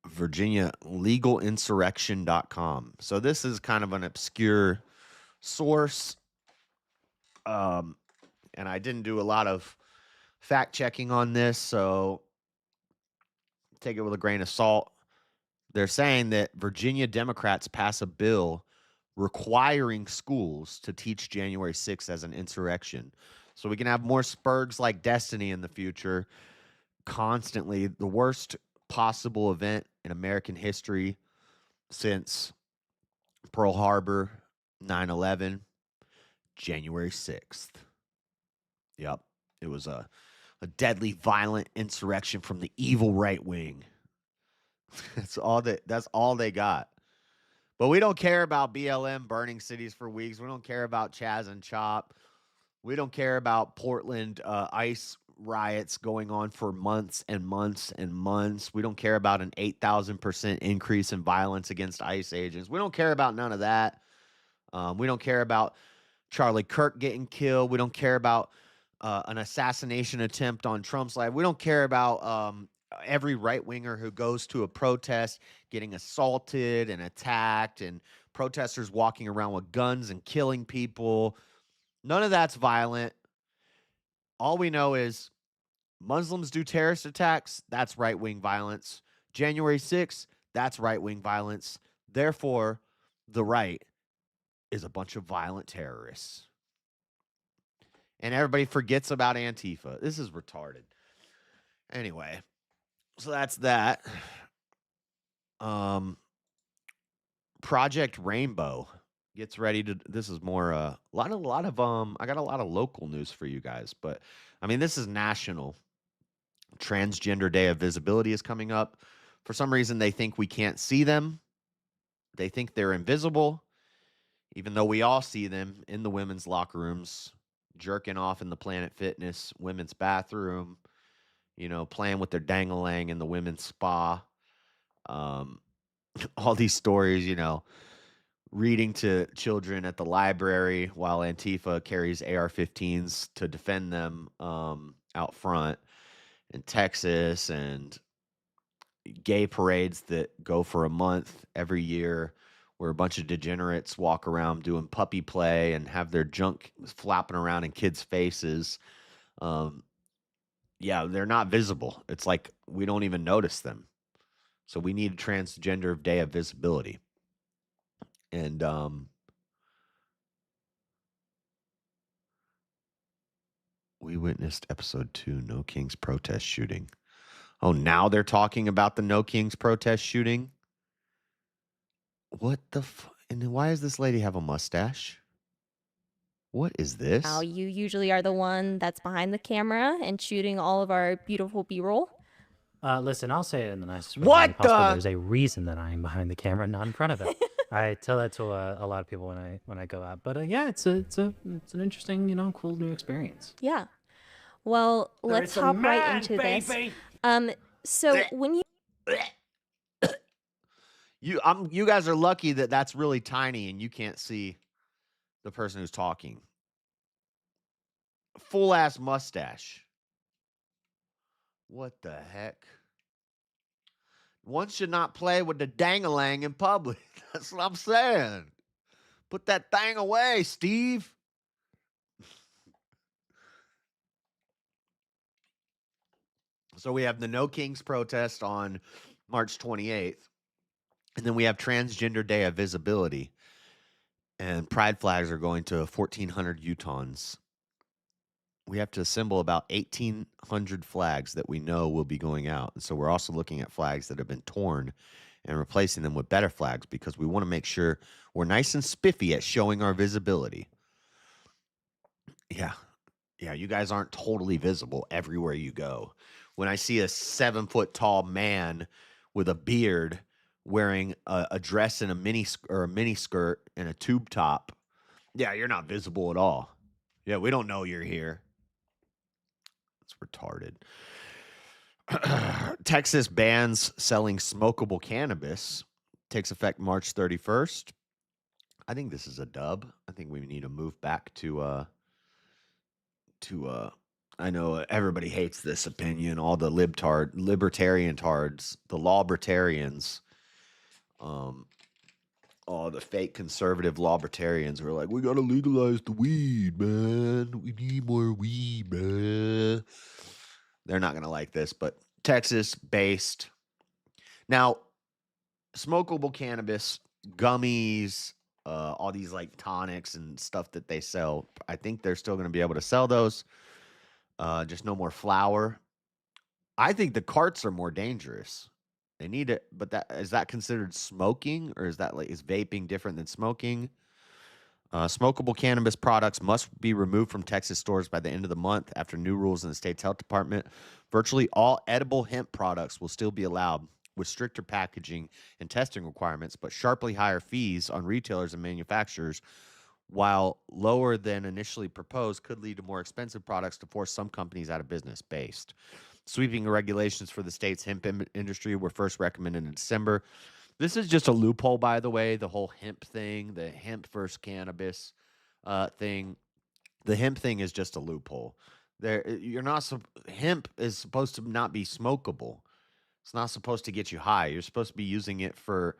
Virginia legalinsurrection.com. So this is kind of an obscure source. And I didn't do a lot of fact checking on this, so take it with a grain of salt. They're saying that Virginia Democrats pass a bill requiring schools to teach January 6th as an insurrection. So we can have more spurgs like Destiny in the future. Constantly, the worst possible event in American history since Pearl Harbor, 9/11, January 6th. Yep, it was a deadly, violent insurrection from the evil right wing. That's all they got. But we don't care about BLM burning cities for weeks. We don't care about Chaz and Chop. We don't care about Portland ICE riots going on for months and months and months. We don't care about an 8,000% increase in violence against ICE agents. We don't care about none of that. We don't care about Charlie Kirk getting killed. We don't care about an assassination attempt on Trump's life. We don't care about every right-winger who goes to a protest getting assaulted and attacked and protesters walking around with guns and killing people. None of that's violent. All we know is Muslims do terrorist attacks. That's right-wing violence. January 6th, that's right-wing violence. Therefore, the right is a bunch of violent terrorists. And everybody forgets about Antifa. This is retarded. Anyway, so that's that. Project Rainbow gets ready to. This is more a lot of I got a lot of local news for you guys, but I mean this is national. Transgender Day of Visibility is coming up. For some reason, they think we can't see them. They think they're invisible, even though we all see them in the women's locker rooms, jerking off in the Planet Fitness women's bathroom, playing with their dang-a-lang in the women's spa. All these stories, reading to children at the library while Antifa carries AR-15s to defend them out front in Texas, and gay parades that go for a month every year where a bunch of degenerates walk around doing puppy play and have their junk flapping around in kids' faces. Yeah, they're not visible. It's like we don't even notice them. So we need a Transgender Day of Visibility. And we witnessed episode 2, No Kings protest shooting. Oh, now they're talking about the No Kings protest shooting? What the and why does this lady have a mustache? What is this? Now you usually are the one that's behind the camera and shooting all of our beautiful B-roll. Listen, I'll say it in the nicest way What possible. the- There's a reason that I'm behind the camera, not in front of it. I tell that to a lot of people when I go out. But yeah, it's an interesting, cool new experience. Yeah. Well, let's There's a hop right man, into baby. this. So when you You guys are lucky that that's really tiny and you can't see the person who's talking. Full ass mustache. What the heck? One should not play with the dang-a-lang in public. That's what I'm saying. Put that thing away, Steve. So we have the No Kings protest on March 28th. And then we have Transgender Day of Visibility. And pride flags are going to 1,400 Utahns. We have to assemble about 1,800 flags that we know will be going out. And so we're also looking at flags that have been torn and replacing them with better flags because we want to make sure we're nice and spiffy at showing our visibility. Yeah. Yeah, you guys aren't totally visible everywhere you go. When I see a 7-foot tall man with a beard wearing a dress and a mini skirt and a tube top, yeah, you're not visible at all. Yeah, we don't know you're here. It's retarded. Texas bans selling smokable cannabis. Takes effect March 31st. I think this is a dub. I think we need to move back to I know everybody hates this opinion, all the libertarian tards, the lawbertarians, all the fake conservative lawbertarians who are like, we gotta legalize the weed, man. We need more weed, man. They're not gonna like this, but Texas based. Now, smokable cannabis, gummies, all these like tonics and stuff that they sell, I think they're still gonna be able to sell those. Just no more flour. I think the carts are more dangerous. They need it, but is that considered smoking, or is vaping different than smoking? Smokable cannabis products must be removed from Texas stores by the end of the month after new rules in the state's health department. Virtually all edible hemp products will still be allowed with stricter packaging and testing requirements, but sharply higher fees on retailers and manufacturers, while lower than initially proposed, could lead to more expensive products to force some companies out of business. Based. Sweeping regulations for the state's hemp industry were first recommended in December. This is just a loophole, by the way, the whole hemp thing, the hemp versus cannabis thing. The hemp thing is just a loophole. Hemp is supposed to not be smokable. It's not supposed to get you high. You're supposed to be using it for,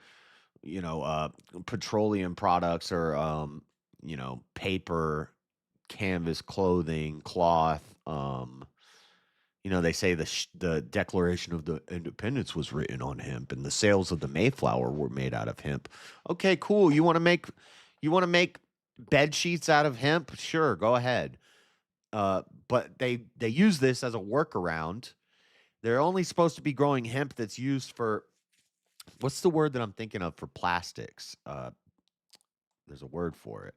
petroleum products or, paper, canvas, clothing, cloth. They say the Declaration of the Independence was written on hemp, and the sails of the Mayflower were made out of hemp. Okay, cool. You want to make bed sheets out of hemp? Sure, go ahead. But they use this as a workaround. They're only supposed to be growing hemp that's used for, what's the word that I'm thinking of for plastics? There's a word for it.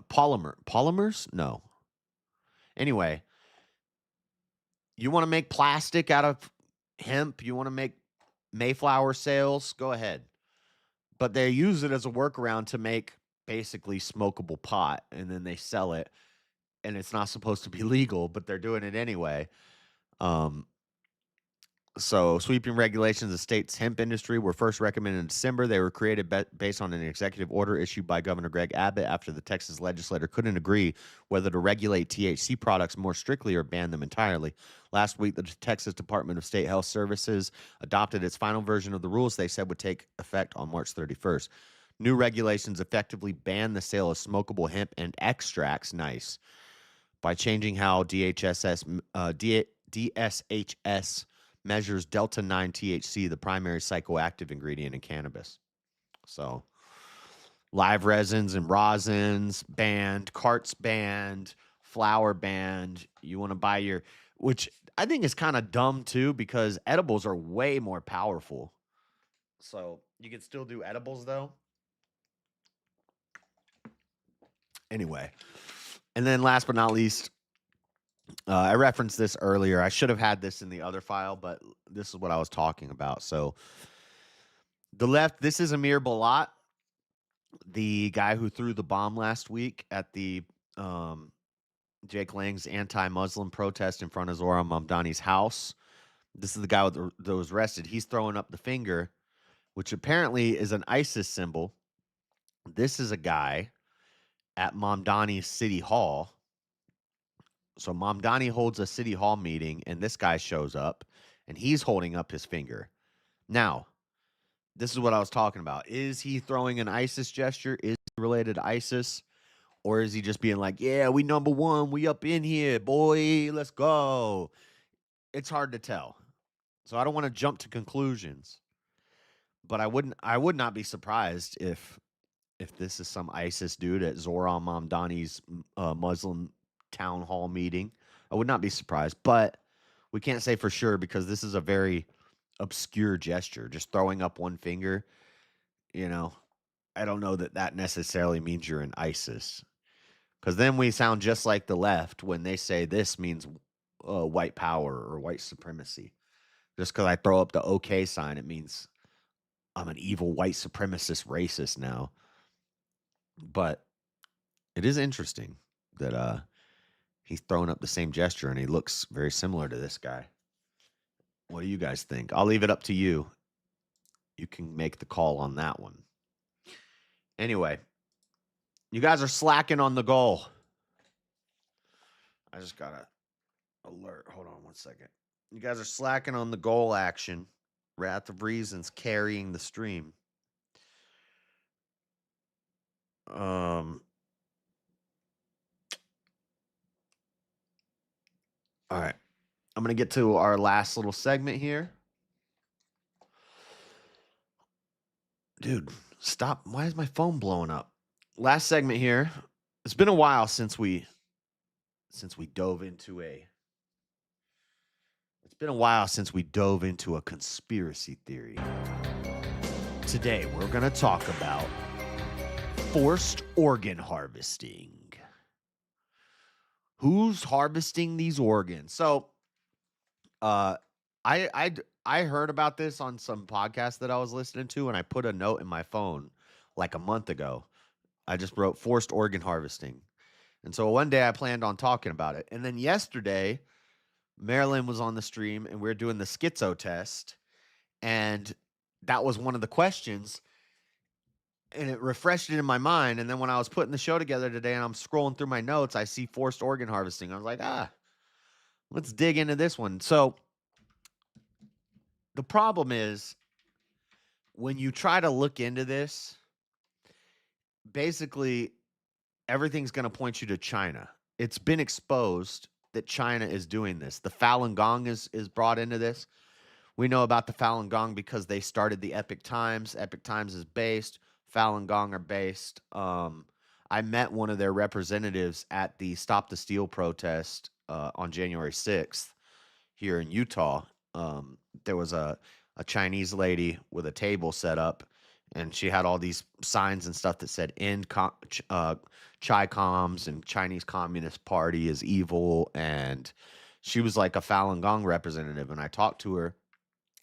Polymers? No. Anyway, you want to make plastic out of hemp? You want to make Mayflower sails? Go ahead. But they use it as a workaround to make basically smokable pot, and then they sell it, and it's not supposed to be legal, but they're doing it anyway. So sweeping regulations of the state's hemp industry were first recommended in December. They were created based on an executive order issued by Governor Greg Abbott after the Texas legislature couldn't agree whether to regulate THC products more strictly or ban them entirely. Last week, the Texas Department of State Health Services adopted its final version of the rules they said would take effect on March 31st. New regulations effectively ban the sale of smokable hemp and extracts, nice, by changing how DSHS measures Delta-9 THC, the primary psychoactive ingredient in cannabis. So, live resins and rosins banned, carts banned, flour banned. You want to buy which I think is kind of dumb too, because edibles are way more powerful. So, you can still do edibles though. Anyway, and then last but not least, I referenced this earlier. I should have had this in the other file, but this is what I was talking about. So the left, this is Amir Balat, the guy who threw the bomb last week at the Jake Lang's anti-Muslim protest in front of Zohran Mamdani's house. This is the guy that was arrested. He's throwing up the finger, which apparently is an ISIS symbol. This is a guy at Mamdani's city hall. So Mamdani holds a city hall meeting, and this guy shows up, and he's holding up his finger. Now, this is what I was talking about. Is he throwing an ISIS gesture? Is he related to ISIS? Or is he just being like, yeah, we number one. We up in here, boy. Let's go. it's hard to tell. So I don't want to jump to conclusions, but I would not be surprised if this is some ISIS dude at Zoran Mamdani's Muslim town hall meeting. I would not be surprised, but we can't say for sure because this is a very obscure gesture. Just throwing up one finger, you know, I don't know that that necessarily means you're in ISIS. Because then we sound just like the left when they say this means white power or white supremacy. Just because I throw up the OK sign, it means I'm an evil white supremacist racist now. But it is interesting that he's throwing up the same gesture and he looks very similar to this guy. What do you guys think? I'll leave it up to you. You can make the call on that one. Anyway, you guys are slacking on the goal. I just got a alert. Hold on one second. You guys are slacking on the goal action. Wrath of Reason's carrying the stream. All right. I'm going to get to our last little segment here. Dude, stop. Why is my phone blowing up? Last segment here. It's been a while since we dove into a conspiracy theory. Today, we're going to talk about forced organ harvesting. Who's harvesting these organs? So, I heard about this on some podcast that I was listening to, and I put a note in my phone like a month ago. I just wrote forced organ harvesting. And so one day I planned on talking about it. And then yesterday, Marilyn was on the stream, and we were doing the schizo test. And that was one of the questions. And it refreshed it in my mind. And then when I was putting the show together today and I'm scrolling through my notes, I see forced organ harvesting. I was like, let's dig into this one. So the problem is when you try to look into this, basically everything's going to point you to China. It's been exposed that China is doing this. The Falun Gong is brought into this. We know about the Falun Gong because they started the Epic Times. Epic Times is based. Falun Gong are based. I met one of their representatives at the Stop the Steal protest on January 6th here in Utah. There was a Chinese lady with a table set up, and she had all these signs and stuff that said "End Chi-Coms" and Chinese Communist Party is evil. And she was like a Falun Gong representative, and I talked to her.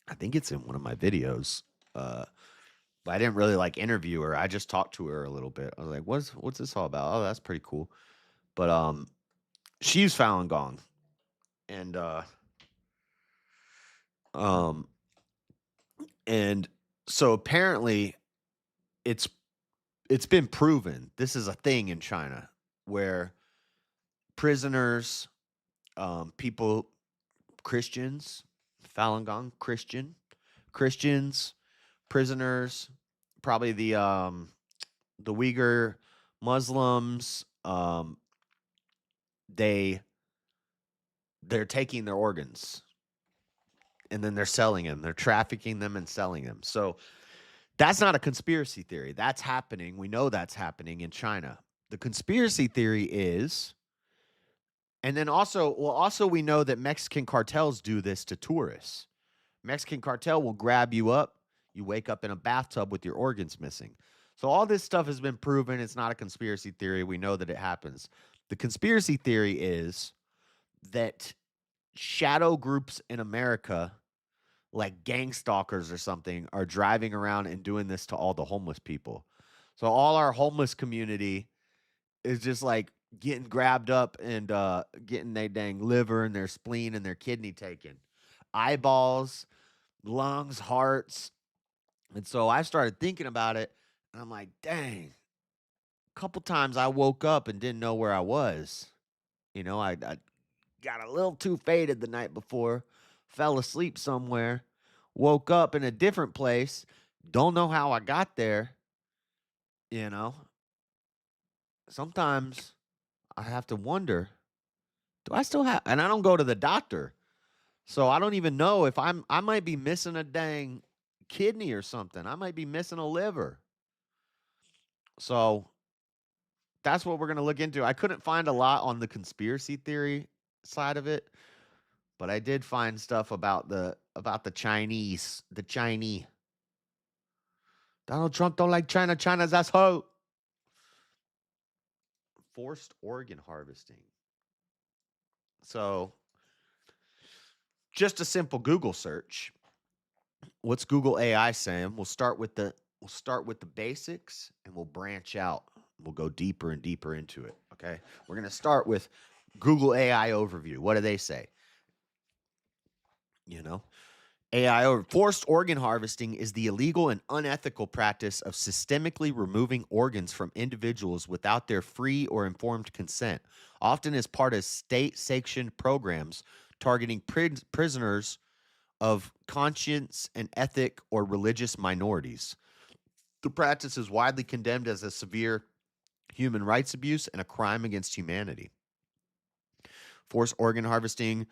I think it's in one of my videos. But I didn't really like interview her. I just talked to her a little bit. I was like, what's this all about? Oh, that's pretty cool. But she's Falun Gong. And so apparently it's been proven this is a thing in China where prisoners, people, Christians, Falun Gong, Christians, prisoners, probably the Uyghur Muslims, they're taking their organs and then they're selling them. They're trafficking them and selling them. So that's not a conspiracy theory. That's happening. We know that's happening in China. The conspiracy theory is, and then also we know that Mexican cartels do this to tourists. Mexican cartel will grab you up. You wake up in a bathtub with your organs missing. So all this stuff has been proven. It's not a conspiracy theory. We know that it happens. The conspiracy theory is that shadow groups in America, like gang stalkers or something, are driving around and doing this to all the homeless people. So all our homeless community is just like getting grabbed up and getting their dang liver and their spleen and their kidney taken. Eyeballs, lungs, hearts. And so I started thinking about it, and I'm like, dang, a couple times I woke up and didn't know where I was. You know, I got a little too faded the night before, fell asleep somewhere, woke up in a different place, don't know how I got there. You know, sometimes I have to wonder, do I still have, and I don't go to the doctor. So I don't even know if I might be missing a dang kidney or something. I might be missing a liver. So that's what we're going to look into. I couldn't find a lot on the conspiracy theory side of it, but I did find stuff about the Chinese, the Chinese. Donald Trump don't like China. China's asshole. Forced organ harvesting. So just a simple Google search. What's Google AI saying? We'll start with the basics and we'll branch out. We'll go deeper and deeper into it. Okay. We're going to start with Google AI overview. What do they say? Forced organ harvesting is the illegal and unethical practice of systemically removing organs from individuals without their free or informed consent, often as part of state-sanctioned programs targeting prisoners of conscience and ethic or religious minorities. The practice is widely condemned as a severe human rights abuse and a crime against humanity. Forced organ harvesting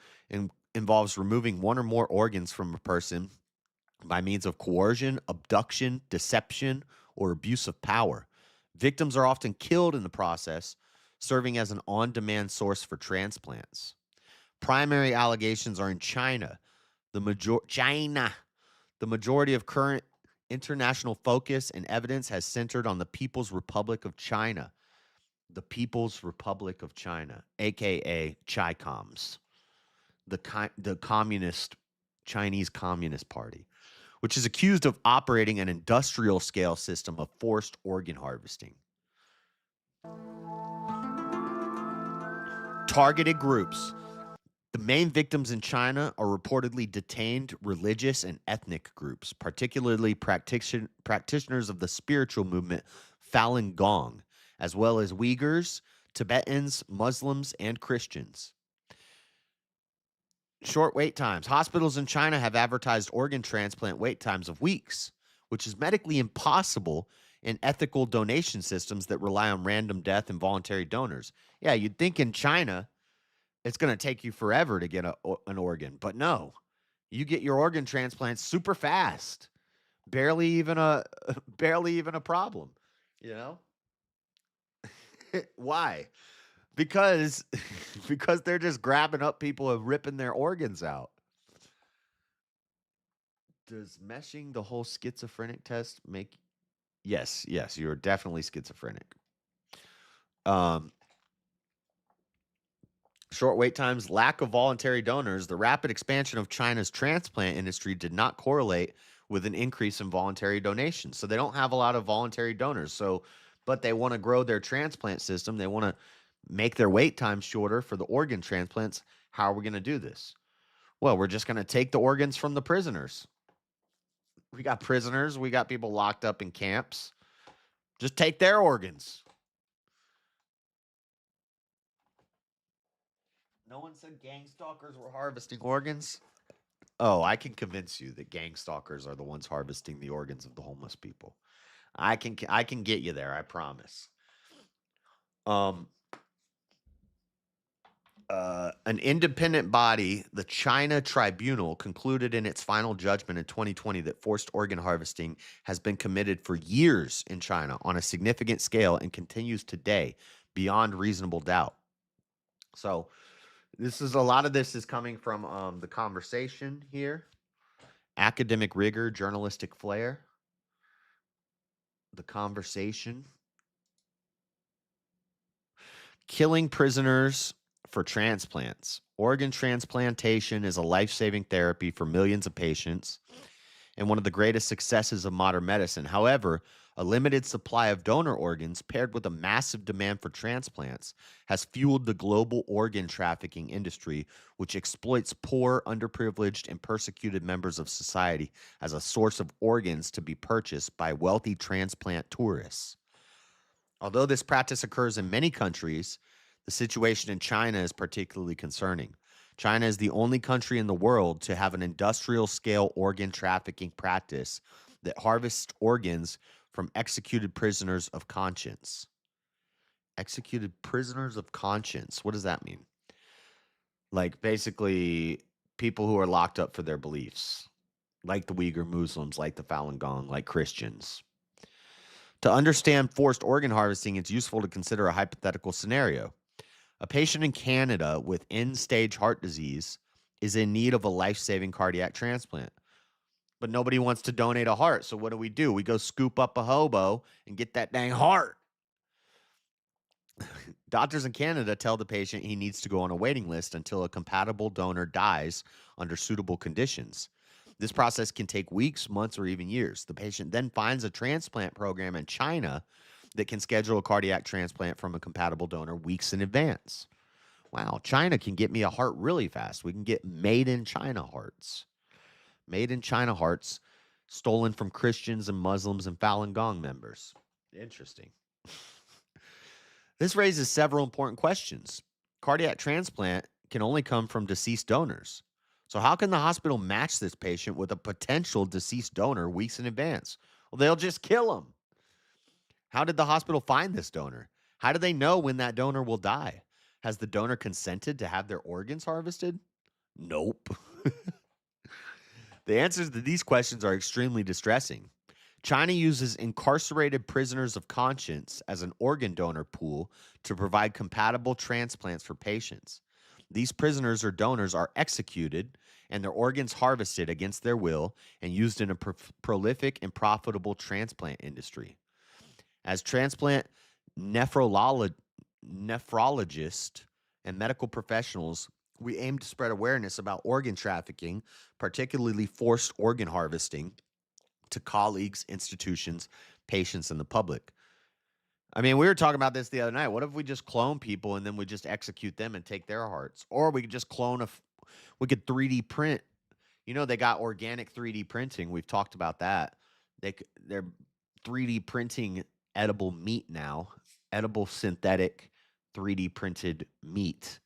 involves removing one or more organs from a person by means of coercion, abduction, deception, or abuse of power. Victims are often killed in the process, serving as an on-demand source for transplants. Primary allegations are in China. The majority of current international focus and evidence has centered on the People's Republic of China. The People's Republic of China, aka Chi-Coms, the communist Chinese Communist Party, which is accused of operating an industrial scale system of forced organ harvesting. Targeted groups. The main victims in China are reportedly detained religious and ethnic groups, particularly practitioners of the spiritual movement Falun Gong, as well as Uyghurs, Tibetans, Muslims, and Christians. Short wait times. Hospitals in China have advertised organ transplant wait times of weeks, which is medically impossible in ethical donation systems that rely on random death and voluntary donors. Yeah, you'd think in China it's going to take you forever to get an organ, but no. You get your organ transplant super fast. Barely even a problem, you know? Why? Because they're just grabbing up people and ripping their organs out. Does meshing the whole schizophrenic test make... Yes, you're definitely schizophrenic. Short wait times, lack of voluntary donors. The rapid expansion of China's transplant industry did not correlate with an increase in voluntary donations. So they don't have a lot of voluntary donors. But they want to grow their transplant system. They want to make their wait time shorter for the organ transplants. How are we going to do this? Well, we're just going to take the organs from the prisoners. We got prisoners. We got people locked up in camps. Just take their organs. No one said gang stalkers were harvesting organs. Oh, I can convince you that gang stalkers are the ones harvesting the organs of the homeless people. I can get you there, I promise. An independent body, the China Tribunal, concluded in its final judgment in 2020 that forced organ harvesting has been committed for years in China on a significant scale and continues today beyond reasonable doubt. So a lot of this is coming from The Conversation here. Academic rigor, journalistic flair. The Conversation. Killing prisoners for transplants. Organ transplantation is a life-saving therapy for millions of patients and one of the greatest successes of modern medicine. However, a limited supply of donor organs paired with a massive demand for transplants has fueled the global organ trafficking industry, which exploits poor, underprivileged, and persecuted members of society as a source of organs to be purchased by wealthy transplant tourists. Although this practice occurs in many countries, the situation in China is particularly concerning. China is the only country in the world to have an industrial-scale organ trafficking practice that harvests organs from executed prisoners of conscience. Executed prisoners of conscience. What does that mean? Like, basically, people who are locked up for their beliefs, like the Uyghur Muslims, like the Falun Gong, like Christians. To understand forced organ harvesting, it's useful to consider a hypothetical scenario. A patient in Canada with end-stage heart disease is in need of a life-saving cardiac transplant, but nobody wants to donate a heart. So what do? We go scoop up a hobo and get that dang heart. Doctors in Canada tell the patient he needs to go on a waiting list until a compatible donor dies under suitable conditions. This process can take weeks, months, or even years. The patient then finds a transplant program in China that can schedule a cardiac transplant from a compatible donor weeks in advance. Wow, China can get me a heart really fast. We can get made in China hearts. Made in China hearts stolen from Christians and Muslims and Falun Gong members. Interesting. This raises several important questions. Cardiac transplant can only come from deceased donors. So how can the hospital match this patient with a potential deceased donor weeks in advance? Well, they'll just kill him. How did the hospital find this donor? How do they know when that donor will die? Has the donor consented to have their organs harvested? Nope. The answers to these questions are extremely distressing. China uses incarcerated prisoners of conscience as an organ donor pool to provide compatible transplants for patients. These prisoners or donors are executed and their organs harvested against their will and used in a prolific and profitable transplant industry. As transplant nephrologist and medical professionals, we aim to spread awareness about organ trafficking, particularly forced organ harvesting, to colleagues, institutions, patients, and the public. I mean, we were talking about this the other night. What if we just clone people and then we just execute them and take their hearts? Or we could just we could 3D print. You know, they got organic 3D printing. We've talked about that. They're 3D printing edible meat now, edible synthetic 3D printed meat.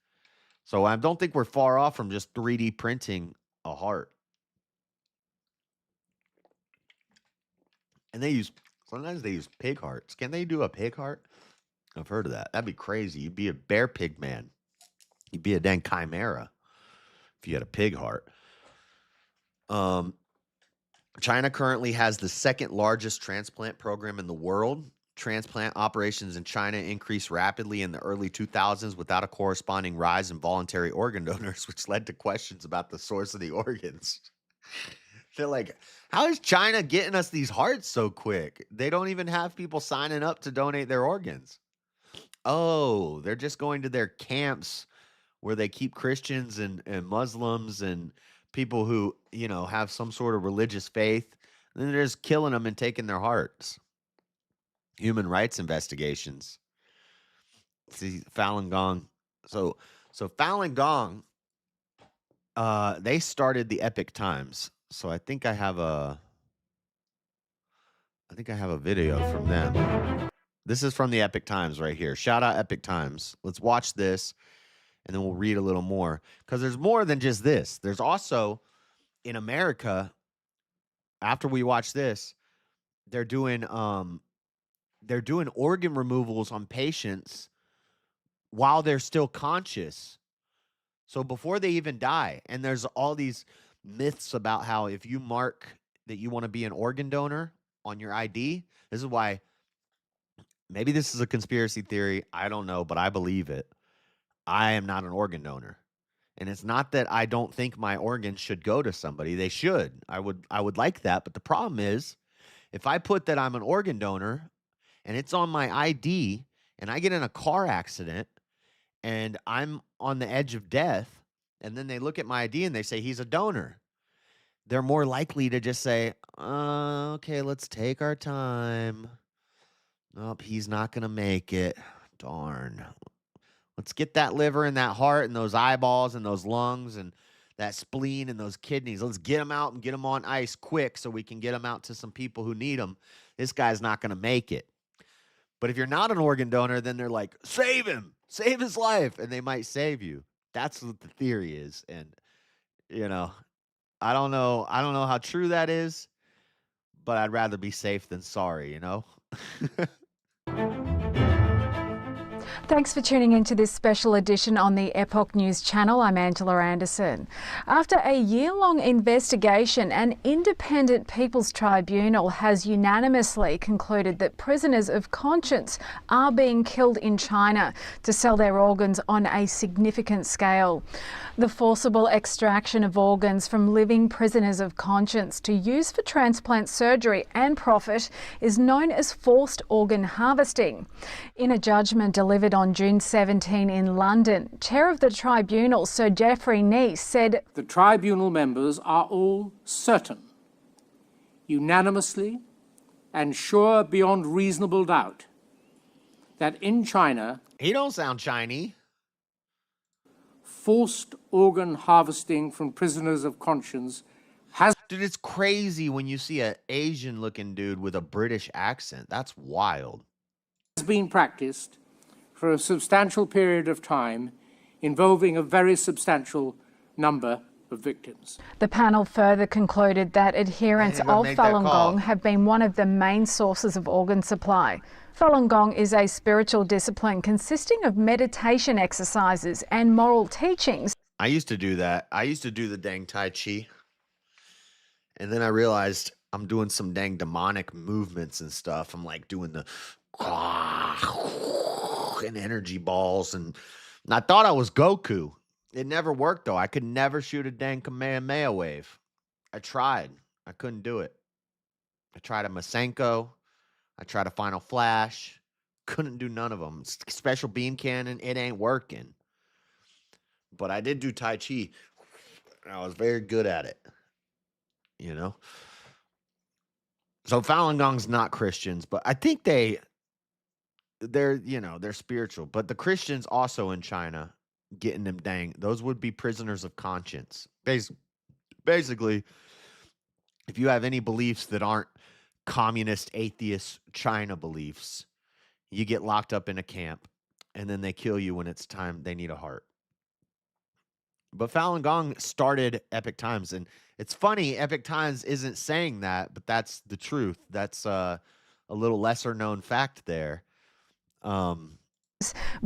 So I don't think we're far off from just 3D printing a heart. And sometimes they use pig hearts. Can they do a pig heart? I've heard of that. That'd be crazy. You'd be a bear pig man. You'd be a dang chimera if you had a pig heart. China currently has the second largest transplant program in the world. Transplant operations in China increased rapidly in the early 2000s without a corresponding rise in voluntary organ donors, which led to questions about the source of the organs. They're like, how is China getting us these hearts so quick? They don't even have people signing up to donate their organs. Oh, they're just going to their camps where they keep Christians and Muslims and people who, have some sort of religious faith. And then they're just killing them and taking their hearts. Human rights investigations. See, Falun Gong. So Falun Gong, they started the Epic Times. So I think I have a video from them. This is from the Epic Times right here. Shout out Epic Times. Let's watch this, and then we'll read a little more. Because there's more than just this. There's also, in America, after we watch this, they're doing organ removals on patients while they're still conscious. So before they even die. And there's all these myths about how if you mark that you want to be an organ donor on your ID, this is why, maybe this is a conspiracy theory, I don't know, but I believe it. I am not an organ donor. And it's not that I don't think my organs should go to somebody. They should. I would like that, but the problem is if I put that I'm an organ donor and it's on my ID and I get in a car accident and I'm on the edge of death, and then they look at my ID and they say he's a donor, they're more likely to just say, okay, let's take our time. Nope, he's not going to make it. Darn. Let's get that liver and that heart and those eyeballs and those lungs and that spleen and those kidneys. Let's get them out and get them on ice quick so we can get them out to some people who need them. This guy's not going to make it. But if you're not an organ donor, then they're like, save him, save his life, and they might save you. That's what the theory is. And, I don't know how true that is, but I'd rather be safe than sorry, Thanks for tuning into this special edition on the Epoch News channel. I'm Angela Anderson. After a year-long investigation, an independent People's Tribunal has unanimously concluded that prisoners of conscience are being killed in China to sell their organs on a significant scale. The forcible extraction of organs from living prisoners of conscience to use for transplant surgery and profit is known as forced organ harvesting. In a judgment delivered on June 17 in London, Chair of the Tribunal, Sir Geoffrey Nice, said the Tribunal members are all certain, unanimously and sure beyond reasonable doubt, that in China... He don't sound Chinese. Forced organ harvesting from prisoners of conscience has... Dude, it's crazy when you see an Asian-looking dude with a British accent. That's wild. ...has been practiced for a substantial period of time, involving a very substantial number of victims. The panel further concluded that adherents of Falun Gong have been one of the main sources of organ supply. Falun Gong is a spiritual discipline consisting of meditation exercises and moral teachings. I used to do that. I used to do the dang Tai Chi. And then I realized I'm doing some dang demonic movements and stuff. I'm like doing the and energy balls. And I thought I was Goku. It never worked, though. I could never shoot a dang Kamehameha wave. I tried. I couldn't do it. I tried a Masenko. I tried a Final Flash. Couldn't do none of them. Special beam cannon, it ain't working. But I did do Tai Chi. And I was very good at it. You know? So Falun Gong's not Christians, but I think they're spiritual. But the Christians also in China, getting them dang, those would be prisoners of conscience. Basically, if you have any beliefs that aren't communist, atheist China beliefs, you get locked up in a camp, and then they kill you when it's time they need a heart. But Falun Gong started Epic Times, and it's funny, Epic Times isn't saying that, but that's the truth. That's a little lesser known fact there.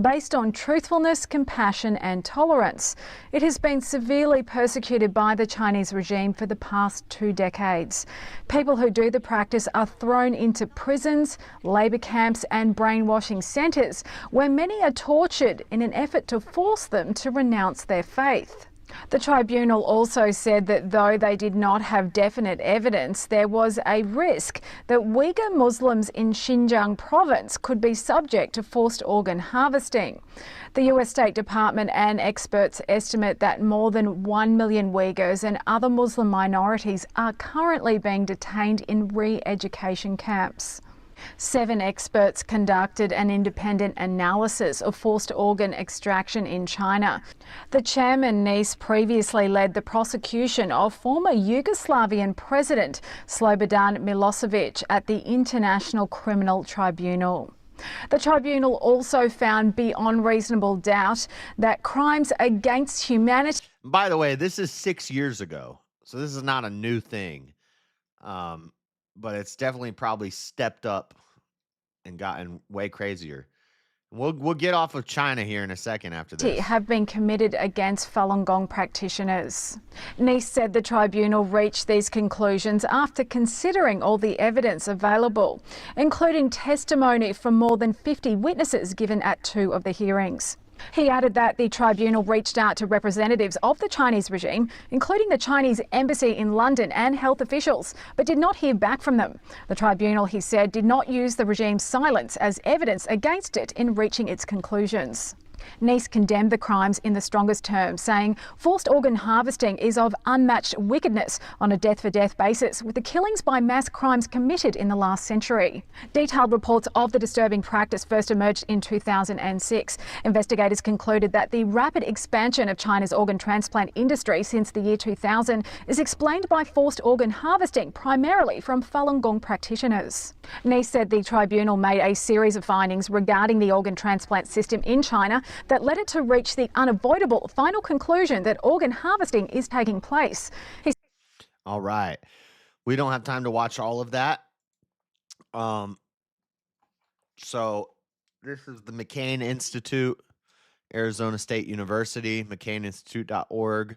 Based on truthfulness, compassion and tolerance. It has been severely persecuted by the Chinese regime for the past 2 decades. People who do the practice are thrown into prisons, labour camps and brainwashing centres, where many are tortured in an effort to force them to renounce their faith. The tribunal also said that though they did not have definite evidence, there was a risk that Uyghur Muslims in Xinjiang province could be subject to forced organ harvesting. The US State Department and experts estimate that more than 1 million Uyghurs and other Muslim minorities are currently being detained in re-education camps. 7 experts conducted an independent analysis of forced organ extraction in China. The chairman, Nice, previously led the prosecution of former Yugoslavian President Slobodan Milosevic at the International Criminal Tribunal. The tribunal also found beyond reasonable doubt that crimes against humanity... By the way, this is 6 years ago, so this is not a new thing. But it's definitely probably stepped up and gotten way crazier. We'll get off of China here in a second after this. ...have been committed against Falun Gong practitioners. Nice said the tribunal reached these conclusions after considering all the evidence available, including testimony from more than 50 witnesses given at 2 of the hearings. He added that the tribunal reached out to representatives of the Chinese regime, including the Chinese embassy in London and health officials, but did not hear back from them. The tribunal, he said, did not use the regime's silence as evidence against it in reaching its conclusions. Nice condemned the crimes in the strongest terms, saying forced organ harvesting is of unmatched wickedness on a death-for-death basis, with the killings by mass crimes committed in the last century. Detailed reports of the disturbing practice first emerged in 2006. Investigators concluded that the rapid expansion of China's organ transplant industry since the year 2000 is explained by forced organ harvesting, primarily from Falun Gong practitioners. Nice said the tribunal made a series of findings regarding the organ transplant system in China that led it to reach the unavoidable final conclusion that organ harvesting is taking place. All right. We don't have time to watch all of that. So This is the McCain Institute, Arizona State University, McCainInstitute.org.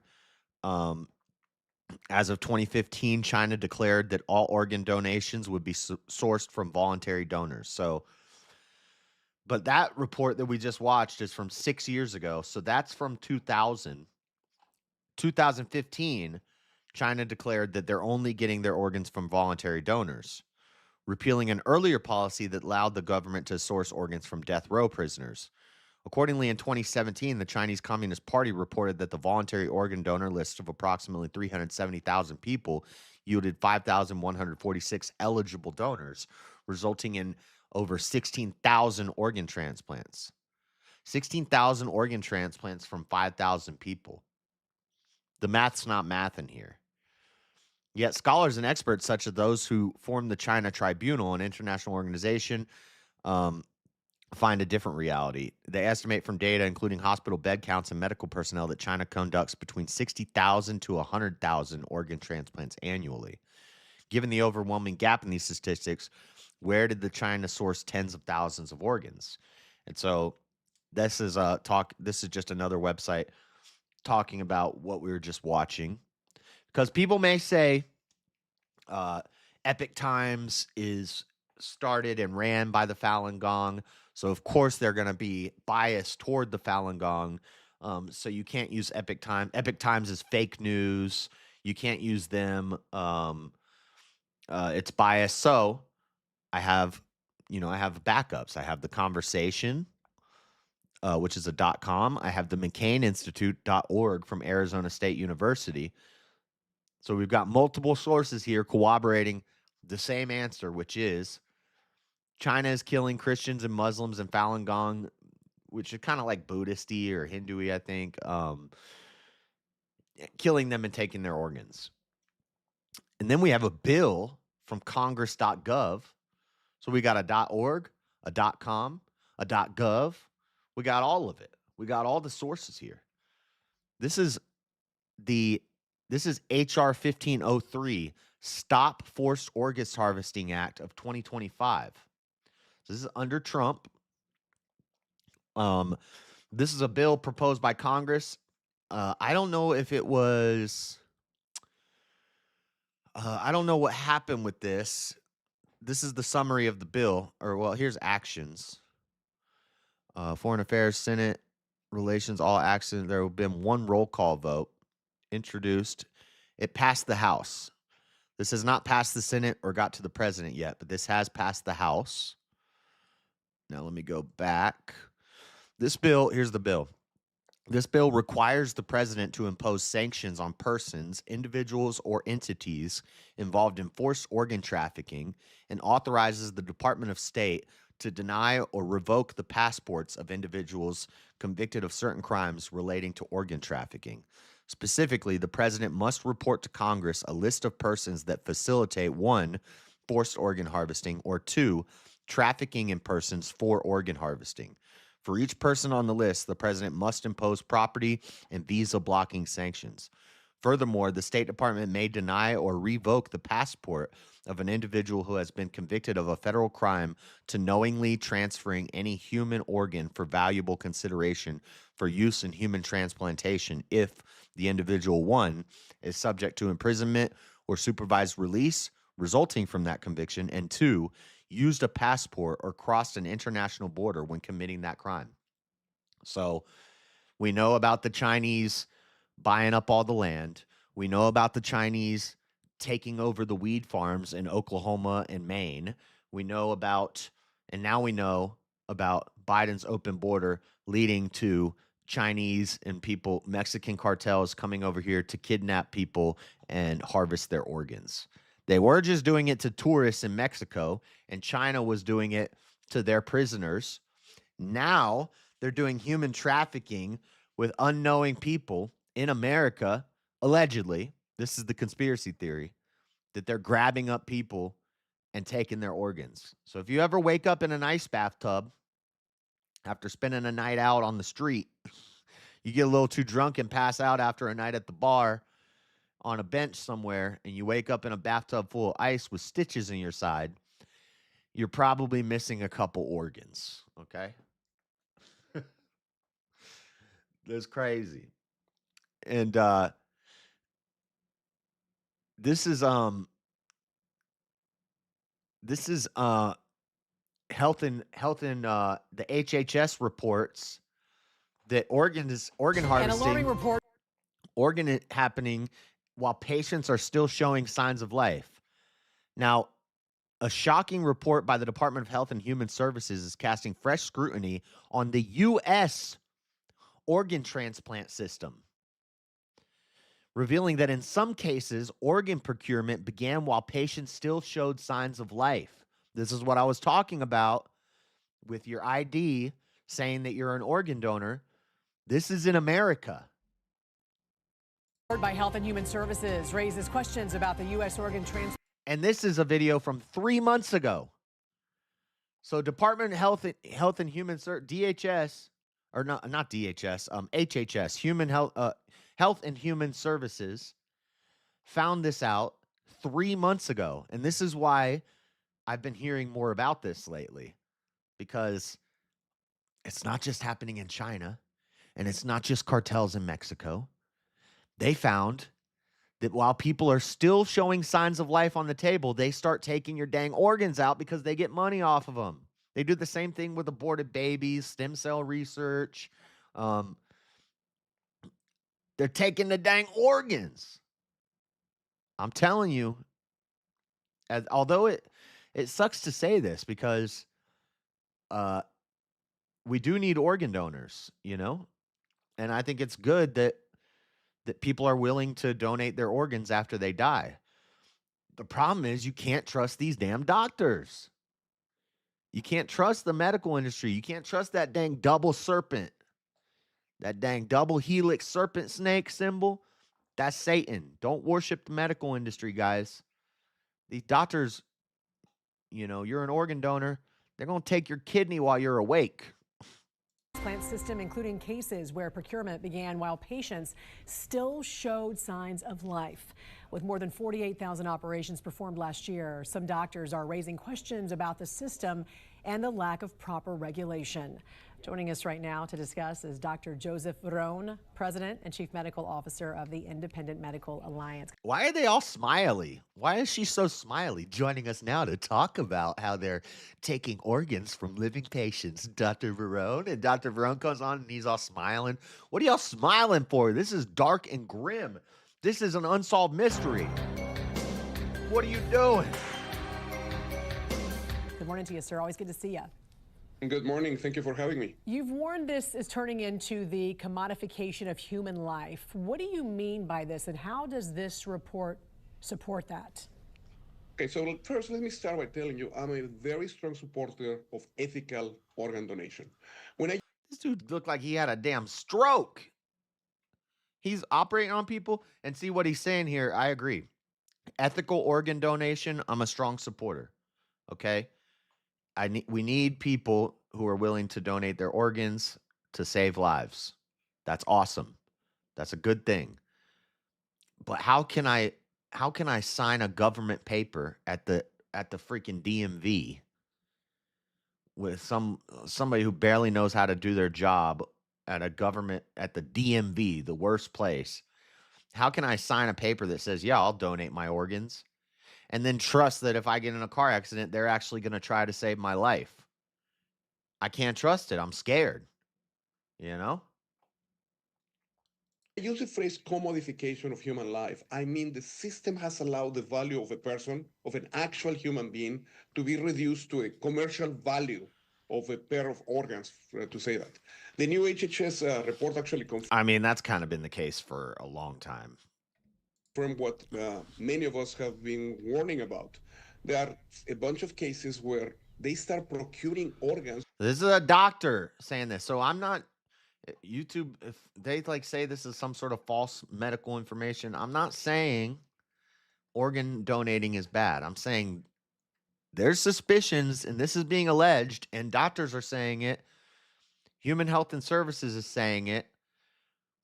As of 2015, China declared that all organ donations would be sourced from voluntary donors. So, but that report that we just watched is from 6 years ago. So that's from 2000. 2015, China declared that they're only getting their organs from voluntary donors, repealing an earlier policy that allowed the government to source organs from death row prisoners. Accordingly, in 2017, the Chinese Communist Party reported that the voluntary organ donor list of approximately 370,000 people yielded 5,146 eligible donors, resulting in over 16,000 organ transplants. 16,000 organ transplants from 5,000 people. The math's not math in here. Yet scholars and experts, such as those who formed the China Tribunal, an international organization, find a different reality. They estimate from data, including hospital bed counts and medical personnel, that China conducts between 60,000 to 100,000 organ transplants annually. Given the overwhelming gap in these statistics, where did the China source tens of thousands of organs? And so this is just another website talking about what we were just watching. Because people may say Epic Times is started and ran by the Falun Gong. So, of course, they're going to be biased toward the Falun Gong. So you can't use Epic Times. Epic Times is fake news. You can't use them. It's biased. So I have backups. I have The Conversation, which is a .com. I have the McCainInstitute.org from Arizona State University. So we've got multiple sources here corroborating the same answer, which is China is killing Christians and Muslims and Falun Gong, which is kind of like Buddhist-y or Hindu-y, I think, killing them and taking their organs. And then we have a bill from congress.gov. So we got a .org, a .com, a .gov. We got all of it. We got all the sources here. This is HR 1503, Stop Forced Organ Harvesting Act of 2025. So this is under Trump. This is a bill proposed by Congress. I don't know if it was. I don't know what happened with this. This is the summary of the bill. Here's actions. Foreign Affairs, Senate, Relations, all actions. There have been one roll call vote introduced. It passed the House. This has not passed the Senate or got to the president yet, but this has passed the House. Now let me go back. Here's the bill. This bill requires the president to impose sanctions on persons, individuals, or entities involved in forced organ trafficking and authorizes the Department of State to deny or revoke the passports of individuals convicted of certain crimes relating to organ trafficking. Specifically, the president must report to Congress a list of persons that facilitate 1, forced organ harvesting, or 2, trafficking in persons for organ harvesting. For each person on the list, the president must impose property and visa blocking sanctions. Furthermore, the State Department may deny or revoke the passport of an individual who has been convicted of a federal crime to knowingly transferring any human organ for valuable consideration for use in human transplantation if the individual, 1, is subject to imprisonment or supervised release resulting from that conviction, and 2, used a passport or crossed an international border when committing that crime. So we know about the Chinese buying up all the land. We know about the Chinese taking over the weed farms in Oklahoma and Maine. Now we know about Biden's open border leading to Chinese and Mexican cartels coming over here to kidnap people and harvest their organs. They were just doing it to tourists in Mexico, and China was doing it to their prisoners. Now they're doing human trafficking with unknowing people in America, allegedly. This is the conspiracy theory, that they're grabbing up people and taking their organs. So if you ever wake up in an ice bathtub after spending a night out on the street, you get a little too drunk and pass out after a night at the bar on a bench somewhere, and you wake up in a bathtub full of ice with stitches in your side, you're probably missing a couple organs, okay? That's crazy. And this is health and the HHS reports that organ harvesting, An alarming report. organ happening while patients are still showing signs of life. Now, a shocking report by the Department of Health and Human Services is casting fresh scrutiny on the U.S. organ transplant system, revealing that in some cases, organ procurement began while patients still showed signs of life. This is what I was talking about with your ID saying that you're an organ donor. This is in America. By Health and Human Services raises questions about the U.S. organ transplant. And this is a video from 3 months ago. So Department of Health and Human DHS, or not DHS, HHS, Health and Human Services found this out 3 months ago. And this is why I've been hearing more about this lately, because it's not just happening in China, and it's not just cartels in Mexico. They found that while people are still showing signs of life on the table, they start taking your dang organs out because they get money off of them. They do the same thing with aborted babies, stem cell research. They're taking the dang organs. I'm telling you, although it sucks to say this, because we do need organ donors, you know? And I think it's good that people are willing to donate their organs after they die. The problem is you can't trust these damn doctors. You can't trust the medical industry. You can't trust that dang double serpent. That dang double helix serpent snake symbol. That's Satan. Don't worship the medical industry, guys. These doctors, you know, you're an organ donor. They're going to take your kidney while you're awake. Transplant system, including cases where procurement began while patients still showed signs of life. With more than 48,000 operations performed last year, some doctors are raising questions about the system and the lack of proper regulation. Joining us right now to discuss is Dr. Joseph Verone, President and Chief Medical Officer of the Independent Medical Alliance. Why are they all smiley? Why is she so smiley? Joining us now to talk about how they're taking organs from living patients, Dr. Verone. And Dr. Verone comes on and he's all smiling. What are y'all smiling for? This is dark and grim. This is an unsolved mystery. What are you doing? Good morning to you, sir. Always good to see you. Good morning. Thank you for having me. You've warned this is turning into the commodification of human life. What do you mean by this, and how does this report support that? Okay, so first let me start by telling you I'm a very strong supporter of ethical organ donation. This dude looked like he had a damn stroke. He's operating on people, and see what he's saying here. I agree. Ethical organ donation, I'm a strong supporter. Okay? We need people who are willing to donate their organs to save lives. That's awesome. That's a good thing. But how can I sign a government paper at the freaking DMV with somebody who barely knows how to do their job at the DMV, the worst place? How can I sign a paper that says, "Yeah, I'll donate my organs," and then trust that if I get in a car accident, they're actually going to try to save my life? I can't trust it. I'm scared. You know? I use the phrase commodification of human life. I mean, the system has allowed the value of a person, of an actual human being, to be reduced to a commercial value of a pair of organs, to say that. The new HHS report actually confirmed. I mean, that's kind of been the case for a long time. From what many of us have been warning about. There are a bunch of cases where they start procuring organs. This is a doctor saying this. So I'm not YouTube. If they say this is some sort of false medical information, I'm not saying organ donating is bad. I'm saying there's suspicions, and this is being alleged, and doctors are saying it. Human Health and Services is saying it.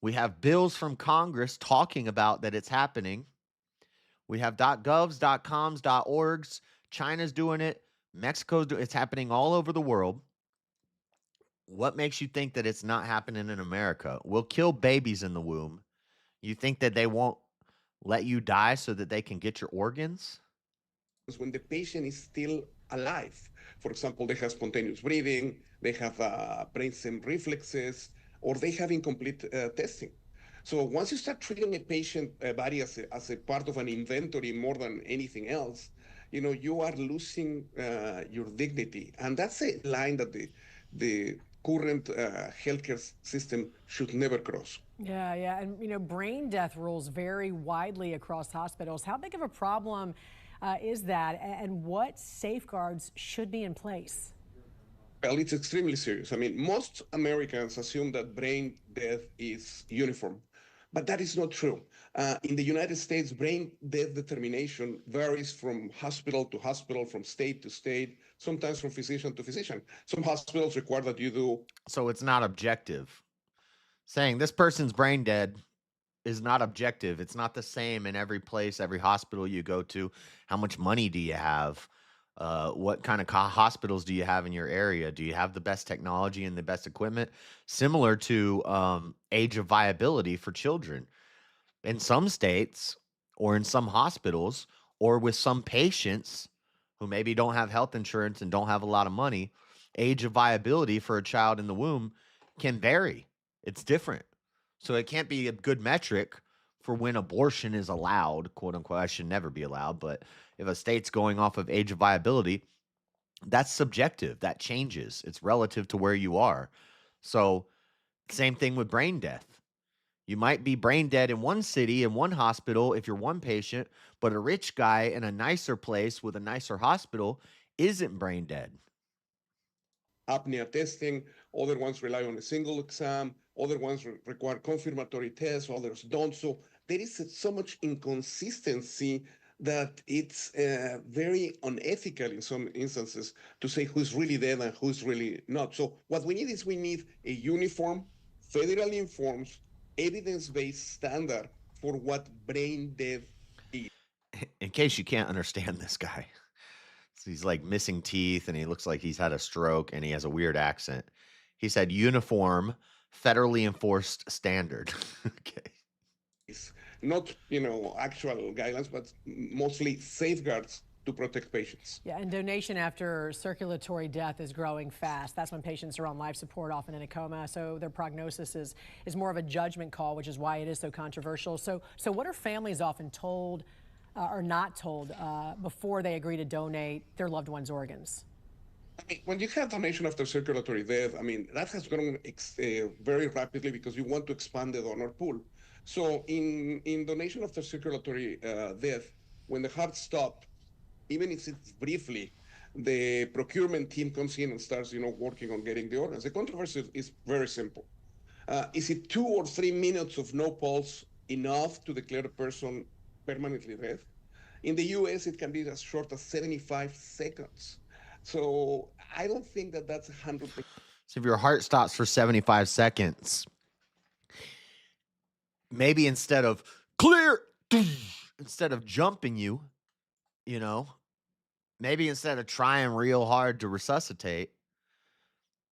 We have bills from Congress talking about that it's happening. We have .govs, .coms, .orgs. China's doing it. It's happening all over the world. What makes you think that it's not happening in America? We'll kill babies in the womb. You think that they won't let you die so that they can get your organs? When the patient is still alive. For example, they have spontaneous breathing, they have brainstem reflexes, or they have incomplete testing. So once you start treating a patient body as a part of an inventory more than anything else, you are losing your dignity. And that's a line that the current healthcare system should never cross. Yeah, yeah. And, brain death rules vary widely across hospitals. How big of a problem is that, and what safeguards should be in place? Well, it's extremely serious. I mean, most Americans assume that brain death is uniform, but that is not true. In the United States, brain death determination varies from hospital to hospital, from state to state, sometimes from physician to physician. Some hospitals require that you do. So it's not objective. Saying this person's brain dead is not objective. It's not the same in every place, every hospital you go to. How much money do you have? What kind of hospitals do you have in your area? Do you have the best technology and the best equipment? Similar to age of viability for children. In some states or in some hospitals or with some patients who maybe don't have health insurance and don't have a lot of money, age of viability for a child in the womb can vary. It's different. So it can't be a good metric for when abortion is allowed, quote unquote. I should never be allowed, but if a state's going off of age of viability, that's subjective. That changes. It's relative to where you are. So same thing with brain death. You might be brain dead in one city, in one hospital, if you're one patient, but a rich guy in a nicer place with a nicer hospital isn't brain dead. Apnea testing, other ones rely on a single exam, other ones require confirmatory tests, others don't. So there is so much inconsistency that it's very unethical in some instances to say who's really dead and who's really not. So what we need a uniform, federally informed, evidence-based standard for what brain death is. In case you can't understand this guy, so he's like missing teeth and he looks like he's had a stroke and he has a weird accent. He said uniform, federally enforced standard. Okay. Not, actual guidelines, but mostly safeguards to protect patients. Yeah, and donation after circulatory death is growing fast. That's when patients are on life support, often in a coma, so their prognosis is more of a judgment call, which is why it is so controversial. So what are families often told or not told before they agree to donate their loved one's organs? When you have donation after circulatory death, that has grown very rapidly because you want to expand the donor pool. So in donation after circulatory death, when the heart stops, even if it's briefly, the procurement team comes in and starts, working on getting the organs. The controversy is very simple. Is it 2 or 3 minutes of no pulse enough to declare a person permanently dead? In the US, it can be as short as 75 seconds. So I don't think that that's 100%. So if your heart stops for 75 seconds, maybe instead of clear, instead of jumping you, maybe instead of trying real hard to resuscitate,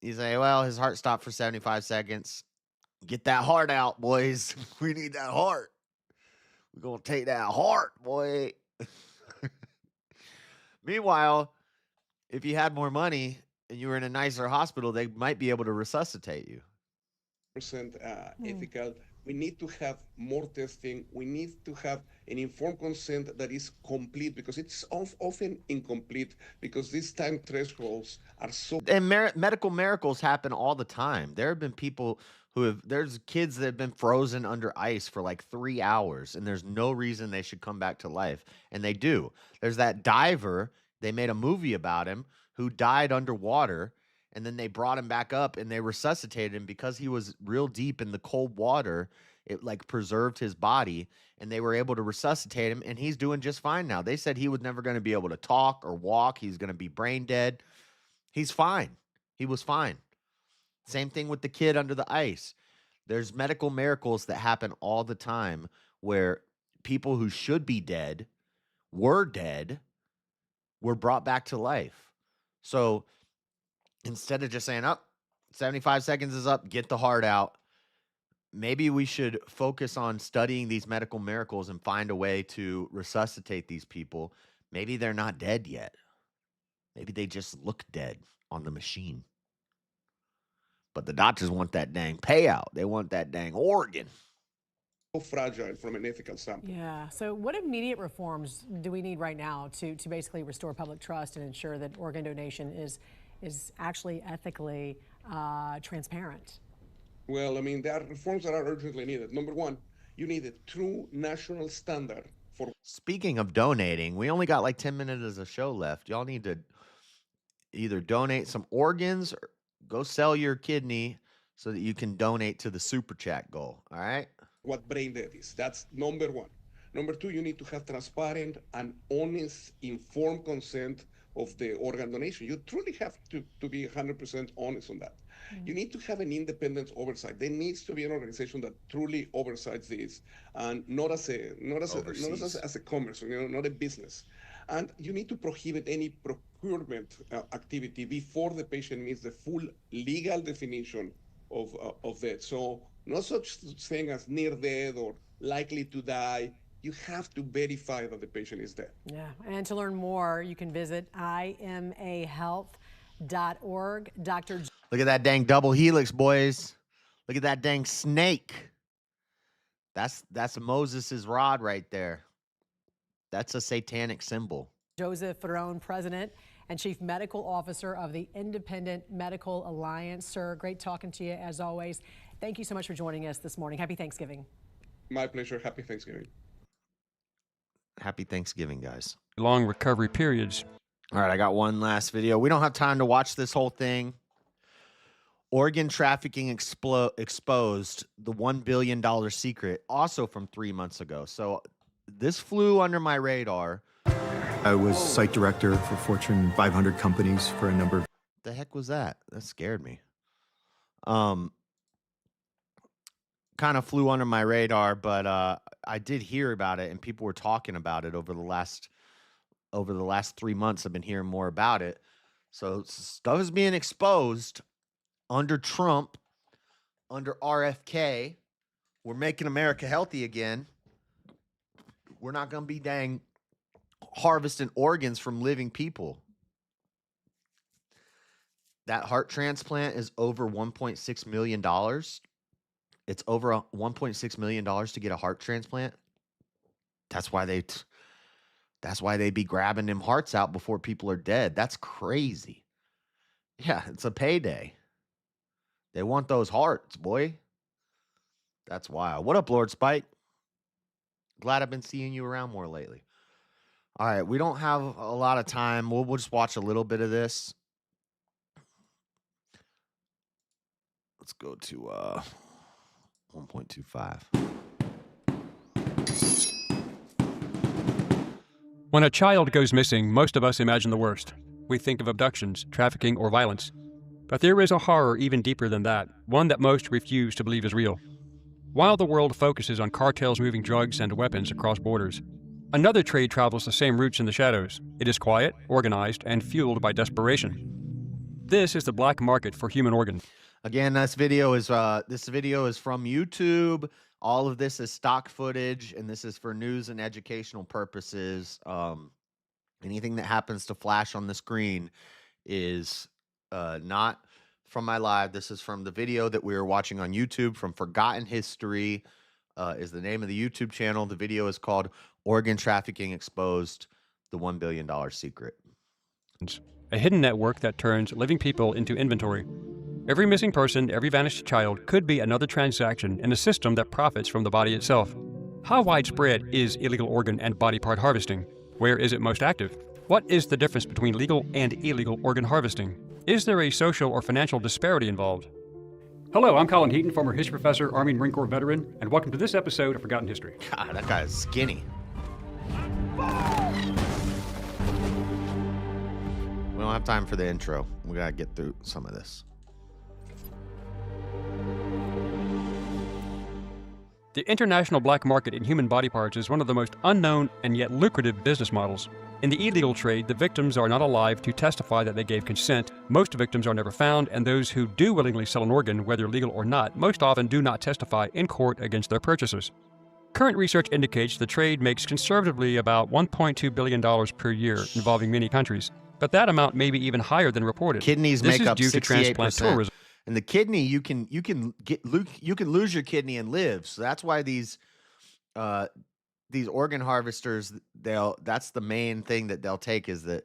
you say, well, his heart stopped for 75 seconds. Get that heart out, boys. We need that heart. We're going to take that heart, boy. Meanwhile, if you had more money and you were in a nicer hospital, they might be able to resuscitate you. Ethical. We need to have more testing. We need to have an informed consent that is complete, because it's often incomplete because these time thresholds are so. And medical miracles happen all the time. There have been people there's kids that have been frozen under ice for like 3 hours, and there's no reason they should come back to life. And they do. There's that diver, they made a movie about him, who died underwater. And then they brought him back up and they resuscitated him because he was real deep in the cold water. It like preserved his body, and they were able to resuscitate him, and he's doing just fine now. They said he was never going to be able to talk or walk. He's going to be brain dead. He's fine. He was fine. Same thing with the kid under the ice. There's medical miracles that happen all the time where people who should be dead, were brought back to life. So instead of just saying, 75 seconds is up, get the heart out, maybe we should focus on studying these medical miracles and find a way to resuscitate these people. Maybe they're not dead yet. Maybe they just look dead on the machine. But the doctors want that dang payout. They want that dang organ. So fragile from an ethical standpoint. Yeah. So what immediate reforms do we need right now to basically restore public trust and ensure that organ donation is actually ethically transparent? Well, I mean, there are reforms that are urgently needed. Number one, you need a true national standard for. Speaking of donating, we only got like 10 minutes of the show left. Y'all need to either donate some organs or go sell your kidney so that you can donate to the super chat goal. All right. What brain dead is. That's number one. Number two, you need to have transparent and honest, informed consent of the organ donation. You truly have to be 100% honest on that. You need to have an independent oversight. There needs to be an organization that truly oversees this, and not as a commerce, not a business. And you need to prohibit any procurement activity before the patient meets the full legal definition of death. So no such thing as near death or likely to die. You have to verify that the patient is dead. Yeah, and to learn more, you can visit imahealth.org. Dr. Look at that dang double helix, boys. Look at that dang snake. That's Moses's rod right there. That's a satanic symbol. Joseph Ferron, President and Chief Medical Officer of the Independent Medical Alliance. Sir, great talking to you as always. Thank you so much for joining us this morning. Happy Thanksgiving. My pleasure. Happy Thanksgiving. Happy Thanksgiving, guys. Long recovery periods. All right, I got one last video. We don't have time to watch this whole thing. Organ trafficking exposed, the $1 billion secret, also from 3 months ago. So this flew under my radar. I was site director for Fortune 500 companies for a number of. The heck was that? That scared me. Kind of flew under my radar, but I did hear about it, and people were talking about it over the last 3 months. I've been hearing more about it. So stuff is being exposed under Trump, under RFK. We're making America healthy again. We're not going to be dang harvesting organs from living people. That heart transplant is over $1.6 million. It's over $1.6 million to get a heart transplant. That's why they be grabbing them hearts out before people are dead. That's crazy. Yeah, it's a payday. They want those hearts, boy. That's wild. What up, Lord Spike? Glad I've been seeing you around more lately. All right, we don't have a lot of time. We'll just watch a little bit of this. Let's go to 1.25. When a child goes missing, most of us imagine the worst. We think of abductions, trafficking, or violence. But there is a horror even deeper than that, one that most refuse to believe is real. While the world focuses on cartels moving drugs and weapons across borders, another trade travels the same routes in the shadows. It is quiet, organized, and fueled by desperation. This is the black market for human organs. Again, this video is from YouTube. All of this is stock footage, and this is for news and educational purposes. Anything that happens to flash on the screen is not from my live. This is from the video that we were watching on YouTube from Forgotten History, is the name of the YouTube channel. The video is called Organ Trafficking Exposed, the $1 billion Secret. A hidden network that turns living people into inventory. Every missing person, every vanished child could be another transaction in a system that profits from the body itself. How widespread is illegal organ and body part harvesting? Where is it most active? What is the difference between legal and illegal organ harvesting? Is there a social or financial disparity involved? Hello, I'm Colin Heaton, former history professor, Army and Marine Corps veteran, and welcome to this episode of Forgotten History. God, that guy is skinny. We don't have time for the intro. We gotta get through some of this. The international black market in human body parts is one of the most unknown and yet lucrative business models. In the illegal trade, the victims are not alive to testify that they gave consent. Most victims are never found, and those who do willingly sell an organ, whether legal or not, most often do not testify in court against their purchasers. Current research indicates the trade makes conservatively about $1.2 billion per year, involving many countries. But that amount may be even higher than reported. Kidneys This make is up due to transplant 68%. tourism. And the kidney, you can lose your kidney and live. So that's why these organ harvesters, that's the main thing that they'll take is the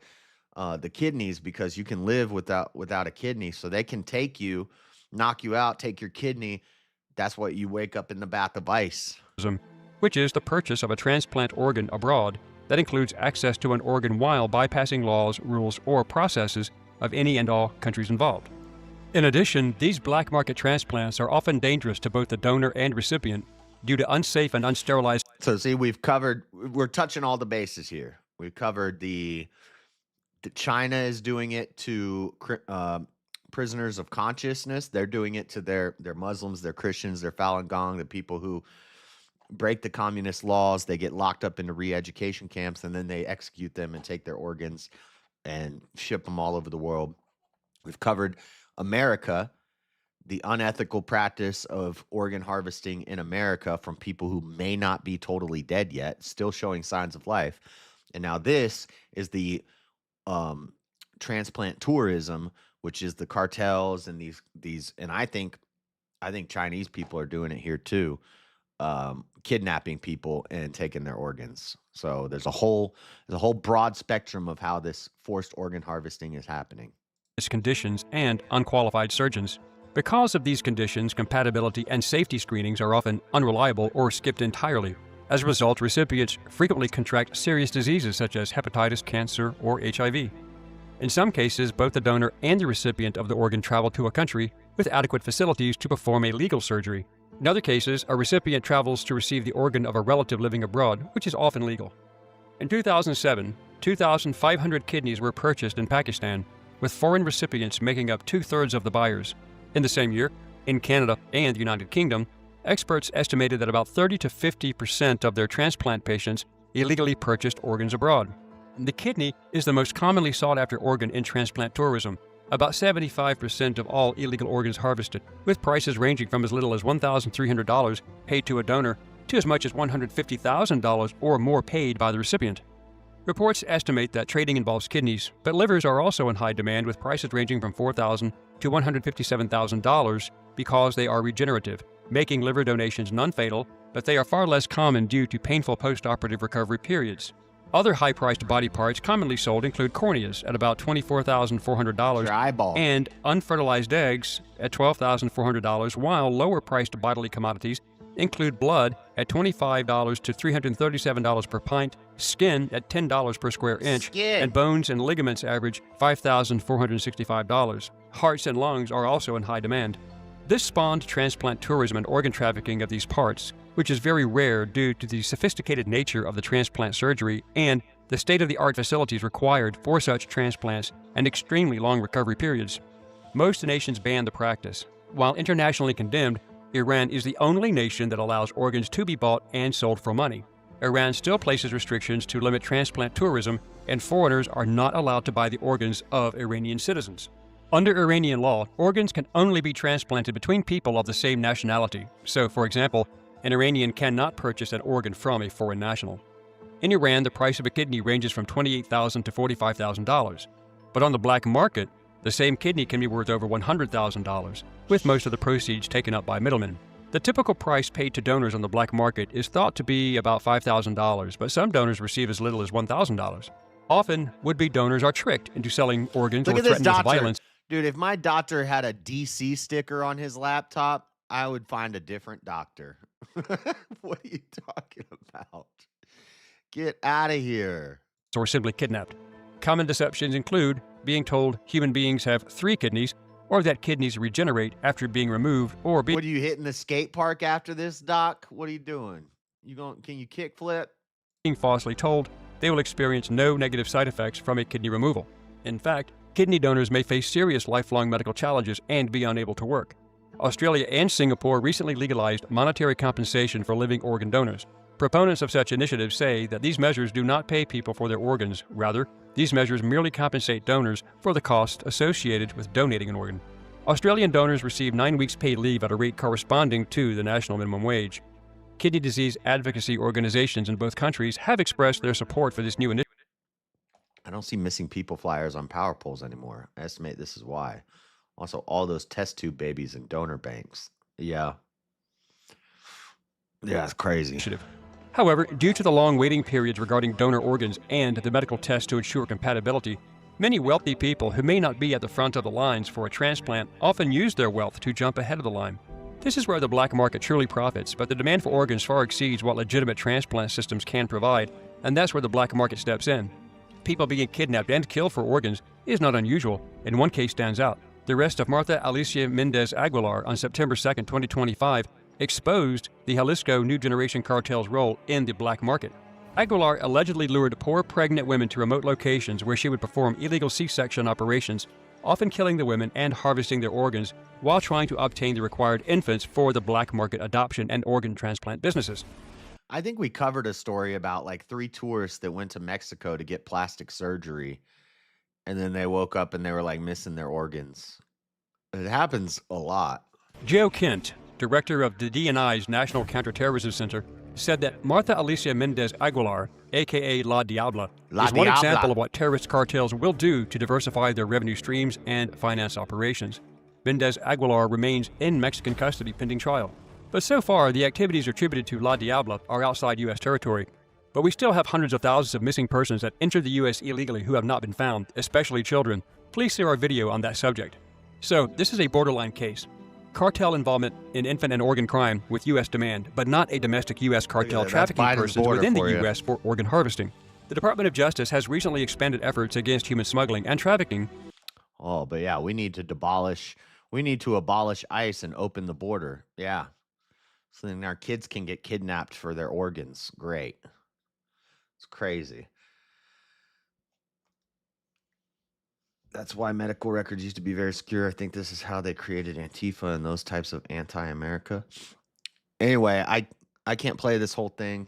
kidneys, because you can live without a kidney. So they can take you, knock you out, take your kidney. That's what you wake up in the bath of ice. Which is the purchase of a transplant organ abroad that includes access to an organ while bypassing laws, rules, or processes of any and all countries involved. In addition, these black market transplants are often dangerous to both the donor and recipient due to unsafe and unsterilized. So see, we're touching all the bases here. We've covered the China is doing it to prisoners of consciousness. They're doing it to their Muslims, their Christians, their Falun Gong, the people who break the communist laws. They get locked up into re-education camps, and then they execute them and take their organs and ship them all over the world. We've covered America, the unethical practice of organ harvesting in America from people who may not be totally dead yet, still showing signs of life. And now this is the transplant tourism, which is the cartels and these and I think Chinese people are doing it here too, kidnapping people and taking their organs. So there's a whole broad spectrum of how this forced organ harvesting is happening. Conditions and unqualified surgeons. Because of these conditions, compatibility and safety screenings are often unreliable or skipped entirely. As a result, recipients frequently contract serious diseases such as hepatitis, cancer, or HIV. In some cases, both the donor and the recipient of the organ travel to a country with adequate facilities to perform a legal surgery. In other cases, a recipient travels to receive the organ of a relative living abroad, which is often legal. In 2007, 2,500 kidneys were purchased in Pakistan, with foreign recipients making up 2/3 of the buyers. In the same year, in Canada and the United Kingdom, experts estimated that about 30 to 50% of their transplant patients illegally purchased organs abroad. The kidney is the most commonly sought-after organ in transplant tourism. About 75% of all illegal organs harvested, with prices ranging from as little as $1,300 paid to a donor to as much as $150,000 or more paid by the recipient. Reports estimate that trading involves kidneys, but livers are also in high demand, with prices ranging from $4,000 to $157,000 because they are regenerative, making liver donations non-fatal, but they are far less common due to painful post-operative recovery periods. Other high-priced body parts commonly sold include corneas at about $24,400 and unfertilized eggs at $12,400, while lower-priced bodily commodities include blood at $25 to $337 per pint, skin at $10 per square inch, and bones and ligaments average $5,465. Hearts and lungs are also in high demand. This spawned transplant tourism and organ trafficking of these parts, which is very rare due to the sophisticated nature of the transplant surgery and the state-of-the-art facilities required for such transplants and extremely long recovery periods. Most nations ban the practice. While internationally condemned, Iran is the only nation that allows organs to be bought and sold for money. Iran still places restrictions to limit transplant tourism, and foreigners are not allowed to buy the organs of Iranian citizens. Under Iranian law, organs can only be transplanted between people of the same nationality. So, for example, an Iranian cannot purchase an organ from a foreign national. In Iran, the price of a kidney ranges from $28,000 to $45,000. But on the black market, the same kidney can be worth over $100,000, with most of the proceeds taken up by middlemen. The typical price paid to donors on the black market is thought to be about $5,000, but some donors receive as little as $1,000. Often, would-be donors are tricked into selling organs or threatened with violence. Dude, if my doctor had a DC sticker on his laptop, I would find a different doctor. What are you talking about? Get out of here. Or simply kidnapped. Common deceptions include being told human beings have 3 kidneys, or that kidneys regenerate after being removed, or being... What are you hitting the skate park after this, Doc? What are you doing? Can you kick flip? Being falsely told they will experience no negative side effects from a kidney removal. In fact, kidney donors may face serious lifelong medical challenges and be unable to work. Australia and Singapore recently legalized monetary compensation for living organ donors. Proponents of such initiatives say that these measures do not pay people for their organs. Rather, these measures merely compensate donors for the cost associated with donating an organ. Australian donors receive 9 weeks paid leave at a rate corresponding to the national minimum wage. Kidney disease advocacy organizations in both countries have expressed their support for this new initiative. I don't see missing people flyers on power poles anymore. I estimate this is why. Also, all those test tube babies in donor banks. Yeah. Yeah, it's crazy. However, due to the long waiting periods regarding donor organs and the medical tests to ensure compatibility, many wealthy people who may not be at the front of the lines for a transplant often use their wealth to jump ahead of the line. This is where the black market truly profits, but the demand for organs far exceeds what legitimate transplant systems can provide, and that's where the black market steps in. People being kidnapped and killed for organs is not unusual, and one case stands out. The arrest of Martha Alicia Mendez Aguilar on September 2, 2025, exposed the Jalisco New Generation cartel's role in the black market. Aguilar allegedly lured poor pregnant women to remote locations where she would perform illegal C-section operations, often killing the women and harvesting their organs while trying to obtain the required infants for the black market adoption and organ transplant businesses. I think we covered a story about like 3 tourists that went to Mexico to get plastic surgery, and then they woke up and they were like missing their organs. It happens a lot. Joe Kent, director of the DNI's National Counterterrorism Center, said that Martha Alicia Mendez Aguilar, a.k.a. La Diabla, is one example of what terrorist cartels will do to diversify their revenue streams and finance operations. Mendez Aguilar remains in Mexican custody pending trial. But so far, the activities attributed to La Diabla are outside U.S. territory. But we still have hundreds of thousands of missing persons that entered the U.S. illegally who have not been found, especially children. Please see our video on that subject. So, this is a borderline case. Cartel involvement in infant and organ crime with U.S. demand, but not a domestic U.S. cartel trafficking persons within the U.S. for organ harvesting. The Department of Justice has recently expanded efforts against human smuggling and trafficking. Oh, but yeah, we need to abolish ICE and open the border. Yeah. So then our kids can get kidnapped for their organs. Great. It's crazy. That's why medical records used to be very secure. I think this is how they created Antifa and those types of anti-America. Anyway, I can't play this whole thing.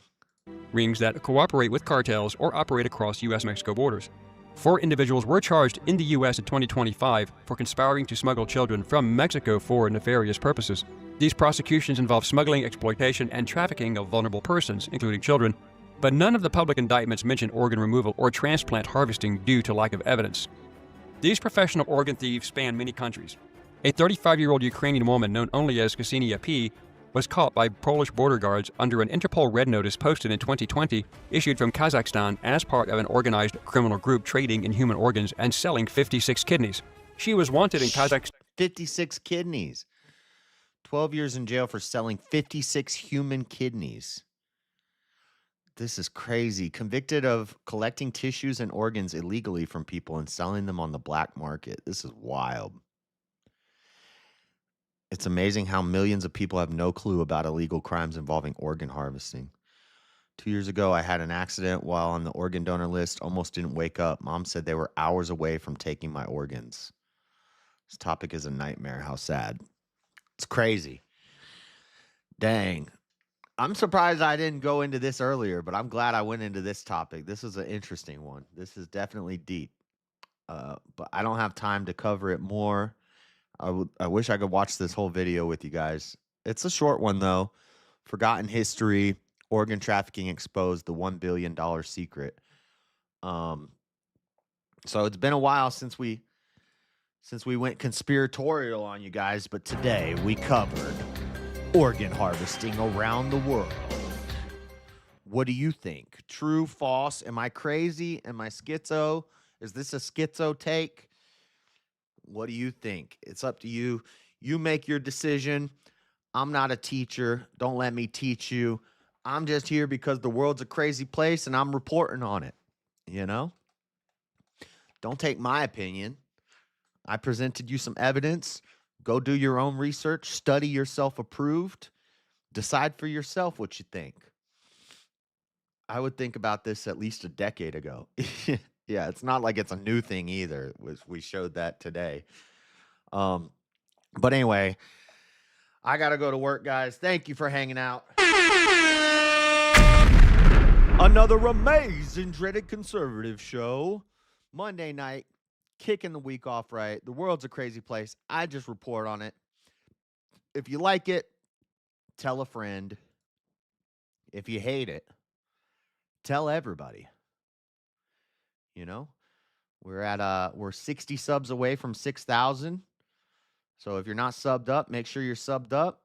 Rings that cooperate with cartels or operate across U.S.-Mexico borders. 4 individuals were charged in the U.S. in 2025 for conspiring to smuggle children from Mexico for nefarious purposes. These prosecutions involve smuggling, exploitation, and trafficking of vulnerable persons, including children, but none of the public indictments mention organ removal or transplant harvesting due to lack of evidence. These professional organ thieves span many countries. A 35-year-old Ukrainian woman known only as Ksenia P. was caught by Polish border guards under an Interpol red notice posted in 2020, issued from Kazakhstan as part of an organized criminal group trading in human organs and selling 56 kidneys. She was wanted in Kazakhstan. 56 kidneys. 12 years in jail for selling 56 human kidneys. This is crazy. Convicted of collecting tissues and organs illegally from people and selling them on the black market. This is wild. It's amazing how millions of people have no clue about illegal crimes involving organ harvesting. 2 years ago, I had an accident while on the organ donor list. Almost didn't wake up. Mom said they were hours away from taking my organs. This topic is a nightmare. How sad. It's crazy. Dang. I'm surprised I didn't go into this earlier, but I'm glad I went into this topic. This is an interesting one. This is definitely deep. But I don't have time to cover it more. I wish I could watch this whole video with you guys. It's a short one, though. Forgotten history, organ trafficking exposed, the $1 billion secret. So it's been a while since we went conspiratorial on you guys, but today we covered organ harvesting around the world. What do you think? True, false? Am I crazy? Am I schizo? Is this a schizo take? What do you think? It's up to you. You make your decision. I'm not a teacher. Don't let me teach you. I'm just here because the world's a crazy place and I'm reporting on it. You know? Don't take my opinion. I presented you some evidence. Go do your own research. Study yourself approved. Decide for yourself what you think. I would think about this at least a decade ago. Yeah, it's not like it's a new thing either. We showed that today. But anyway, I got to go to work, guys. Thank you for hanging out. Another amazing Dreaded Conservative show. Monday night, kicking the week off right. The world's a crazy place. I just report on it. If you like it, tell a friend. If you hate it, tell everybody. You know, we're 60 subs away from 6,000. So if you're not subbed up, make sure you're subbed up.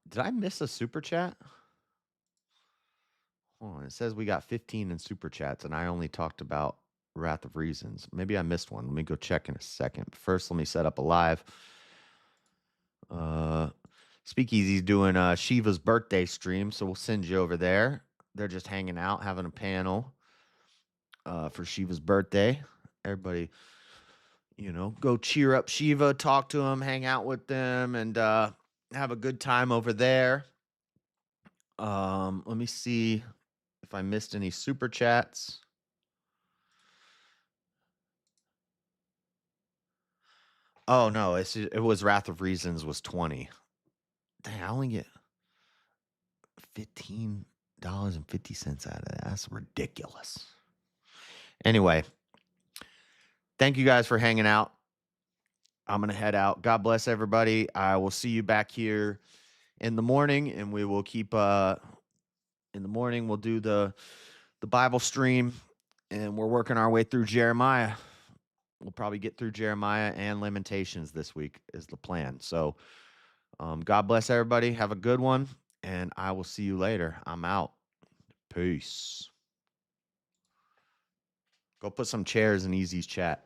Did I miss a super chat? Hold on, it says we got 15 in super chats, and I only talked about Wrath of Reasons. Maybe I missed one. Let me go check in a second. First, let me set up a live. Speakeasy's doing Shiva's birthday stream, so we'll send you over there. They're just hanging out, having a panel for Shiva's birthday. Everybody, go cheer up Shiva, talk to him, hang out with them, and have a good time over there. Let me see if I missed any super chats. Oh, no, it was Wrath of Reasons was 20. Dang, I only get $15.50 out of that. That's ridiculous. Anyway, thank you guys for hanging out. I'm going to head out. God bless everybody. I will see you back here in the morning, and we will keep in the morning we'll do the Bible stream, and we're working our way through Jeremiah. We'll probably get through Jeremiah and Lamentations this week is the plan. So God bless everybody. Have a good one, and I will see you later. I'm out. Peace. Go put some chairs in Easy's chat.